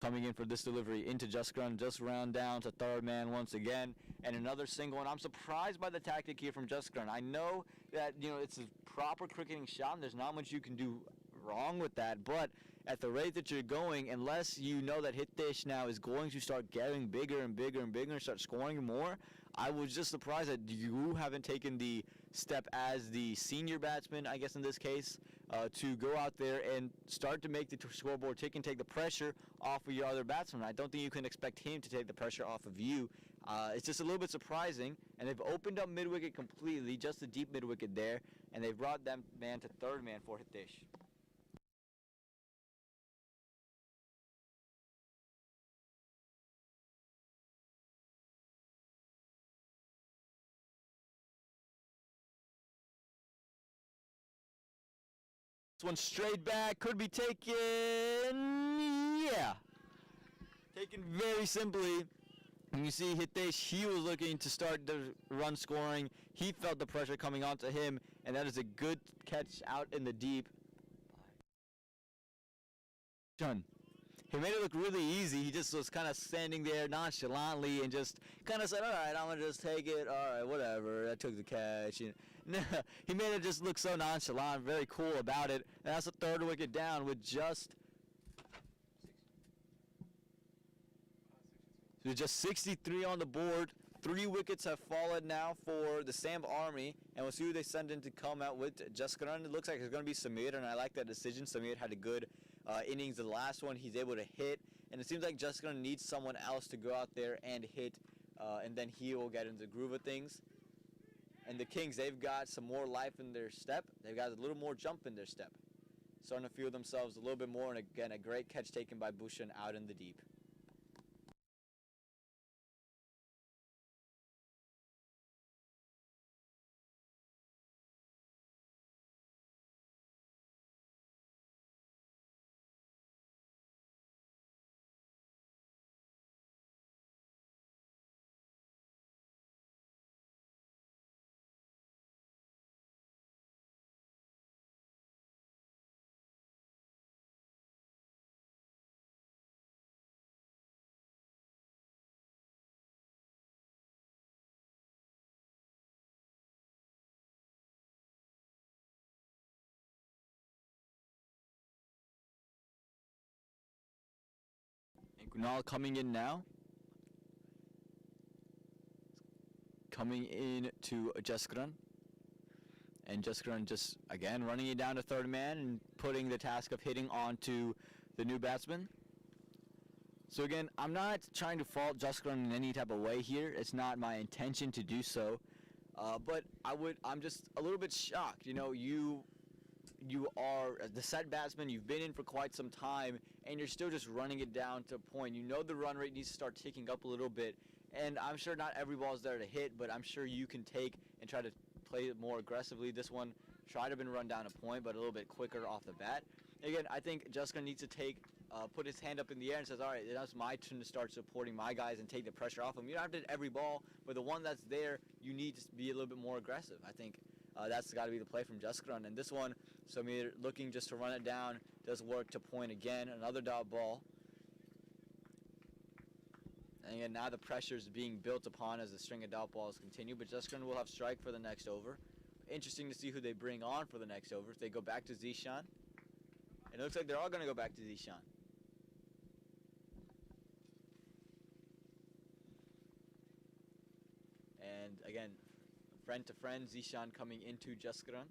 A: Coming in for this delivery into Jaskaran, just round down to third man once again, and another single. And I'm surprised by the tactic here from Jaskaran. I know that, you know, it's a proper cricketing shot and there's not much you can do wrong with that, but at the rate that you're going, unless you know that Hitesh now is going to start getting bigger and bigger and bigger and start scoring more, I was just surprised that you haven't taken the step as the senior batsman, I guess in this case, to go out there and start to make the scoreboard tick and take the pressure off of your other batsman. I don't think you can expect him to take the pressure off of you. It's just a little bit surprising, and they've opened up mid-wicket completely, just the deep mid-wicket there, and they've brought that man to third man for Hitesh. This one straight back, could be taken, yeah. Taken very simply. And you see Hitesh, he was looking to start the run scoring. He felt the pressure coming onto him, and that is a good catch out in the deep. Done. He made it look really easy. He just was kind of standing there nonchalantly and just kind of said, all right, I'm going to just take it. All right, whatever. I took the catch. No, he made it just look so nonchalant, very cool about it. And that's the third wicket down with just 63 on the board. 3 wickets have fallen now for the SAMP Army, and we'll see who they send in to come out with Jaskaran. It looks like it's going to be Samir, and I like that decision. Samir had a good innings. The last one he's able to hit, and it seems like Jaskaran needs someone else to go out there and hit, and then he will get into the groove of things. And the Kings, they've got some more life in their step. They've got a little more jump in their step. Starting to feel themselves a little bit more, and again, a great catch taken by Bhushan out in the deep. Kunal coming in now. Coming in to Jaskran. And Jaskran just, again, running it down to third man and putting the task of hitting onto the new batsman. So again, I'm not trying to fault Jaskran in any type of way here. It's not my intention to do so. But I'm just a little bit shocked. You know, you are the set batsman, you've been in for quite some time, and you're still just running it down to a point. You know the run rate needs to start ticking up a little bit, and I'm sure not every ball is there to hit, but I'm sure you can take and try to play it more aggressively. This one tried to have been run down a point, but a little bit quicker off the bat. Again, I think Jessica needs to put his hand up in the air and says, all right, it's my turn to start supporting my guys and take the pressure off them. You don't have to hit every ball, but the one that's there, you need to be a little bit more aggressive. I think that's got to be the play from Jessica. And this one, Samir looking just to run it down, does work to point again. Another dot ball. And again, now the pressure is being built upon as the string of dot balls continue, but Jessica will have strike for the next over. Interesting to see who they bring on for the next over. If they go back to Zishan. It looks like they're all going to go back to Zishan. And again, friend to friend, Zishan coming into Jaskran.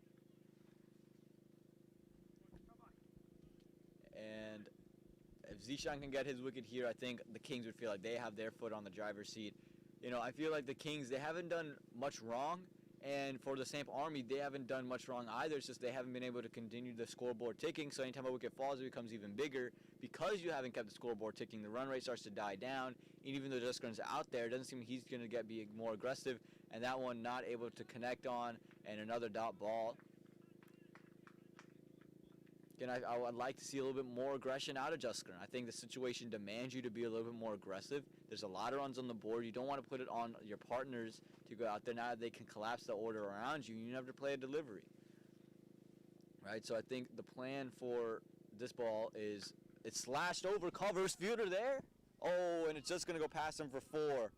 A: And if Zishan can get his wicket here, I think the Kings would feel like they have their foot on the driver's seat. You know, I feel like the Kings, they haven't done much wrong. And for the SAMP Army, they haven't done much wrong either. It's just they haven't been able to continue the scoreboard ticking. So anytime a wicket falls, it becomes even bigger. Because you haven't kept the scoreboard ticking, the run rate starts to die down. And even though Jaskran's out there, it doesn't seem he's going to be more aggressive. And that one not able to connect on. And another dot ball. Again, I would like to see a little bit more aggression out of Jaskran. I think the situation demands you to be a little bit more aggressive. There's a lot of runs on the board. You don't want to put it on your partners to go out there. Now they can collapse the order around you. You have to play a delivery. Right? So I think the plan for this ball is it's slashed over, covers, fielder there. Oh, and it's just going to go past him for 4.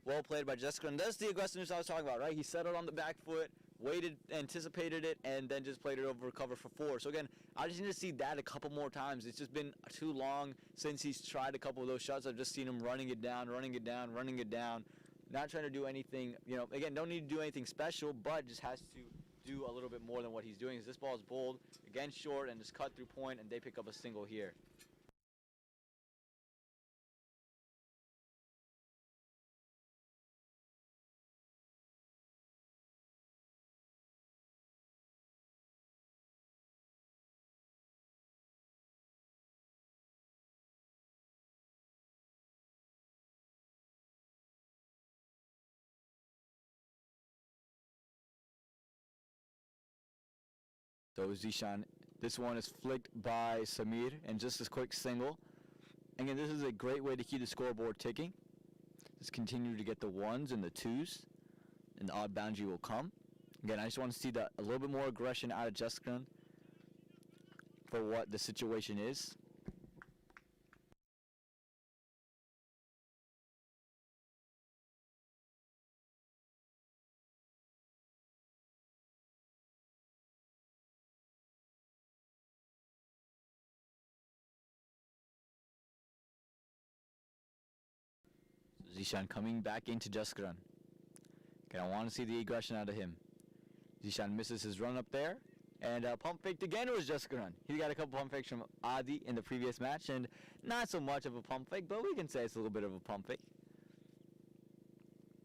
A: Well played by Jaskran. That's the aggressiveness I was talking about, right? He settled on the back foot, waited, anticipated it, and then just played it over cover for 4. So again, I just need to see that a couple more times. It's just been too long since he's tried a couple of those shots. I've just seen him running it down, running it down, running it down. Not trying to do anything, you know, again, don't need to do anything special, but just has to do a little bit more than what he's doing. This ball is bowled, again short, and just cut through point, and they pick up a single here. So Zishan, this one is flicked by Samir, and just a quick single. Again, this is a great way to keep the scoreboard ticking. Just continue to get the 1s and the 2s, and the odd boundary will come. Again, I just want to see a little bit more aggression out of Jaskran for what the situation is. Zishan coming back into Jaskran. Okay, I want to see the aggression out of him. Zishan misses his run up there. And pump faked again was Jaskran. He got a couple pump fakes from Adda in the previous match. And not so much of a pump fake, but we can say it's a little bit of a pump fake.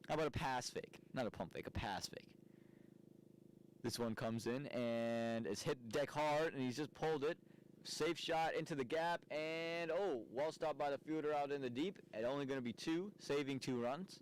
A: How about a pass fake? Not a pump fake, a pass fake. This one comes in and it's hit deck hard, and he's just pulled it. Safe shot into the gap, and oh, well stopped by the fielder out in the deep. And only going to be 2, saving 2 runs.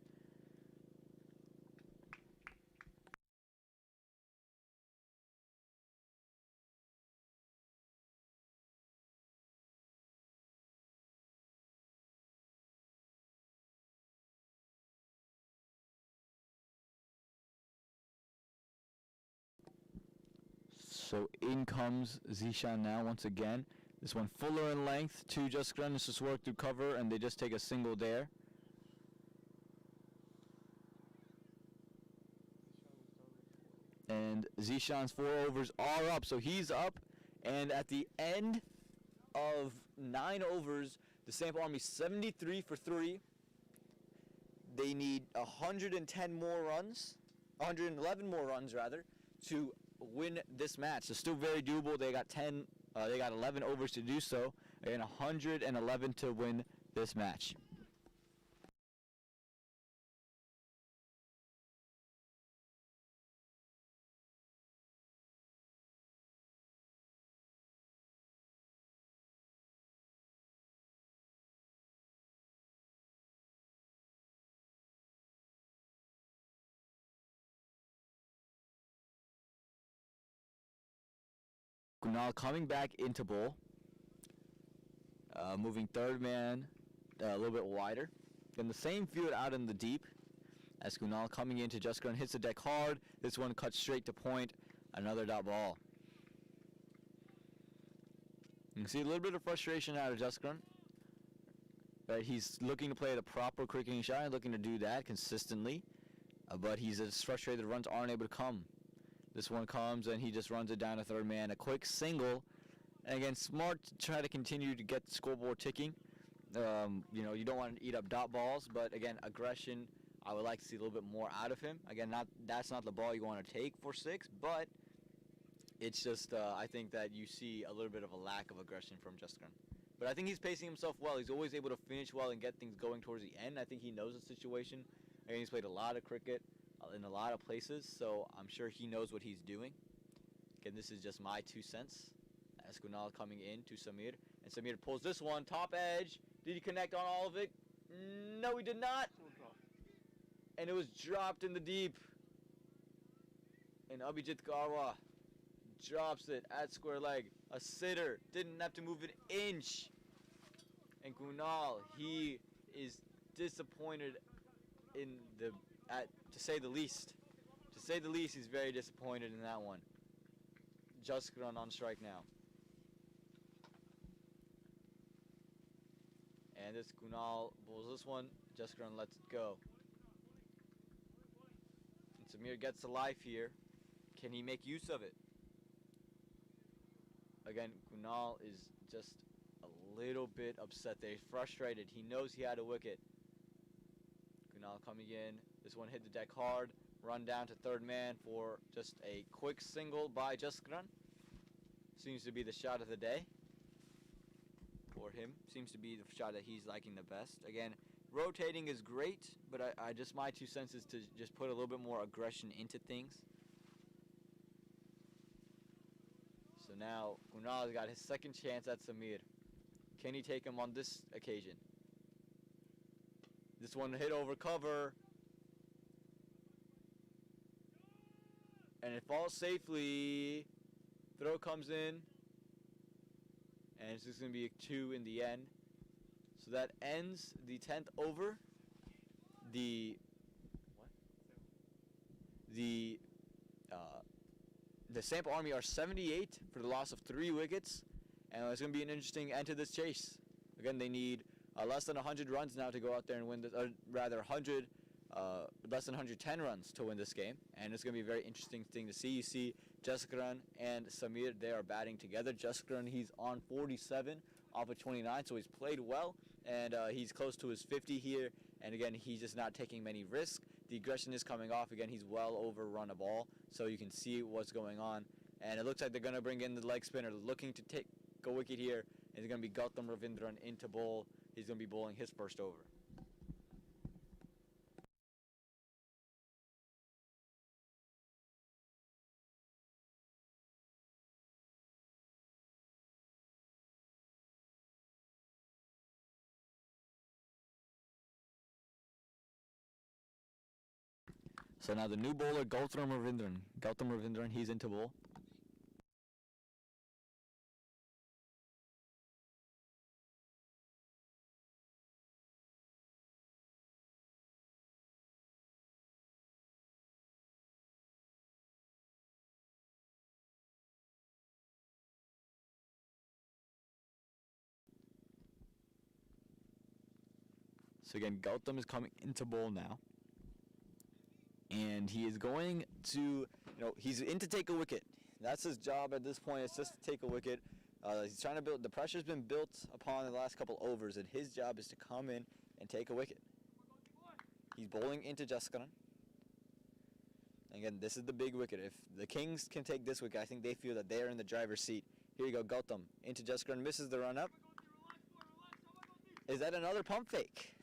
A: So in comes Zishan now once again. This one fuller in length to Jaskran. This just work through cover, and they just take a single there. And Zishan's 4 overs are up, so he's up. And at the end of 9 overs. The SAMP Army 73 for 3. They need 110 more runs, 111 more runs rather, to win this match. So still very doable. They got 11 overs to do so, and 111 to win this match. Kunal coming back into bowl, moving third man a little bit wider. In the same field out in the deep, as Kunal coming into Jaskaran hits the deck hard. This one cuts straight to point, another dot ball. You can see a little bit of frustration out of Jaskaran. But he's looking to play the proper cricketing shot and looking to do that consistently. But he's just frustrated the runs aren't able to come. This one comes and he just runs it down to third man. A quick single. And again, smart to try to continue to get the scoreboard ticking. You don't want to eat up dot balls, but again, aggression, I would like to see a little bit more out of him. Again, that's not the ball you want to take for 6, but it's just I think that you see a little bit of a lack of aggression from Jaskaran. But I think he's pacing himself well. He's always able to finish well and get things going towards the end. I think he knows the situation. Again, he's played a lot of cricket in a lot of places, so I'm sure he knows what he's doing. Again, this is just my 2 cents. As Kunal coming in to Samir. And Samir pulls this one, top edge. Did he connect on all of it? No, he did not. And it was dropped in the deep. And Abhijit Garwa drops it at square leg. A sitter. Didn't have to move an inch. And Kunal, he is disappointed to say the least. To say the least, he's very disappointed in that one. Jaskaran on strike now. And this Kunal bowls this one. Jaskaran lets it go. And Samir gets to life here. Can he make use of it? Again, Kunal is just a little bit upset there. He's frustrated. He knows he had a wicket. Kunal coming in. This one hit the deck hard. Run down to third man for just a quick single by Jaskaran. Seems to be the shot of the day. For him, seems to be the shot that he's liking the best. Again, rotating is great, but I just my 2 cents is to just put a little bit more aggression into things. So now Kunal has got his second chance at Samir. Can he take him on this occasion? This one hit over cover. And it falls safely. Throw comes in. And it's just going to be a 2 in the end. So that ends the 10th over. The SAMP Army are 78 for the loss of 3 wickets. And it's going to be an interesting end to this chase. Again, they need less than 100 runs now to go out there and win this, or rather less than 110 runs to win this game. And it's going to be a very interesting thing to see. You see Jaskaran and Samir, they are batting together. Jaskaran, he's on 47 off of 29, so he's played well. And he's close to his 50 here. And again, he's just not taking many risks. The aggression is coming off. Again, he's well overrun a ball, so you can see what's going on. And it looks like they're going to bring in the leg spinner, looking to take a wicket here. And it's going to be Gautam Ravindran into bowl. He's going to be bowling his first over. So now the new bowler, Gautam Ravindran. Gautam Ravindran, he's into bowl. So again, Gautam is coming into bowl now. And he is going to, he's in to take a wicket. That's his job at this point. It's just to take a wicket. He's trying to build. The pressure's been built upon the last couple overs, and his job is to come in and take a wicket. He's bowling into Jaskaran. Again, this is the big wicket. If the Kings can take this wicket, I think they feel that they're in the driver's seat. Here you go, Gautam into Jaskaran, misses the run up. Is that another pump fake?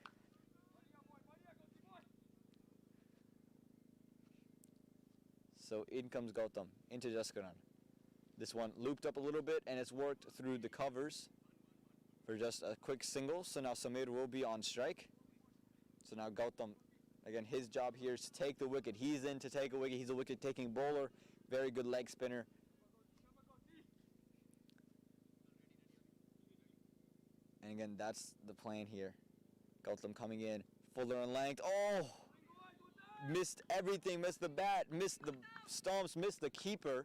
A: So in comes Gautam into Jaskaran. This one looped up a little bit, and it's worked through the covers for just a quick single. So now Samir will be on strike. So now Gautam, again, his job here is to take the wicket. He's in to take a wicket. He's a wicket-taking bowler. Very good leg spinner. And again, that's the plan here. Gautam coming in, fuller in length. Oh! Missed everything, missed the bat, missed the stumps, missed the keeper.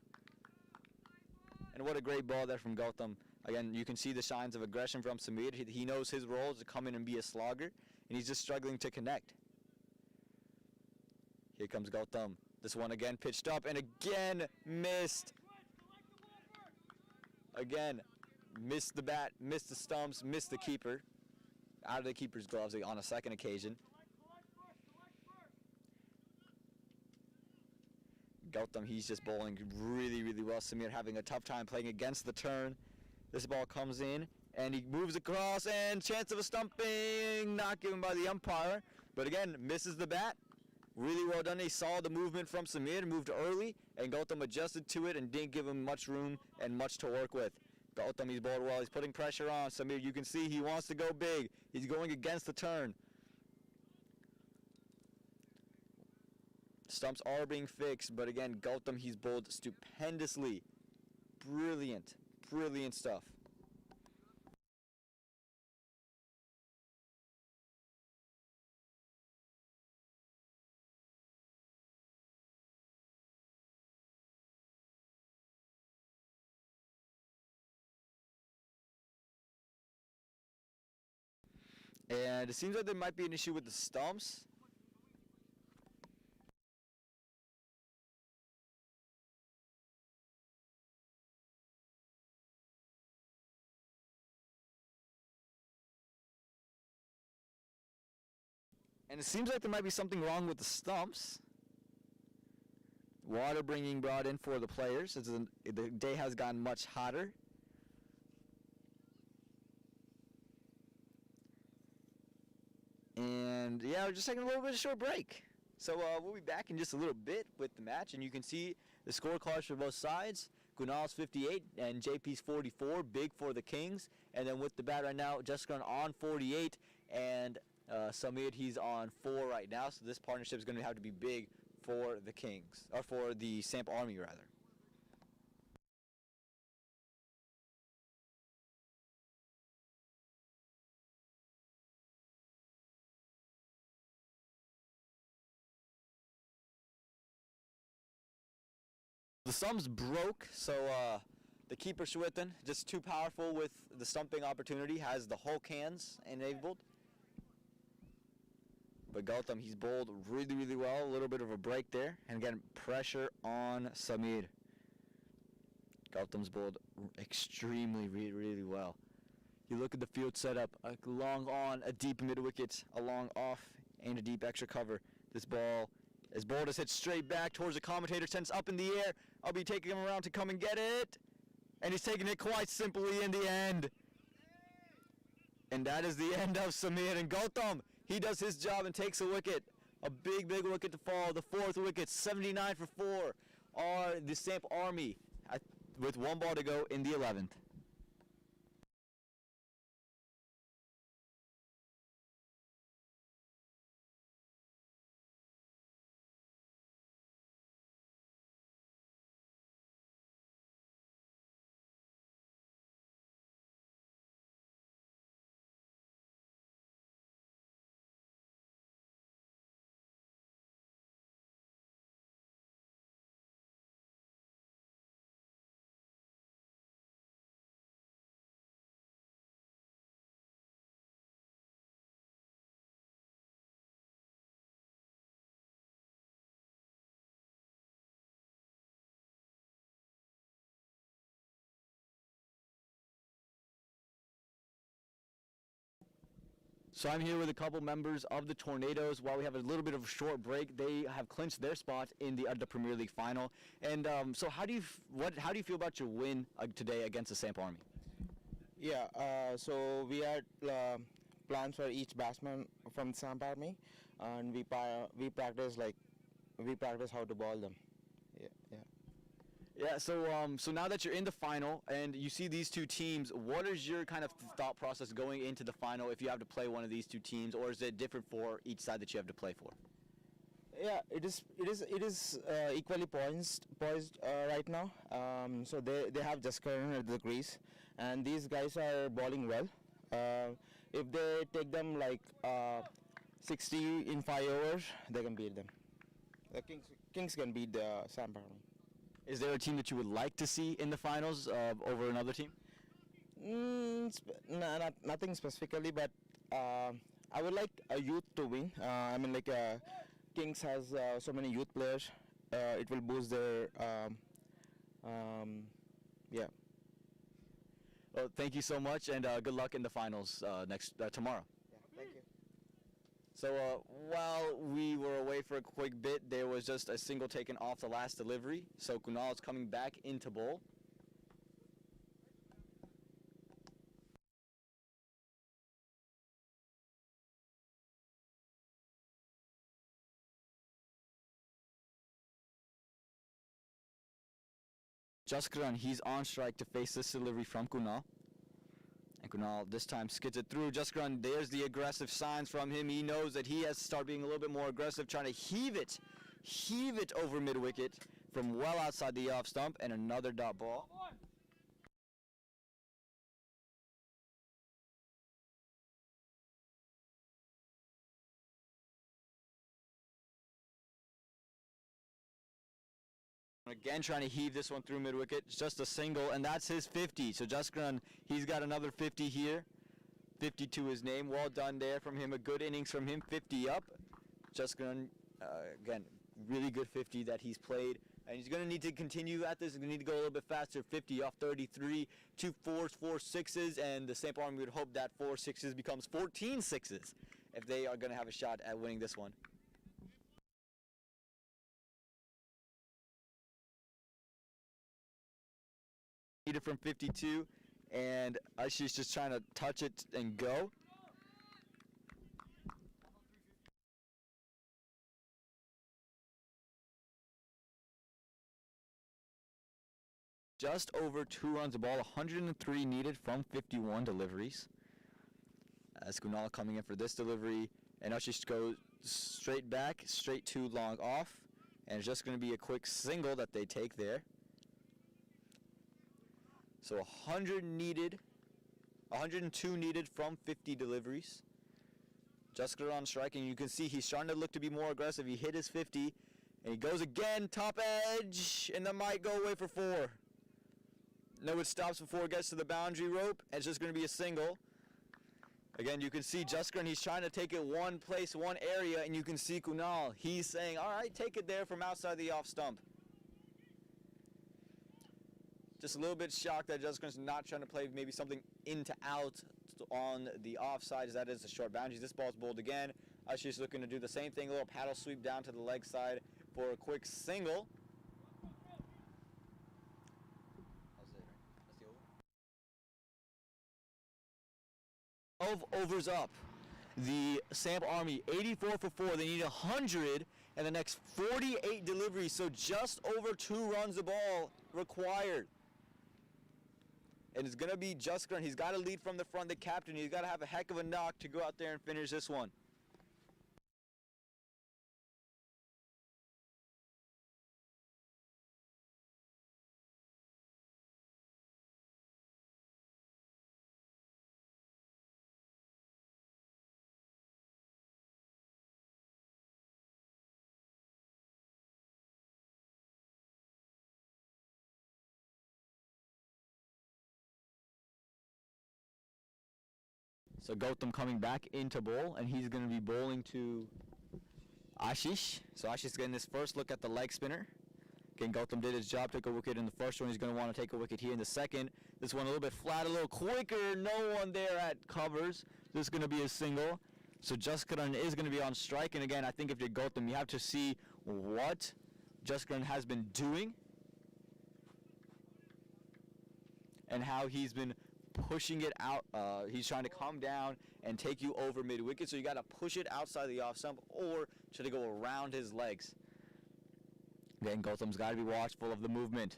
A: And what a great ball there from Gautam. Again, you can see the signs of aggression from Samir. He knows his role is to come in and be a slogger, and he's just struggling to connect. Here comes Gautam. This one again pitched up, and again missed. Again, missed the bat, missed the stumps, missed the keeper. Out of the keeper's gloves on a second occasion. Gautam, he's just bowling really, really well. Samir having a tough time playing against the turn. This ball comes in, and he moves across, and chance of a stumping, not given by the umpire. But again, misses the bat. Really well done. He saw the movement from Samir, moved early, and Gautam adjusted to it and didn't give him much room and much to work with. Gautam, he's bowled well. He's putting pressure on Samir. You can see he wants to go big. He's going against the turn. Stumps are being fixed, but again, Gautam, he's bowled stupendously. Brilliant, brilliant stuff. And it seems like there might be an issue with the stumps. And it seems like there might be something wrong with the stumps. Water being brought in for the players. The day has gotten much hotter. And yeah, we're just taking a little bit of a short break. So we'll be back in just a little bit with the match, and you can see the scorecards for both sides. Kunal's 58 and JP's 44, big for the Kings. And then with the bat right now, Jessica on 48, and Samir, he's on 4 right now. So this partnership is going to have to be big for the Kings, or for the SAMP Army rather. The stumps broke, so the keeper Swithin, just too powerful with the stumping opportunity, has the Hulk hands enabled. But Gautam, he's bowled really, really well. A little bit of a break there. And again, pressure on Samir. Gautam's bowled extremely, really, really well. You look at the field setup, a long on, a deep mid-wicket, a long off, and a deep extra cover. This ball, as bowled, is hit straight back towards the commentator, sends up in the air. I'll be taking him around to come and get it. And he's taking it quite simply in the end. And that is the end of Samir. And Gautam, he does his job and takes a wicket. A big, big wicket to fall. The 4th wicket, 79 for 4, are the SAMP Army with 1 ball to go in the 11th. So I'm here with a couple members of the Tornadoes. While we have a little bit of a short break, they have clinched their spot in the Adda Premier League final. And so how do you feel about your win today against the SAMP Army?
C: Yeah, so we had plans for each batsman from the SAMP Army, and we practice how to ball them. Yeah.
A: Yeah, so now that you're in the final and you see these two teams, what is your kind of thought process going into the final if you have to play one of these two teams, or is it different for each side that you have to play for?
C: Yeah, it is equally poised right now. So they have Jaskaran at the crease, and these guys are bowling well. If they take them like 60 in 5 overs, they can beat them. The Kings can beat the SAMP Army.
A: Is there a team that you would like to see in the finals over another team?
C: Nothing specifically, but I would like a youth to win. Kings has so many youth players. It will boost their yeah.
A: Well, thank you so much, and good luck in the finals tomorrow.
C: Yeah, thank you.
A: So while we were away for a quick bit, there was just a single taken off the last delivery. So Kunal is coming back into bowl. Jaskaran, he's on strike to face this delivery from Kunal. And Kunal this time skids it through. Jaskaran, there's the aggressive signs from him. He knows that he has to start being a little bit more aggressive, trying to heave it over mid-wicket from well outside the off stump, and another dot ball. Again, trying to heave this one through mid-wicket. It's just a single, and that's his 50. So Jaskaran, he's got another 50 here. 50 to his name. Well done there from him. A good innings from him. 50 up. Jaskaran, again, really good 50 that he's played. And he's going to need to continue at this. He's going to need to go a little bit faster. 50 off 33. 2 fours, 4 sixes. And the SAMP Army would hope that 4 sixes becomes 14 sixes if they are going to have a shot at winning this one. From 52, and she's just trying to touch it and go. Just over 2 runs a ball, 103 needed from 51 deliveries. As Kunal coming in for this delivery, and Ashish goes straight back, straight to long off, and it's just going to be a quick single that they take there. So 102 needed from 50 deliveries. Jaskaran striking. You can see he's trying to look to be more aggressive. He hit his 50, and he goes again, top edge, and that might go away for 4. No, it stops before it gets to the boundary rope, and it's just going to be a single. Again, you can see Jaskaran, he's trying to take it one place, one area, and you can see Kunal. He's saying, all right, take it there from outside the off stump. Just a little bit shocked that Jaskaran's not trying to play maybe something in to out on the offside, as that is the short boundaries. This ball's bowled again. Ashish looking to do the same thing, a little paddle sweep down to the leg side for a quick single. 12 overs up. The SAMP Army 84 for 4. They need 100 and the next 48 deliveries, so just over 2 runs a ball required. And it's going to be Jaskaran. He's got to lead from the front, the captain. He's got to have a heck of a knock to go out there and finish this one. So Gautam coming back into bowl, and he's going to be bowling to Ashish. So Ashish getting his first look at the leg spinner. Again, Gautam did his job, took a wicket in the first one. He's going to want to take a wicket here in the second. This one a little bit flat, a little quicker. No one there at covers. This is going to be a single. So Jaskaran is going to be on strike, and again, I think if you're Gautam, you have to see what Jaskaran has been doing and how he's been pushing it out. He's trying to come down and take you over mid-wicket, so you got to push it outside the off stump or try to go around his legs. Again, Gautam's got to be watchful of the movement.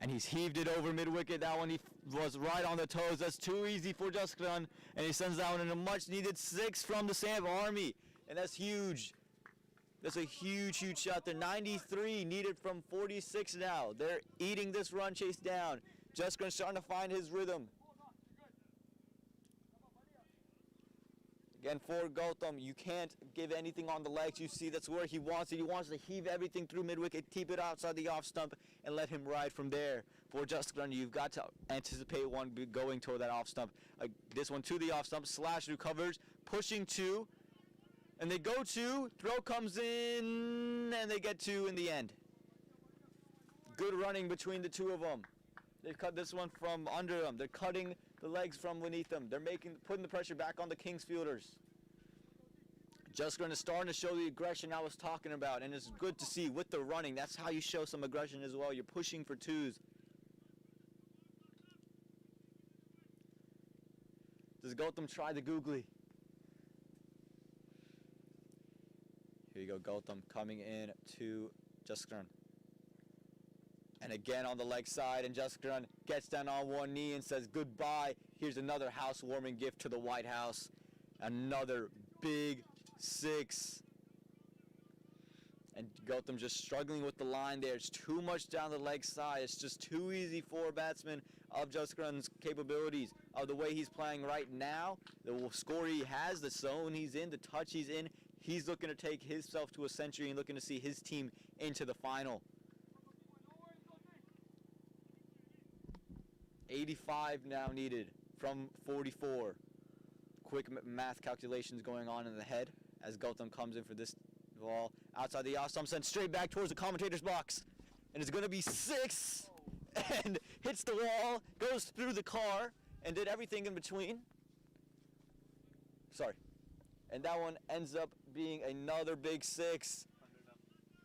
A: And he's heaved it over mid-wicket. That one he was right on the toes. That's too easy for Jaskaran. And he sends that one in a much-needed 6 from the SAMP Army. And that's huge. That's a huge, huge shot there. 93 needed from 46 now. They're eating this run chase down. Jaskaran's starting to find his rhythm. Again, for Gautam, you can't give anything on the legs. You see, that's where he wants it. He wants to heave everything through mid-wicket, keep it outside the off stump, and let him ride from there. For Jaskaran, you've got to anticipate one going toward that off stump. This one to the off stump, slash recovers, pushing 2, and they go 2, throw comes in, and they get 2 in the end. Good running between the two of them. They've cut this one from under them. They're cutting the legs from beneath them. They're putting the pressure back on the Kings fielders. Jaskaran is starting to show the aggression I was talking about, and it's good to see with the running. That's how you show some aggression as well. You're pushing for 2s. Does Gautam try the googly? Here you go, Gautam coming in to Jaskaran. And again on the leg side, and Jaskaran gets down on one knee and says goodbye. Here's another housewarming gift to the White House. Another big 6. And Gautam just struggling with the line there. It's too much down the leg side. It's just too easy for a batsman of Jaskaran's capabilities, of the way he's playing right now, the score he has, the zone he's in, the touch he's in. He's looking to take himself to a century and looking to see his team into the final. 85 now needed from 44. Quick math calculations going on in the head as Gautam comes in for this ball. Outside the off stump, sent straight back towards the commentator's box. And it's going to be 6. And hits the wall, goes through the car, and did everything in between. Sorry. And that one ends up being another big 6.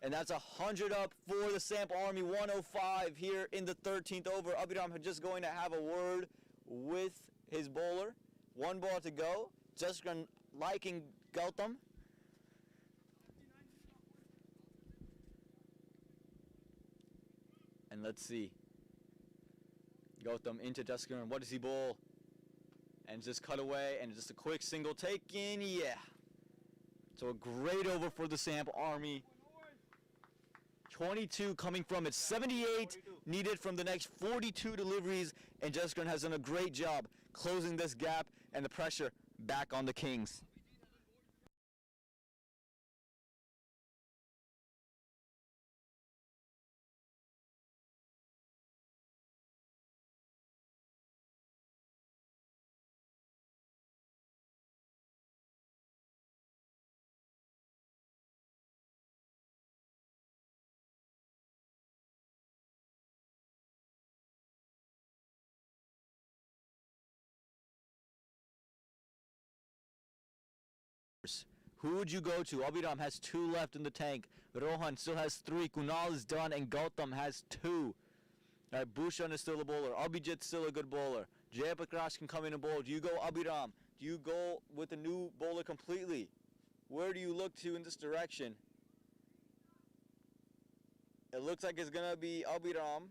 A: And that's 100 up for the SAMP Army, 105 here in the 13th over. Abhiram just going to have a word with his bowler. 1 ball to go. Jaskaran liking Gautam. And let's see. Gautam into Jaskaran. What does he bowl? And just cut away, and just a quick single take in. Yeah. So a great over for the SAMP Army. 22 coming from it, 78 needed from the next 42 deliveries, and Jaskaran has done a great job closing this gap and the pressure back on the Kings. Who would you go to? Abhiram has 2 left in the tank. Rohan still has 3. Kunal is done, and Gautam has 2. All right, Bhushan is still a bowler. Abhijit's still a good bowler. Jayaprakash can come in and bowl. Do you go Abhiram? Do you go with a new bowler completely? Where do you look to in this direction? It looks like it's going to be Abhiram.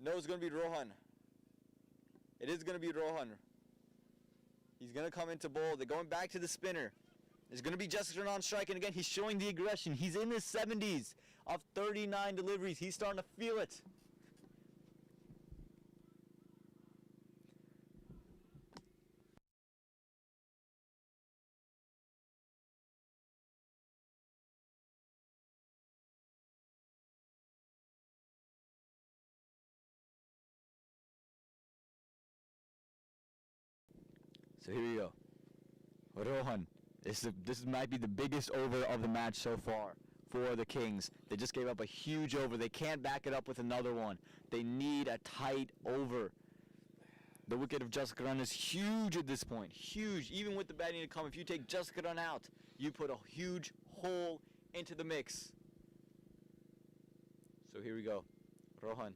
A: No, it's going to be Rohan. It is going to be Rohan. He's going to come into bowl. They're going back to the spinner. There's going to be Jaskaran on strike, and again, he's showing the aggression. He's in his 70s of 39 deliveries. He's starting to feel it. So here we go. Rohan. This might be the biggest over of the match so far for the Kings. They just gave up a huge over. They can't back it up with another one. They need a tight over. The wicket of Jaskaran is huge at this point. Huge. Even with the batting to come, if you take Jaskaran out, you put a huge hole into the mix. So here we go. Rohan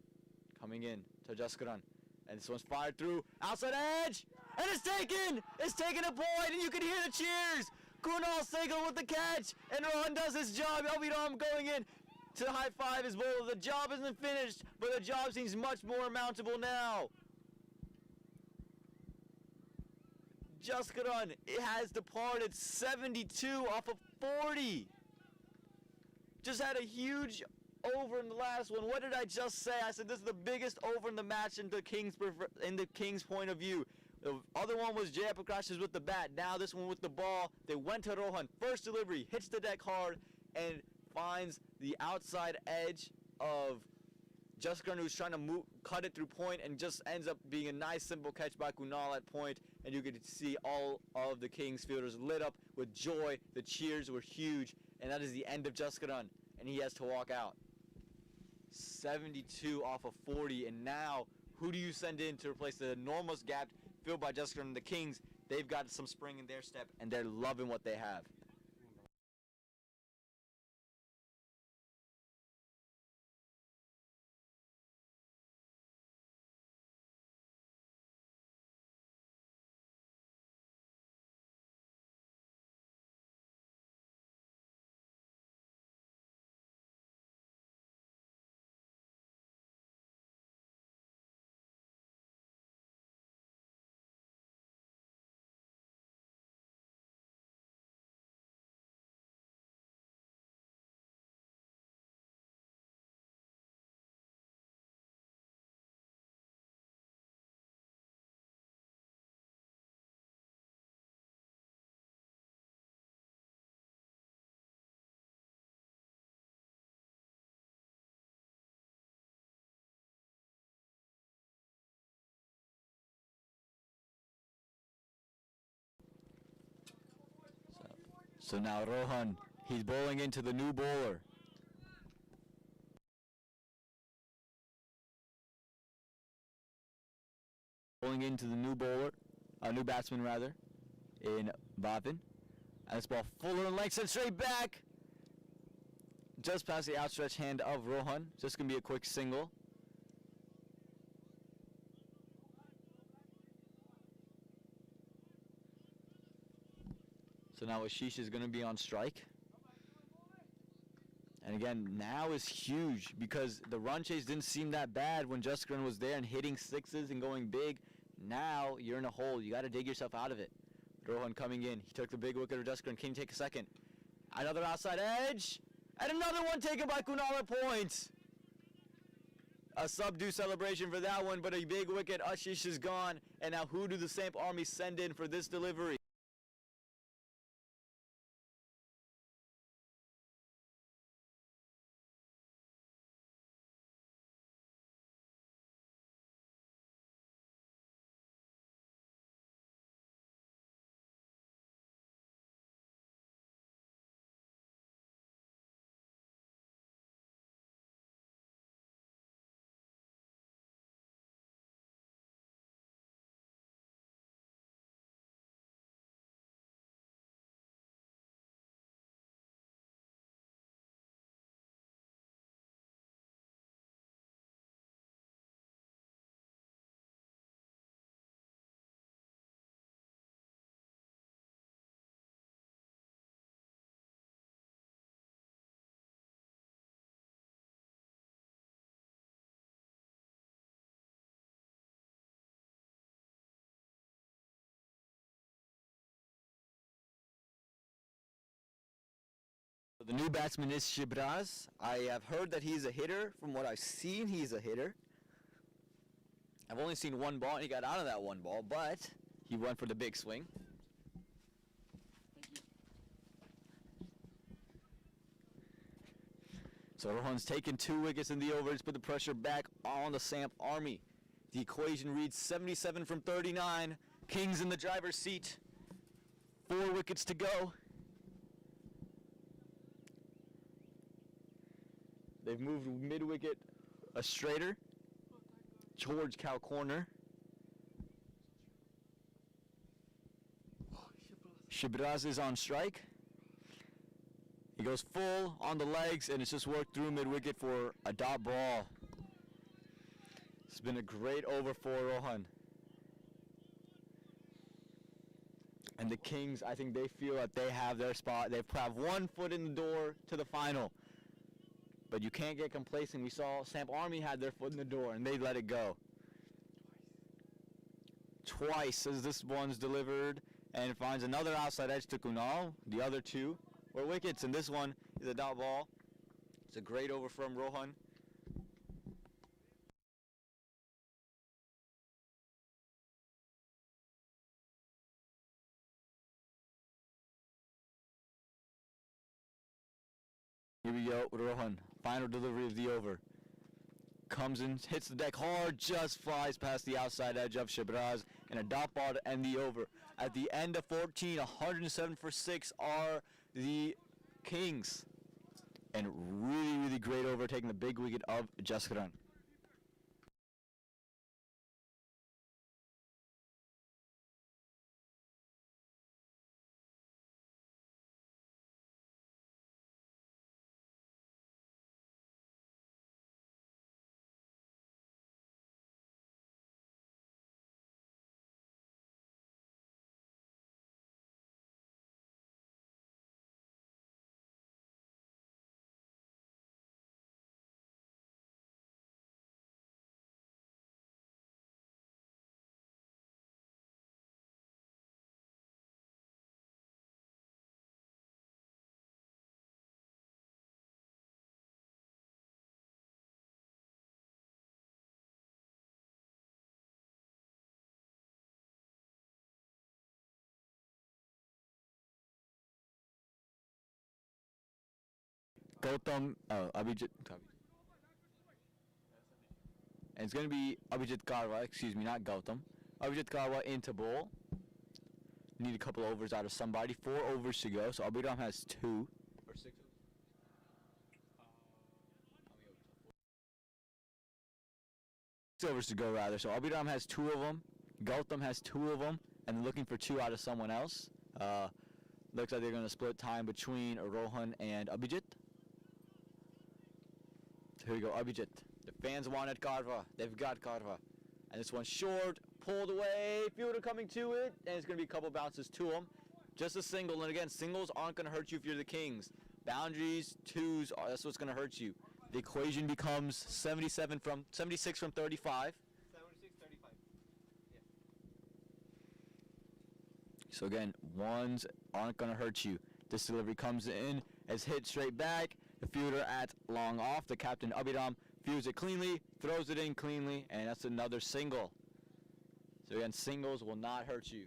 A: coming in to Jaskaran. And this one's fired through. Outside edge! And it's taken! It's taken a point, and you can hear the cheers! Kunal Sehgal with the catch! And Rohan does his job. Elvidam going in to high five his bowler. The job isn't finished, but the job seems much more mountable now. Jaskaran, it has departed 72 off of 40. Just had a huge over in the last one. What did I just say? I said this is the biggest over in the match in the Kings' point of view. The other one was Jayaprakash with the bat. Now this one with the ball. They went to Rohan. First delivery, hits the deck hard, and finds the outside edge of Jaskaran, who's trying to cut it through point, and just ends up being a nice simple catch by Kunal at point. And you could see all of the Kings fielders lit up with joy. The cheers were huge, and that is the end of Jaskaran, and he has to walk out. 72 off of 40, and now who do you send in to replace the enormous gap filled by Jaskaran? And the Kings, they've got some spring in their step, and they're loving what they have. So now Rohan, he's bowling into the new bowler. Bowling into the new bowler, new batsman rather, in Bhavin. And this ball fuller and length, sent straight back. Just past the outstretched hand of Rohan. Just going to be a quick single. So now Ashish is going to be on strike. And again, now is huge because the run chase didn't seem that bad when Jaskaran was there and hitting sixes and going big. Now you're in a hole. You got to dig yourself out of it. Rohan coming in. He took the big wicket of Jaskaran. Can he take a second? Another outside edge. And another one taken by Kunal at point. A subdue celebration for that one, but a big wicket. Ashish is gone. And now who do the SAMP Army send in for this delivery? The new batsman is Shibraz. I have heard that he's a hitter. From what I've seen, he's a hitter. I've only seen one ball, and he got out of that one ball, but he went for the big swing. So Rohan's taken 2 wickets in the over. He's put the pressure back on the SAMP Army. The equation reads 77 from 39. Kings in the driver's seat. 4 wickets to go. They've moved mid-wicket a straighter towards cow corner. Shibraz is on strike. He goes full on the legs, and it's just worked through mid-wicket for a dot ball. It's been a great over for Rohan. And the Kings, I think they feel that they have their spot. They have one foot in the door to the final. But you can't get complacent. We saw SAMP Army had their foot in the door, and they let it go. Twice as this one's delivered, and finds another outside edge to Kunal. The other two were wickets, and this one is a dot ball. It's a great over from Rohan. Here we go with Rohan. Final delivery of the over. Comes in, hits the deck hard, just flies past the outside edge of Shibraz, and a dot ball to end the over. At the end of 14, 107 for 6 are the Kings. And really, really great over, taking the big wicket of Jaskaran. Gautam, Abhijit. And it's going to be Abhijit Karwa, excuse me, not Gautam. Abhijit Karwa into bowl. Need a couple overs out of somebody. 4 overs to go, so Abhiram has 2. Or 6 overs to go, rather. So Abhiram has 2 of them. Gautam has 2 of them, and looking for 2 out of someone else. Looks like they're going to split time between Rohan and Abhijit. So here we go, Abhijit. The fans wanted Karva. They've got Karva. And this one's short, pulled away, fielder coming to it, and it's going to be a couple bounces to him. Just a single, and again, singles aren't going to hurt you if you're the Kings. Boundaries, 2s, that's what's going to hurt you. The equation becomes 76 from 35.
B: 76, 35. Yeah.
A: So again, 1s aren't going to hurt you. This delivery comes in, is hit straight back. The fielder at long off. The captain Abhiram fields it cleanly, throws it in cleanly, and that's another single. So again, singles will not hurt you.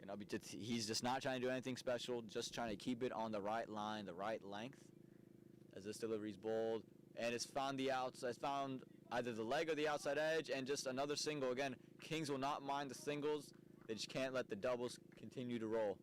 A: And Abhijit, he's just not trying to do anything special, just trying to keep it on the right line, the right length. As this delivery's bowled, and it's found the outside, it's found either the leg or the outside edge, and just another single. Again, Kings will not mind the singles. They just can't let the doubles continue to roll.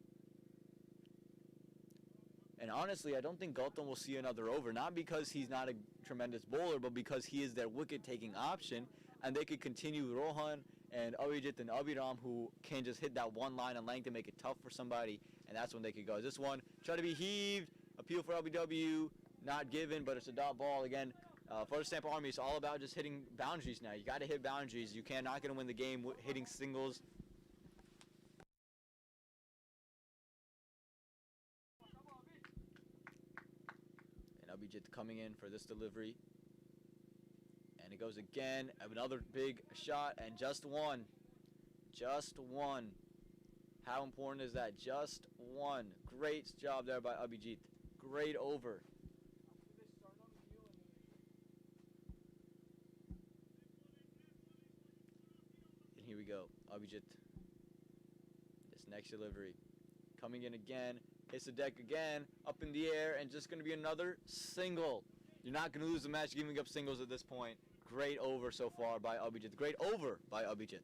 A: And honestly, I don't think Gautam will see another over, not because he's not a tremendous bowler, but because he is their wicket-taking option, and they could continue Rohan and Abhijit and Abhiram, who can just hit that one line and length and make it tough for somebody, and that's when they could go. This one, try to be heaved, appeal for LBW, not given, but it's a dot ball. Again, for the SAMP Army, it's all about just hitting boundaries now. You got to hit boundaries. You can't, not going to win the game hitting singles. Abhijit coming in for this delivery, and it goes again. Another big shot, and just one. How important is that? Just one. Great job there by Abhijit. Great over. And here we go, Abhijit. This next delivery coming in again. Hits the deck again, up in the air, and just going to be another single. You're not going to lose the match giving up singles at this point. Great over so far by Abhijit. Great over by Abhijit.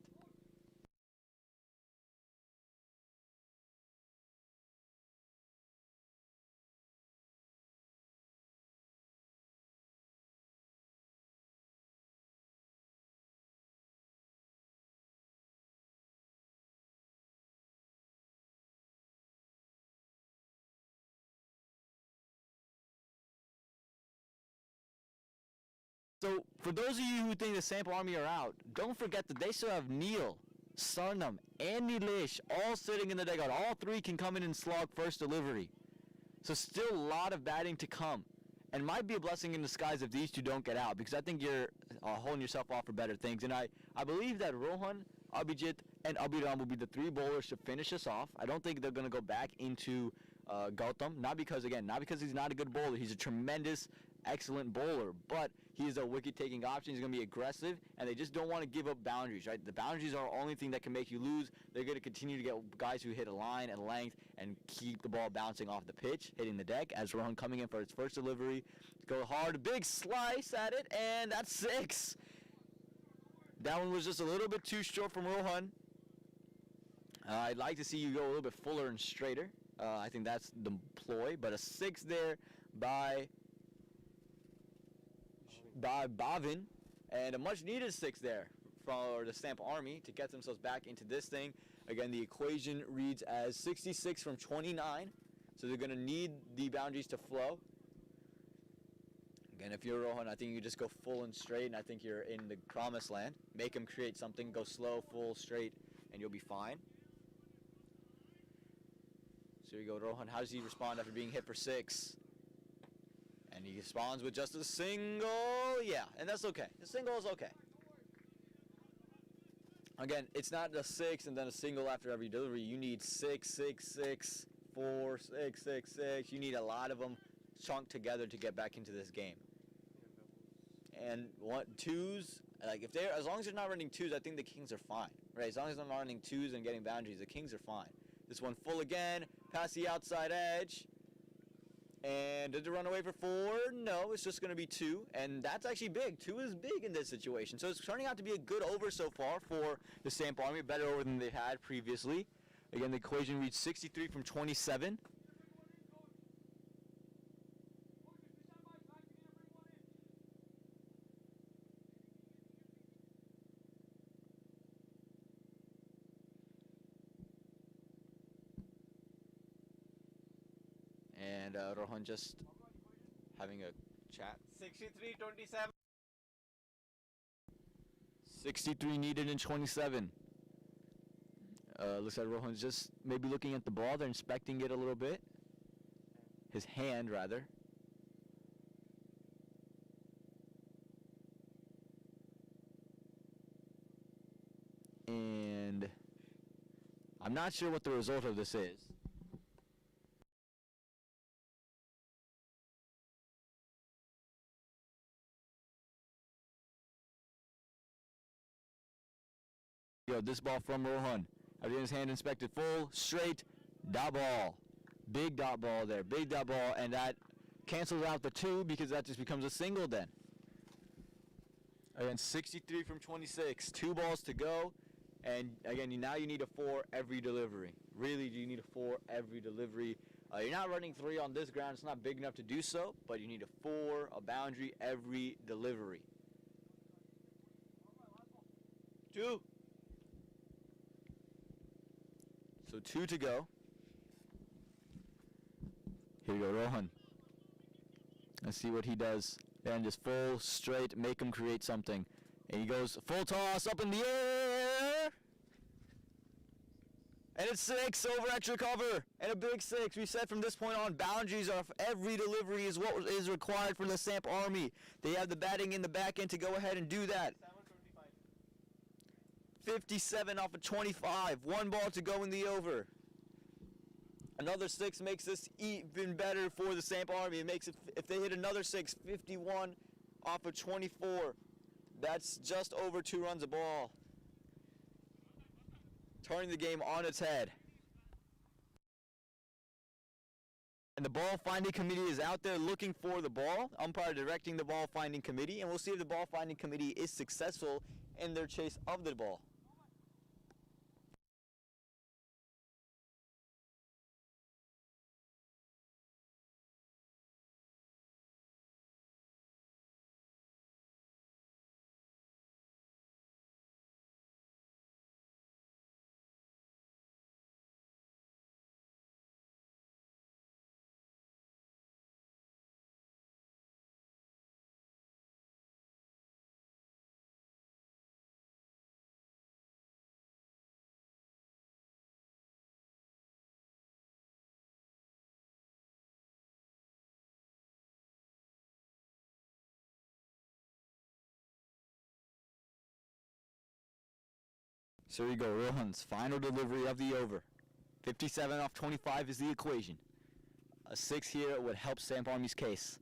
A: So, for those of you who think the SAMP Army are out, don't forget that they still have Neil, Sarnam, and Nilesh all sitting in the dugout. All three can come in and slog first delivery. So still a lot of batting to come. And might be a blessing in disguise if these two don't get out, because I think you're holding yourself off for better things. And I believe that Rohan, Abhijit, and Abhiram will be the three bowlers to finish us off. I don't think they're going to go back into Gautam. Not because he's not a good bowler. He's a tremendous, excellent bowler. But he is a wicket-taking option. He's going to be aggressive, and they just don't want to give up boundaries, right? The boundaries are the only thing that can make you lose. They're going to continue to get guys who hit a line and length and keep the ball bouncing off the pitch, hitting the deck. As Rohan coming in for his first delivery. Go hard, big slice at it, and that's 6. That one was just a little bit too short from Rohan. I'd like to see you go a little bit fuller and straighter. I think that's the ploy, but a 6 there by Bhavin, and a much-needed 6 there for the SAMP Army to get themselves back into this thing. Again, the equation reads as 66 from 29, so they're going to need the boundaries to flow. Again, if you're Rohan, I think you just go full and straight, and I think you're in the promised land. Make them create something, go slow, full, straight, and you'll be fine. So here you go, Rohan. How does he respond after being hit for 6? And he responds with just a single. Yeah, and that's okay. The single is okay. Again, it's not a 6 and then a single after every delivery. You need 6, 6, 6, 4, 6, 6, 6. You need a lot of them chunked together to get back into this game. And 2s, like if they're, as long as they're not running 2s, I think the Kings are fine, right? As long as they're not running 2s and getting boundaries, the Kings are fine. This one full again, past the outside edge. And did it run away for 4? No, it's just going to be 2. And that's actually big. 2 is big in this situation. So it's turning out to be a good over so far for the SAMP Army. Better over than they had previously. Again, the equation reads 63 from 27. And Rohan just having a chat.
B: 63-27.
A: 63 needed in 27. Looks like Rohan's just maybe looking at the ball. They're inspecting it a little bit. His hand, rather. And I'm not sure what the result of this is. This ball from Rohan. Having his hand inspected, full, straight, dot ball. Big dot ball there, big dot ball, and that cancels out the 2 because that just becomes a single then. Again, 63 from 26, 2 balls to go, and again, now you need a 4 every delivery. Really, you need a 4 every delivery. You're not running 3 on this ground, it's not big enough to do so, but you need a 4, a boundary every delivery. 2. So 2 to go. Here we go, Rohan. Let's see what he does. And just full, straight, make him create something. And he goes full toss up in the air. And it's 6 over extra cover. And a big 6. We said from this point on, boundaries of every delivery is what is required for the SAMP Army. They have the batting in the back end to go ahead and do that. 57 off of 25. 1 ball to go in the over. Another 6 makes this even better for the SAMP Army. It makes it, if they hit another 6, 51 off of 24. That's just over 2 runs a ball. Turning the game on its head. And the ball finding committee is out there looking for the ball. Umpire directing the ball finding committee. And we'll see if the ball finding committee is successful in their chase of the ball. So here we go, Rohan's final delivery of the over. 57 off 25 is the equation. A 6 here would help SAMP Army's case.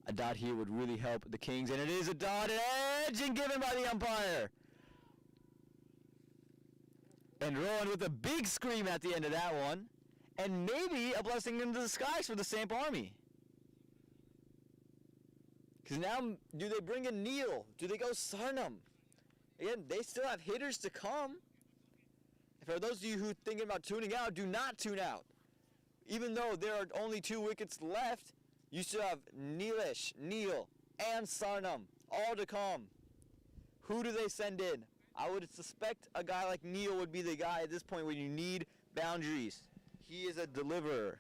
A: A dot here would really help the Kings, and it is a dot edge and given by the umpire. And Rohan with a big scream at the end of that one, and maybe a blessing in disguise for the SAMP Army. Because now, do they bring in Neil? Do they go Sarnam? Again, they still have hitters to come. For those of you who are thinking about tuning out, do not tune out. Even though there are only 2 wickets left, you still have Neilish, Neil, and Sarnam all to come. Who do they send in? I would suspect a guy like Neil would be the guy at this point when you need boundaries. He is a deliverer.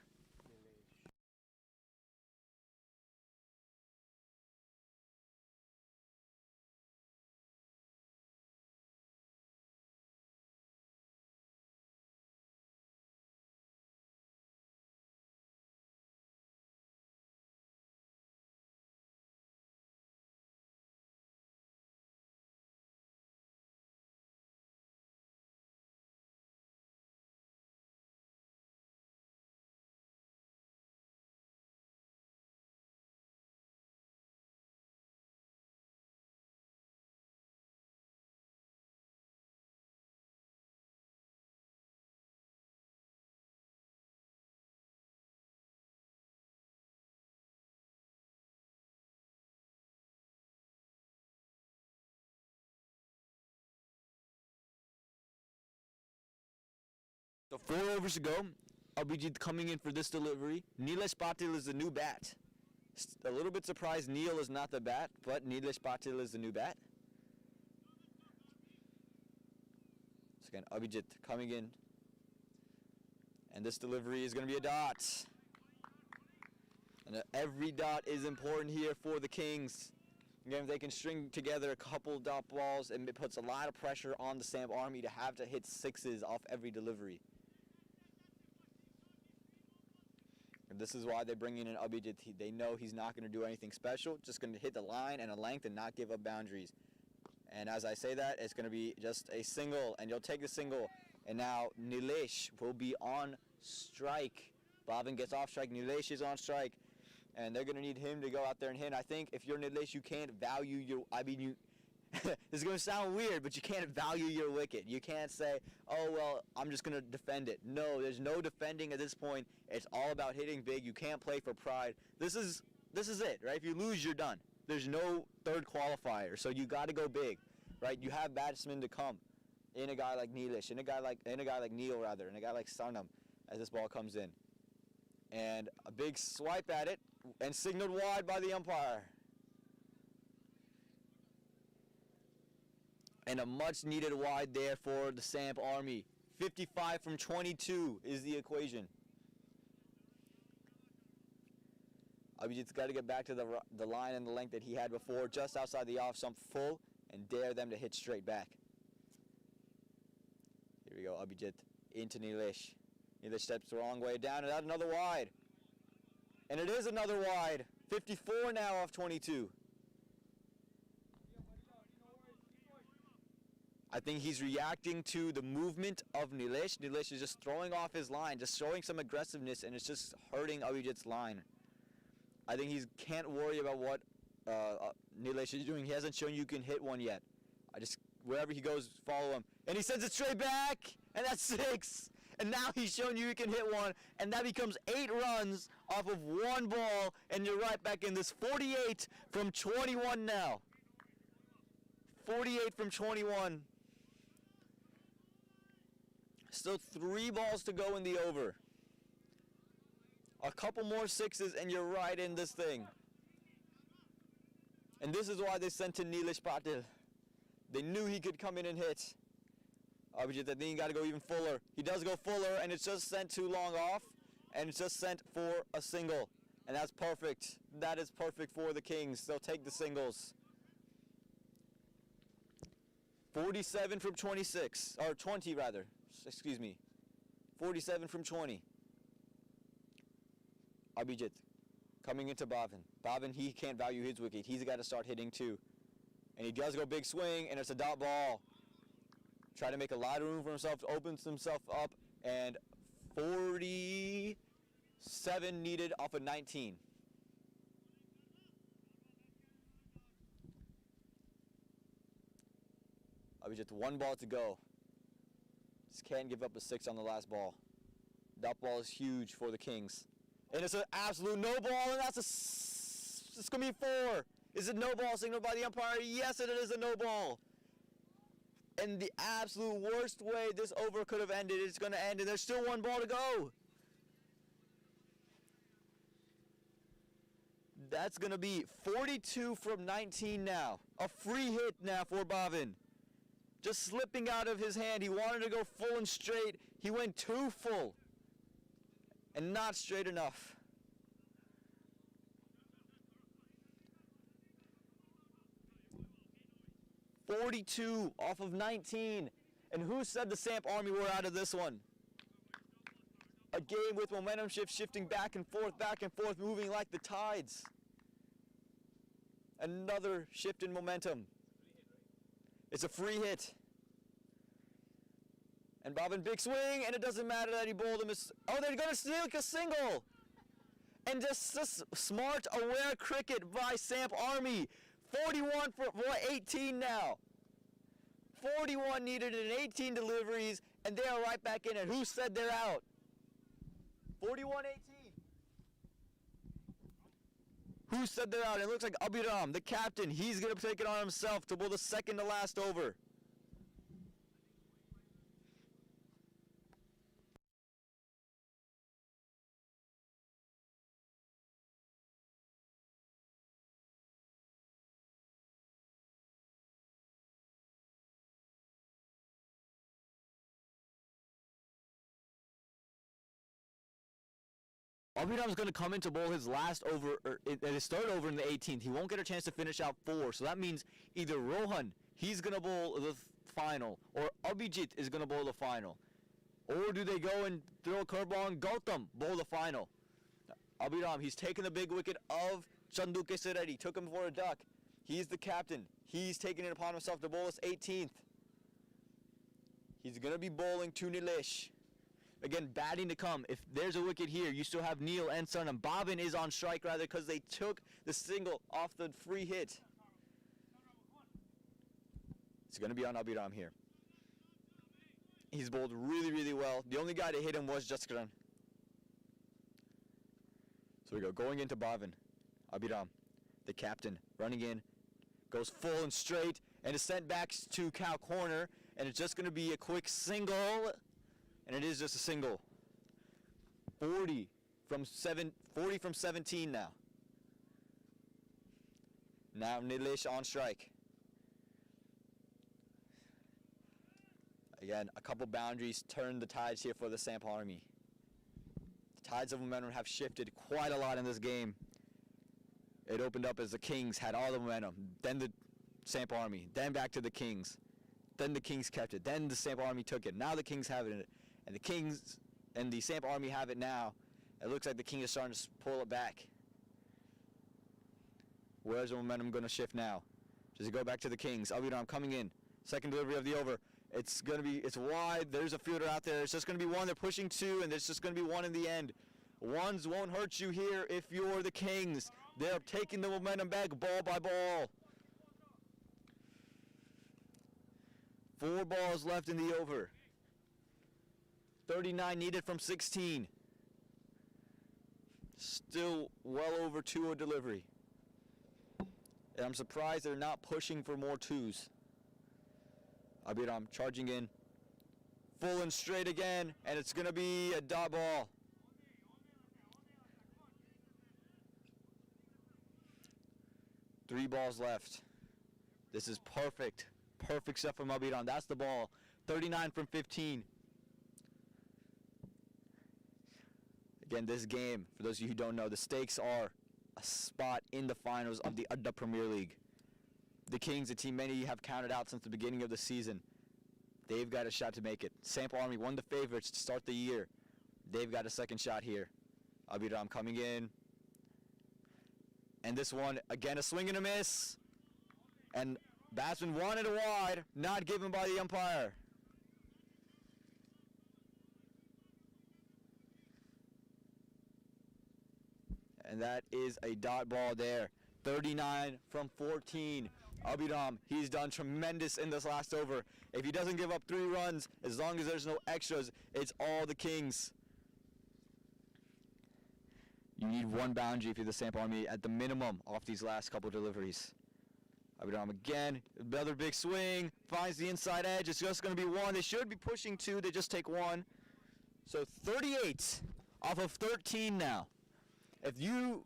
A: So 4 overs to go. Abhijit coming in for this delivery. Nilesh Patil is the new bat. A little bit surprised Neil is not the bat, but Nilesh Patil is the new bat. So again, Abhijit coming in. And this delivery is going to be a dot. And every dot is important here for the Kings. Again, if they can string together a couple dot balls, and it puts a lot of pressure on the SAMP Army to have to hit 6s off every delivery. And this is why they bring in an Abhijit. They know he's not going to do anything special, just going to hit the line and a length and not give up boundaries. And as I say that, it's going to be just a single, and you'll take the single. And now Nilesh will be on strike. Bhavin gets off strike, Nilesh is on strike. And they're going to need him to go out there and hit. I think if you're Nilesh, you can't value your, this is going to sound weird, but you can't value your wicket. You can't say, oh, well, I'm just going to defend it. No, there's no defending at this point. It's all about hitting big. You can't play for pride. This is it, right? If you lose, you're done. There's no third qualifier, so you got to go big, right? You have batsmen to come in a guy like Nilesh, in a guy like Neil, rather, and a guy like Sarnam as this ball comes in. And a big swipe at it, and signaled wide by the umpire. And a much-needed wide there for the SAMP Army. 55 from 22 is the equation. Abhijit's got to get back to the line and the length that he had before, just outside the off stump full, and dare them to hit straight back. Here we go, Abhijit into Nilesh. Nilesh steps the wrong way down, and that's another wide. And it is another wide. 54 now off 22. I think he's reacting to the movement of Nilesh. Nilesh is just throwing off his line, just showing some aggressiveness, and it's just hurting Abhijit's line. I think he can't worry about what Nilesh is doing. He hasn't shown you can hit one yet. Wherever he goes, follow him. And he sends it straight back, and that's 6. And now he's shown you he can hit one, and that becomes 8 runs off of 1 ball, and you're right back in this. 48 from 21 now. 48 from 21. Still 3 balls to go in the over. A couple more 6s, and you're right in this thing. And this is why they sent in Nilesh Patil. They knew he could come in and hit. Abhijit, I think he got to go even fuller. He does go fuller, and it's just sent too long off, and it's just sent for a single. And that's perfect. That is perfect for the Kings. They'll take the singles. 47 from 26, or 20 rather. Excuse me. 47 from 20. Abhijit coming into Bhavin. Bhavin, he can't value his wicket. He's got to start hitting too. And he does go big swing, and it's a dot ball. Try to make a lot of room for himself, opens himself up, and 47 needed off of 19. Just one ball to go. Just can't give up a 6 on the last ball. That ball is huge for the Kings. And it's an absolute no ball, and it's going to be 4. Is it no ball signaled by the umpire? Yes, it is a no ball. And the absolute worst way this over could have ended, it's going to end, and there's still one ball to go. That's going to be 42 from 19 now. A free hit now for Bhavin. Just slipping out of his hand. He wanted to go full and straight. He went too full and not straight enough. .42 off of 19. And who said the SAMP Army were out of this one? A game with momentum shift, shifting back and forth, moving like the tides. Another shift in momentum. It's a free hit. And Bhavin, big swing, and it doesn't matter that he bowled him. Oh, they're going to sneak a single. And just smart, aware cricket by SAMP Army. 41 for 18 now. 41 needed in 18 deliveries, and they are right back in it. Who said they're out? 41-18. Who said they're out? It looks like Abhiram, the captain. He's going to take it on himself to bowl the second to last over. Abhiram's going to come in to bowl his last over, or his third over in the 18th. He won't get a chance to finish out 4, so that means either Rohan, he's going to bowl the final, or Abhijit is going to bowl the final. Or do they go and throw a curveball and Gautam bowl the final? Abhiram, he's taken the big wicket of Chandu Kesaredi, took him for a duck. He's the captain. He's taking it upon himself to bowl his 18th. He's going to be bowling to Nilesh. Again, batting to come. If there's a wicket here, you still have Neil and Sunam. Bhavin is on strike, rather, because they took the single off the free hit. It's going to be on Abhiram here. He's bowled really, really well. The only guy to hit him was Jaskaran. So we go, going into Bhavin. Abhiram, the captain, running in, goes full and straight, and is sent back to cow corner, and it's just going to be a quick single. And it is just a single. 40 from 17 now. Now Nilesh on strike. Again, a couple boundaries turned the tides here for the SAMP Army. The tides of momentum have shifted quite a lot in this game. It opened up as the Kings had all the momentum. Then the SAMP Army. Then back to the Kings. Then the Kings kept it. Then the SAMP Army took it. Now the Kings have it. And the Kings and the SAMP Army have it now. It looks like the Kings are starting to pull it back. Where's the momentum going to shift now? Does it go back to the Kings? Abhiram coming in. Second delivery of the over. It's wide. There's a fielder out there. It's just going to be one. They're pushing 2, and there's just going to be 1 in the end. Ones won't hurt you here if you're the Kings. They're taking the momentum back ball by ball. 4 balls left in the over. 39 needed from 16. Still well over 2 a delivery. And I'm surprised they're not pushing for more 2s. Abhiram charging in. Full and straight again, and it's going to be a dot ball. Three balls left. This is perfect. Perfect stuff from Abhiram. That's the ball. 39 from 15. Again, this game, for those of you who don't know, the stakes are a spot in the finals of the Adda Premier League. The Kings, a team many have counted out since the beginning of the season, they've got a shot to make it. SAMP Army, one of the favorites to start the year. They've got a second shot here. Abhiram coming in. And this one, again, a swing and a miss. And batsman wanted a wide, not given by the umpire. and that is a dot ball there. 39 from 14. Abhiram, he's done tremendous in this last over. If he doesn't give up 3 runs, as long as there's no extras, it's all the Kings. You need 1 boundary if you're the SAMP Army at the minimum off these last couple deliveries. Abhiram again, another big swing, finds the inside edge. It's just going to be 1. They should be pushing 2. They just take 1. So 38 off of 13 now. If you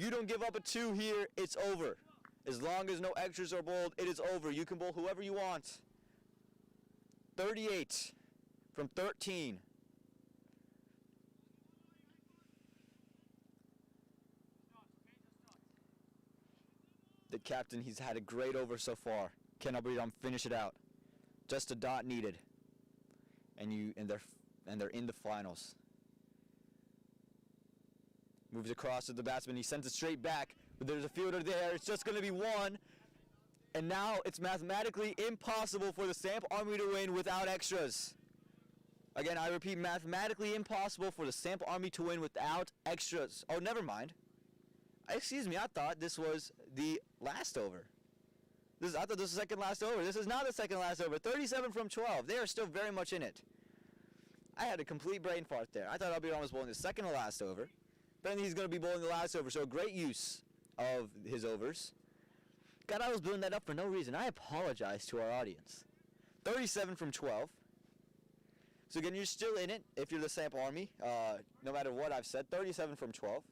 A: don't give up a 2 here, it's over. As long as no extras are bowled, it is over. You can bowl whoever you want. 38 from 13. The captain, he's had a great over so far. Can Abhiram finish it out? Just a dot needed. And they're in the finals. Moves across to the batsman. He sends it straight back. But there's a fielder there. It's just going to be 1. And now it's mathematically impossible for the SAMP Army to win without extras. Again, I repeat, mathematically impossible for the SAMP Army to win without extras. Oh, never mind. Excuse me, I thought this was the last over. I thought this was the second last over. This is not the second last over. 37 from 12. They are still very much in it. I had a complete brain fart there. I thought Abhiram was bowling the second to last over. Then he's going to be bowling the last over, so great use of his overs. God, I was building that up for no reason. I apologize to our audience. 37 from 12. So again, you're still in it if you're the SAMP Army, no matter what I've said. 37 from 12.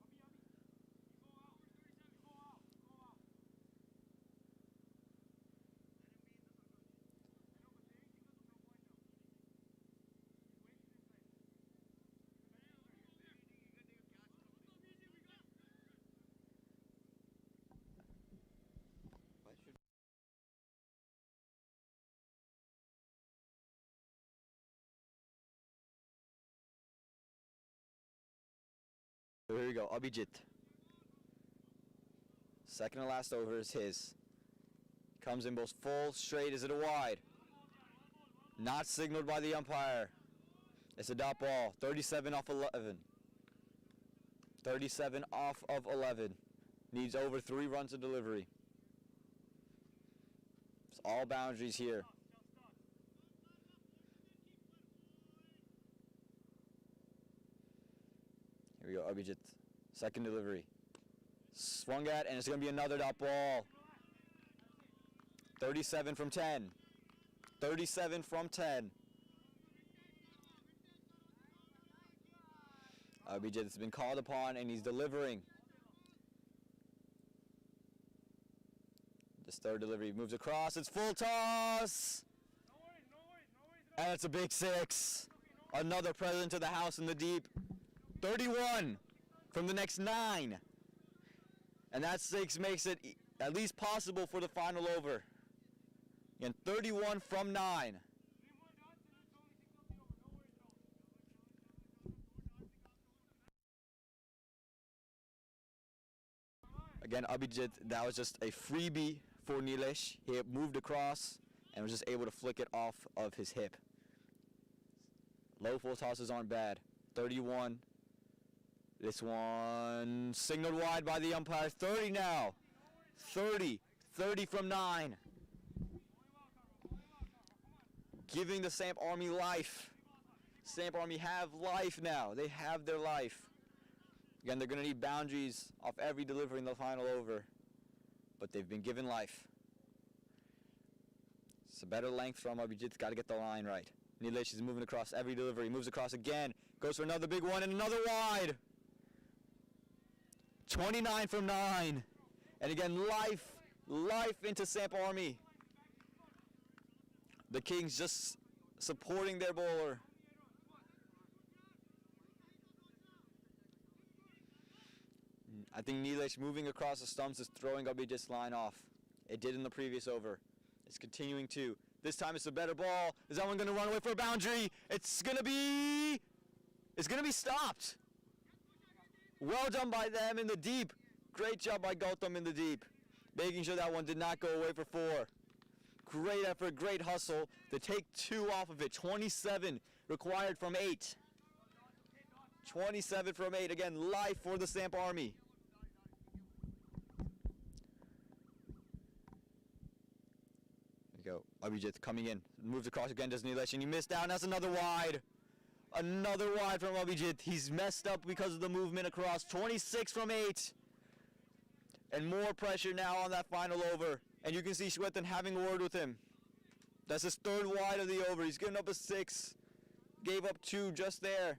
A: So here we go, Abhijit. Second to last over is his. Comes in both full, straight. Is it a wide? Not signaled by the umpire. It's a dot ball. 37 off 11. 37 off of 11. Needs over 3 runs of delivery. It's all boundaries here. Here we go, Abhijit. Second delivery. Swung at, and it's going to be another dot ball. 37 from 10. 37 from 10. Abhijit has been called upon, and he's delivering. This third delivery moves across. It's full toss. And it's a big 6. Another present to the house in the deep. 31 from the next 9. And that 6 makes it at least possible for the final over. And 31 from 9. Again, Abhijit, that was just a freebie for Nilesh. He moved across and was just able to flick it off of his hip. Low full tosses aren't bad. 31. This one signaled wide by the umpire. 30 now. 30. 30 from 9. Giving the SAMP Army life. SAMP Army have life now. They have their life. Again, they're going to need boundaries off every delivery in the final over. But they've been given life. It's a better length from Abhijit's got to get the line right. Nilesh is moving across every delivery. Moves across again. Goes for another big one and another wide. 29 from 9. And again, life into SAMP Army. The Kings just supporting their bowler. I think Nilesh moving across the stumps is throwing Abhijit's line off. It did in the previous over. It's continuing to. This time it's a better ball. Is that one going to run away for a boundary? It's going to be stopped. Well done by them in the deep. Great job by Gautam in the deep. Making sure that one did not go away for 4. Great effort, great hustle to take 2 off of it. 27 required from 8. 27 from 8. Again, life for the SAMP Army. Abhijit coming in. Moves across again, does Nilesh, and he missed out. That's another wide. Another wide from Abhijit. He's messed up because of the movement across. 26 from 8. And more pressure now on that final over. And you can see Shwetan having a word with him. That's his third wide of the over. He's given up a 6. Gave up 2 just there.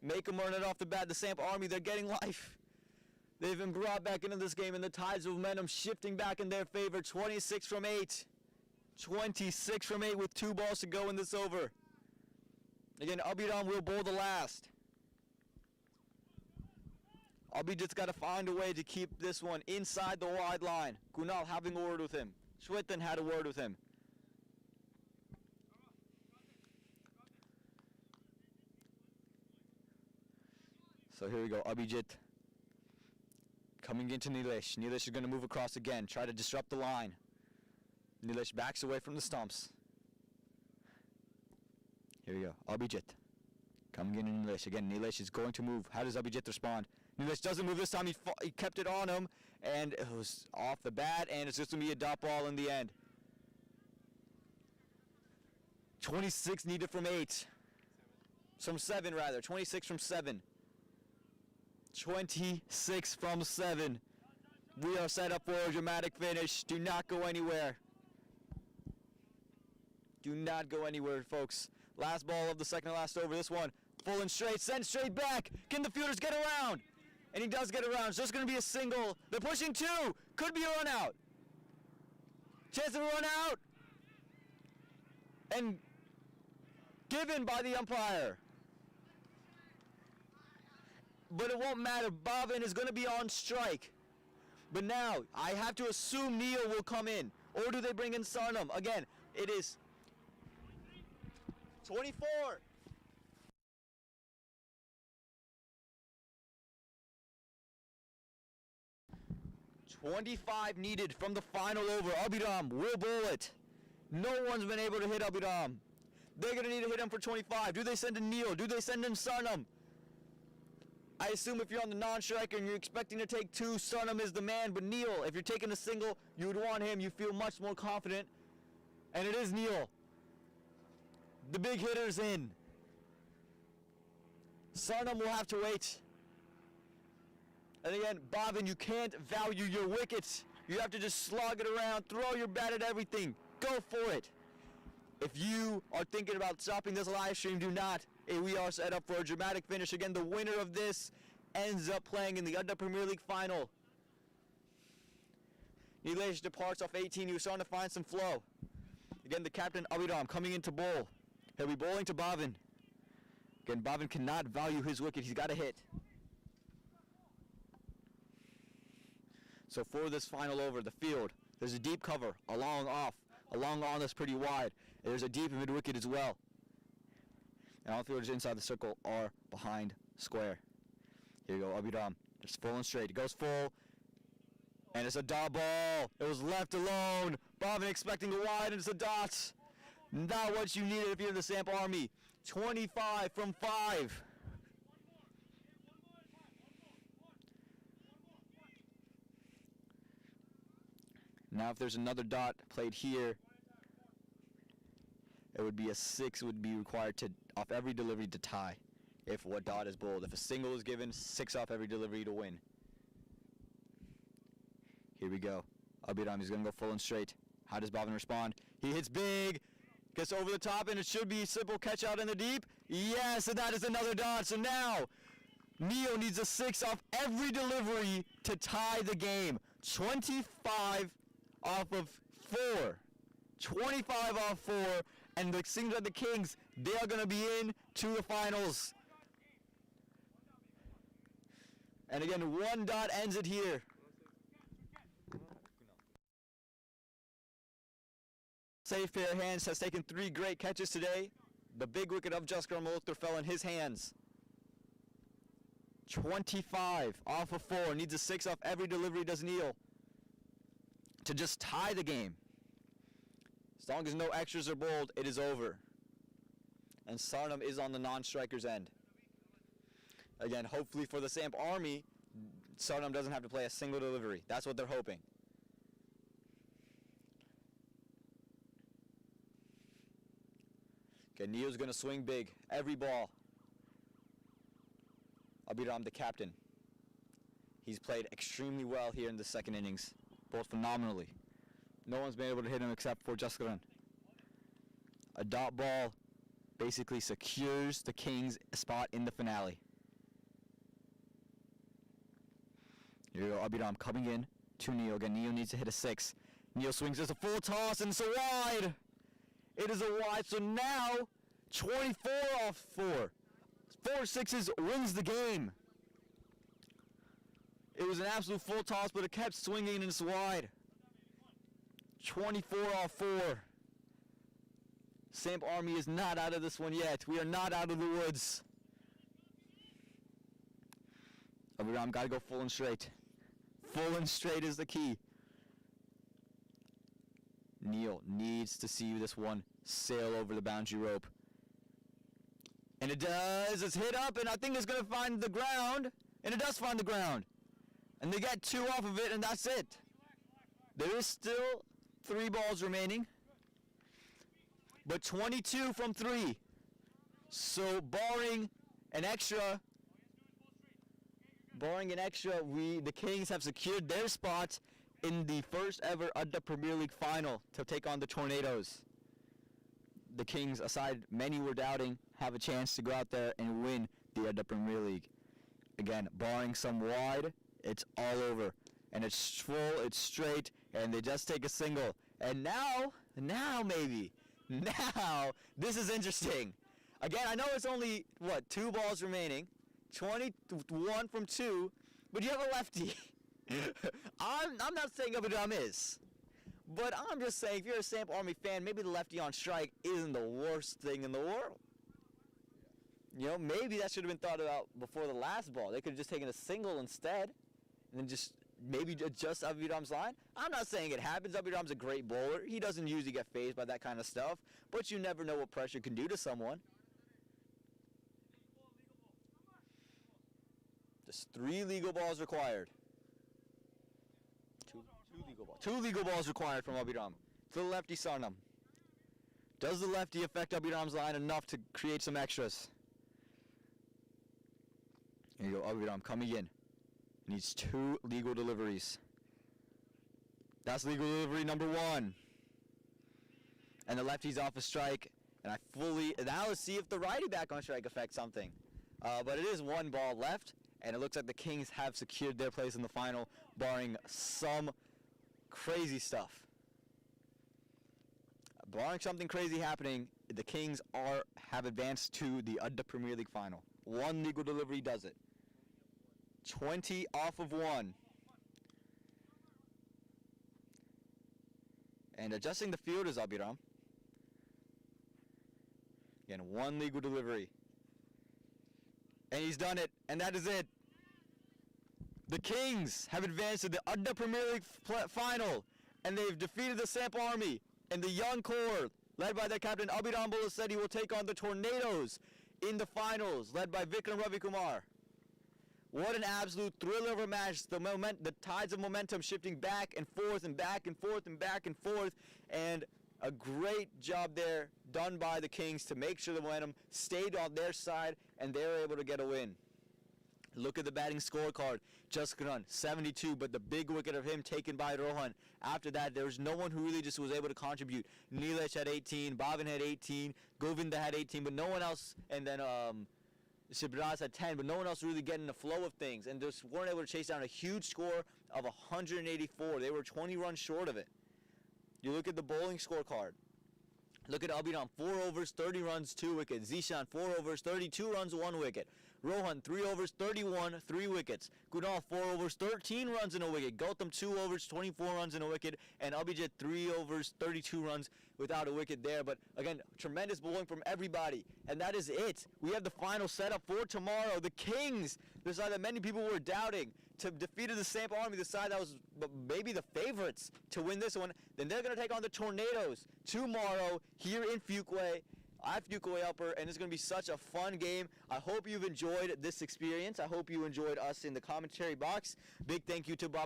A: Make him earn it off the bat. The SAMP Army, they're getting life. They've been brought back into this game, and the tides of momentum shifting back in their favor. 26 from 8. 26 from 8 with 2 balls to go in this over. Again, Abhiram will bowl the last. Abhijit's got to find a way to keep this one inside the wide line. Kunal having a word with him. Shwetan had a word with him. So here we go, Abhijit coming into Nilesh. Nilesh is going to move across again, try to disrupt the line. Nilesh backs away from the stumps. Here we go, Abhijit coming in Nilesh. Again, Nilesh is going to move. How does Abhijit respond? Nilesh doesn't move this time. He kept it on him, and it was off the bat, and it's just going to be a dot ball in the end. 26 needed from 8. From 7, rather. 26 from 7. 26 from 7. We are set up for a dramatic finish. Do not go anywhere. Do not go anywhere, folks. Last ball of the second to last over. This one, full and straight, sent straight back. Can the fielders get around? And he does get around. It's just going to be a single. They're pushing 2. Could be a run out. Chance of a run out. And given by the umpire. But it won't matter. Bhavin is going to be on strike. But now, I have to assume Neil will come in. Or do they bring in Sarnam? Again, it is 24. 25 needed from the final over. Abhiram will bowl it. No one's been able to hit Abhiram. They're going to need to hit him for 25. Do they send in Neil? Do they send in Sarnam? I assume if you're on the non-striker and you're expecting to take 2, Sarnam is the man. But Neil, if you're taking a single, you would want him. You feel much more confident. And it is Neil. The big hitter's in. Sarnam will have to wait. And again, Bhavin, you can't value your wickets. You have to just slog it around, throw your bat at everything. Go for it. If you are thinking about stopping this live stream, do not. We are set up for a dramatic finish. Again, the winner of this ends up playing in the Adda Premier League final. Nilesh departs off 18. He was starting to find some flow. Again, the captain, Abhiram, coming into bowl. He'll be bowling to Bhavin. Again, Bhavin cannot value his wicket. He's got to hit. So for this final over, the field, there's a deep cover, a long off, a long on that's pretty wide. And there's a deep mid wicket as well. And all the fielders inside the circle are behind square. Here you go, Abhiram, just full and straight. It goes full, and it's a dot ball. It was left alone. Bhavin expecting a wide, and it's a dot. Not what you needed if you're in the SAMP Army. 25 from 5. Now if there's another dot played here, it would be a 6 would be required to off every delivery to tie if what dot is bowled. If a single is given, 6 off every delivery to win. Here we go. Abhiram is going to go full and straight. How does Bhavin respond? He hits big, gets over the top, and it should be a simple catch out in the deep. Yes, and that is another dot. So now, Neo needs a 6 off every delivery to tie the game. 25 off of 4. 25 off 4, and the Singh the Kings, they are going to be in to the finals. And again, 1 dot ends it here. Safe pair of hands has taken 3 great catches today. The big wicket of Jaskar Malhotra fell in his hands. 25 off of 4. Needs a 6 off every delivery, does Neil, to just tie the game. As long as no extras are bowled, it is over. And Sarnam is on the non-striker's end. Again, hopefully for the SAMP Army, Sarnam doesn't have to play a single delivery. That's what they're hoping. Okay, Neo's going to swing big. Every ball. Abhiram, the captain. He's played extremely well here in the second innings. Both phenomenally. No one's been able to hit him except for Jaskaran. A dot ball basically secures the Kings' spot in the finale. Here we go, Abhiram coming in to Neo. Again, Neo needs to hit a 6. Neo swings, there's a full toss, and it's a wide. It is a wide, so now 24 off 4. 4 sixes wins the game. It was an absolute full toss, but it kept swinging and it's wide. 24 off 4. SAMP Army is not out of this one yet. We are not out of the woods. Abhiram got to go full and straight. Full and straight is the key. Neil needs to see this one sail over the boundary rope. And it does. It's hit up, and I think it's going to find the ground. And it does find the ground. And they get 2 off of it, and that's it. There is still 3 balls remaining. But 22 from 3. So barring an extra, the Kings have secured their spot in the first ever Adda Premier League final to take on the Tornadoes. The Kings, aside many were doubting, have a chance to go out there and win the Adda Premier League. Again, barring some wide, it's all over. And it's full, it's straight, and they just take a single. And now maybe, this is interesting. Again, I know it's only, 2 balls remaining. 21 from 2, but you have a lefty. I'm not saying Abhiram is, but I'm just saying if you're a SAMP Army fan, maybe the lefty on strike isn't the worst thing in the world. You know, maybe that should have been thought about before the last ball. They could have just taken a single instead, and then just maybe adjust Abhiram's line. I'm not saying it happens. Abhiram's a great bowler. He doesn't usually get fazed by that kind of stuff, but you never know what pressure can do to someone. Just 3 legal balls required. 2 legal balls required from Abhiram. To the lefty Sarnam. Does the lefty affect Abhiram's line enough to create some extras? Here you go, Abhiram coming in. Needs 2 legal deliveries. That's legal delivery number 1. And the lefty's off a strike. And now let's see if the righty back on strike affects something. But it is 1 ball left. And it looks like the Kings have secured their place in the final, barring some crazy stuff. Barring something crazy happening, the Kings have advanced to the Adda Premier League final. 1 legal delivery does it. 20 off of 1. And adjusting the field is Abhiram. Again, 1 legal delivery. And he's done it, and that is it. The Kings have advanced to the Adda Premier League final, and they've defeated the SAMP Army. And the young core, led by their captain Abhiram Bolasedi, will take on the Tornadoes in the finals, led by Vikram Ravikumar. What an absolute thriller of a match. The tides of momentum shifting back and forth and back and forth and back and forth. And a great job there done by the Kings to make sure the momentum stayed on their side and they were able to get a win. Look at the batting scorecard. Jaskaran, 72, but the big wicket of him taken by Rohan. After that, there was no one who really just was able to contribute. Nilesh had 18, Bhavin had 18, Govinda had 18, but no one else, and then Shibraz had 10, but no one else really getting the flow of things, and just weren't able to chase down a huge score of 184. They were 20 runs short of it. You look at the bowling scorecard. Look at Abhiram, 4 overs, 30 runs, 2 wickets. Zishan, 4 overs, 32 runs, 1 wicket. Rohan, 3 overs, 31, 3 wickets. Kunal, 4 overs, 13 runs and a wicket. Gautam, 2 overs, 24 runs and a wicket. And Abhijit, 3 overs, 32 runs without a wicket there. But again, tremendous bowling from everybody. And that is it. We have the final setup for tomorrow. The Kings, the side that many people were doubting, to defeated the SAMP Army, the side that was maybe the favorites to win this one. Then they're going to take on the Tornadoes tomorrow here in Fuquay. I have Fuquay Upper, and it's going to be such a fun game. I hope you've enjoyed this experience. I hope you enjoyed us in the commentary box. Big thank you to Bob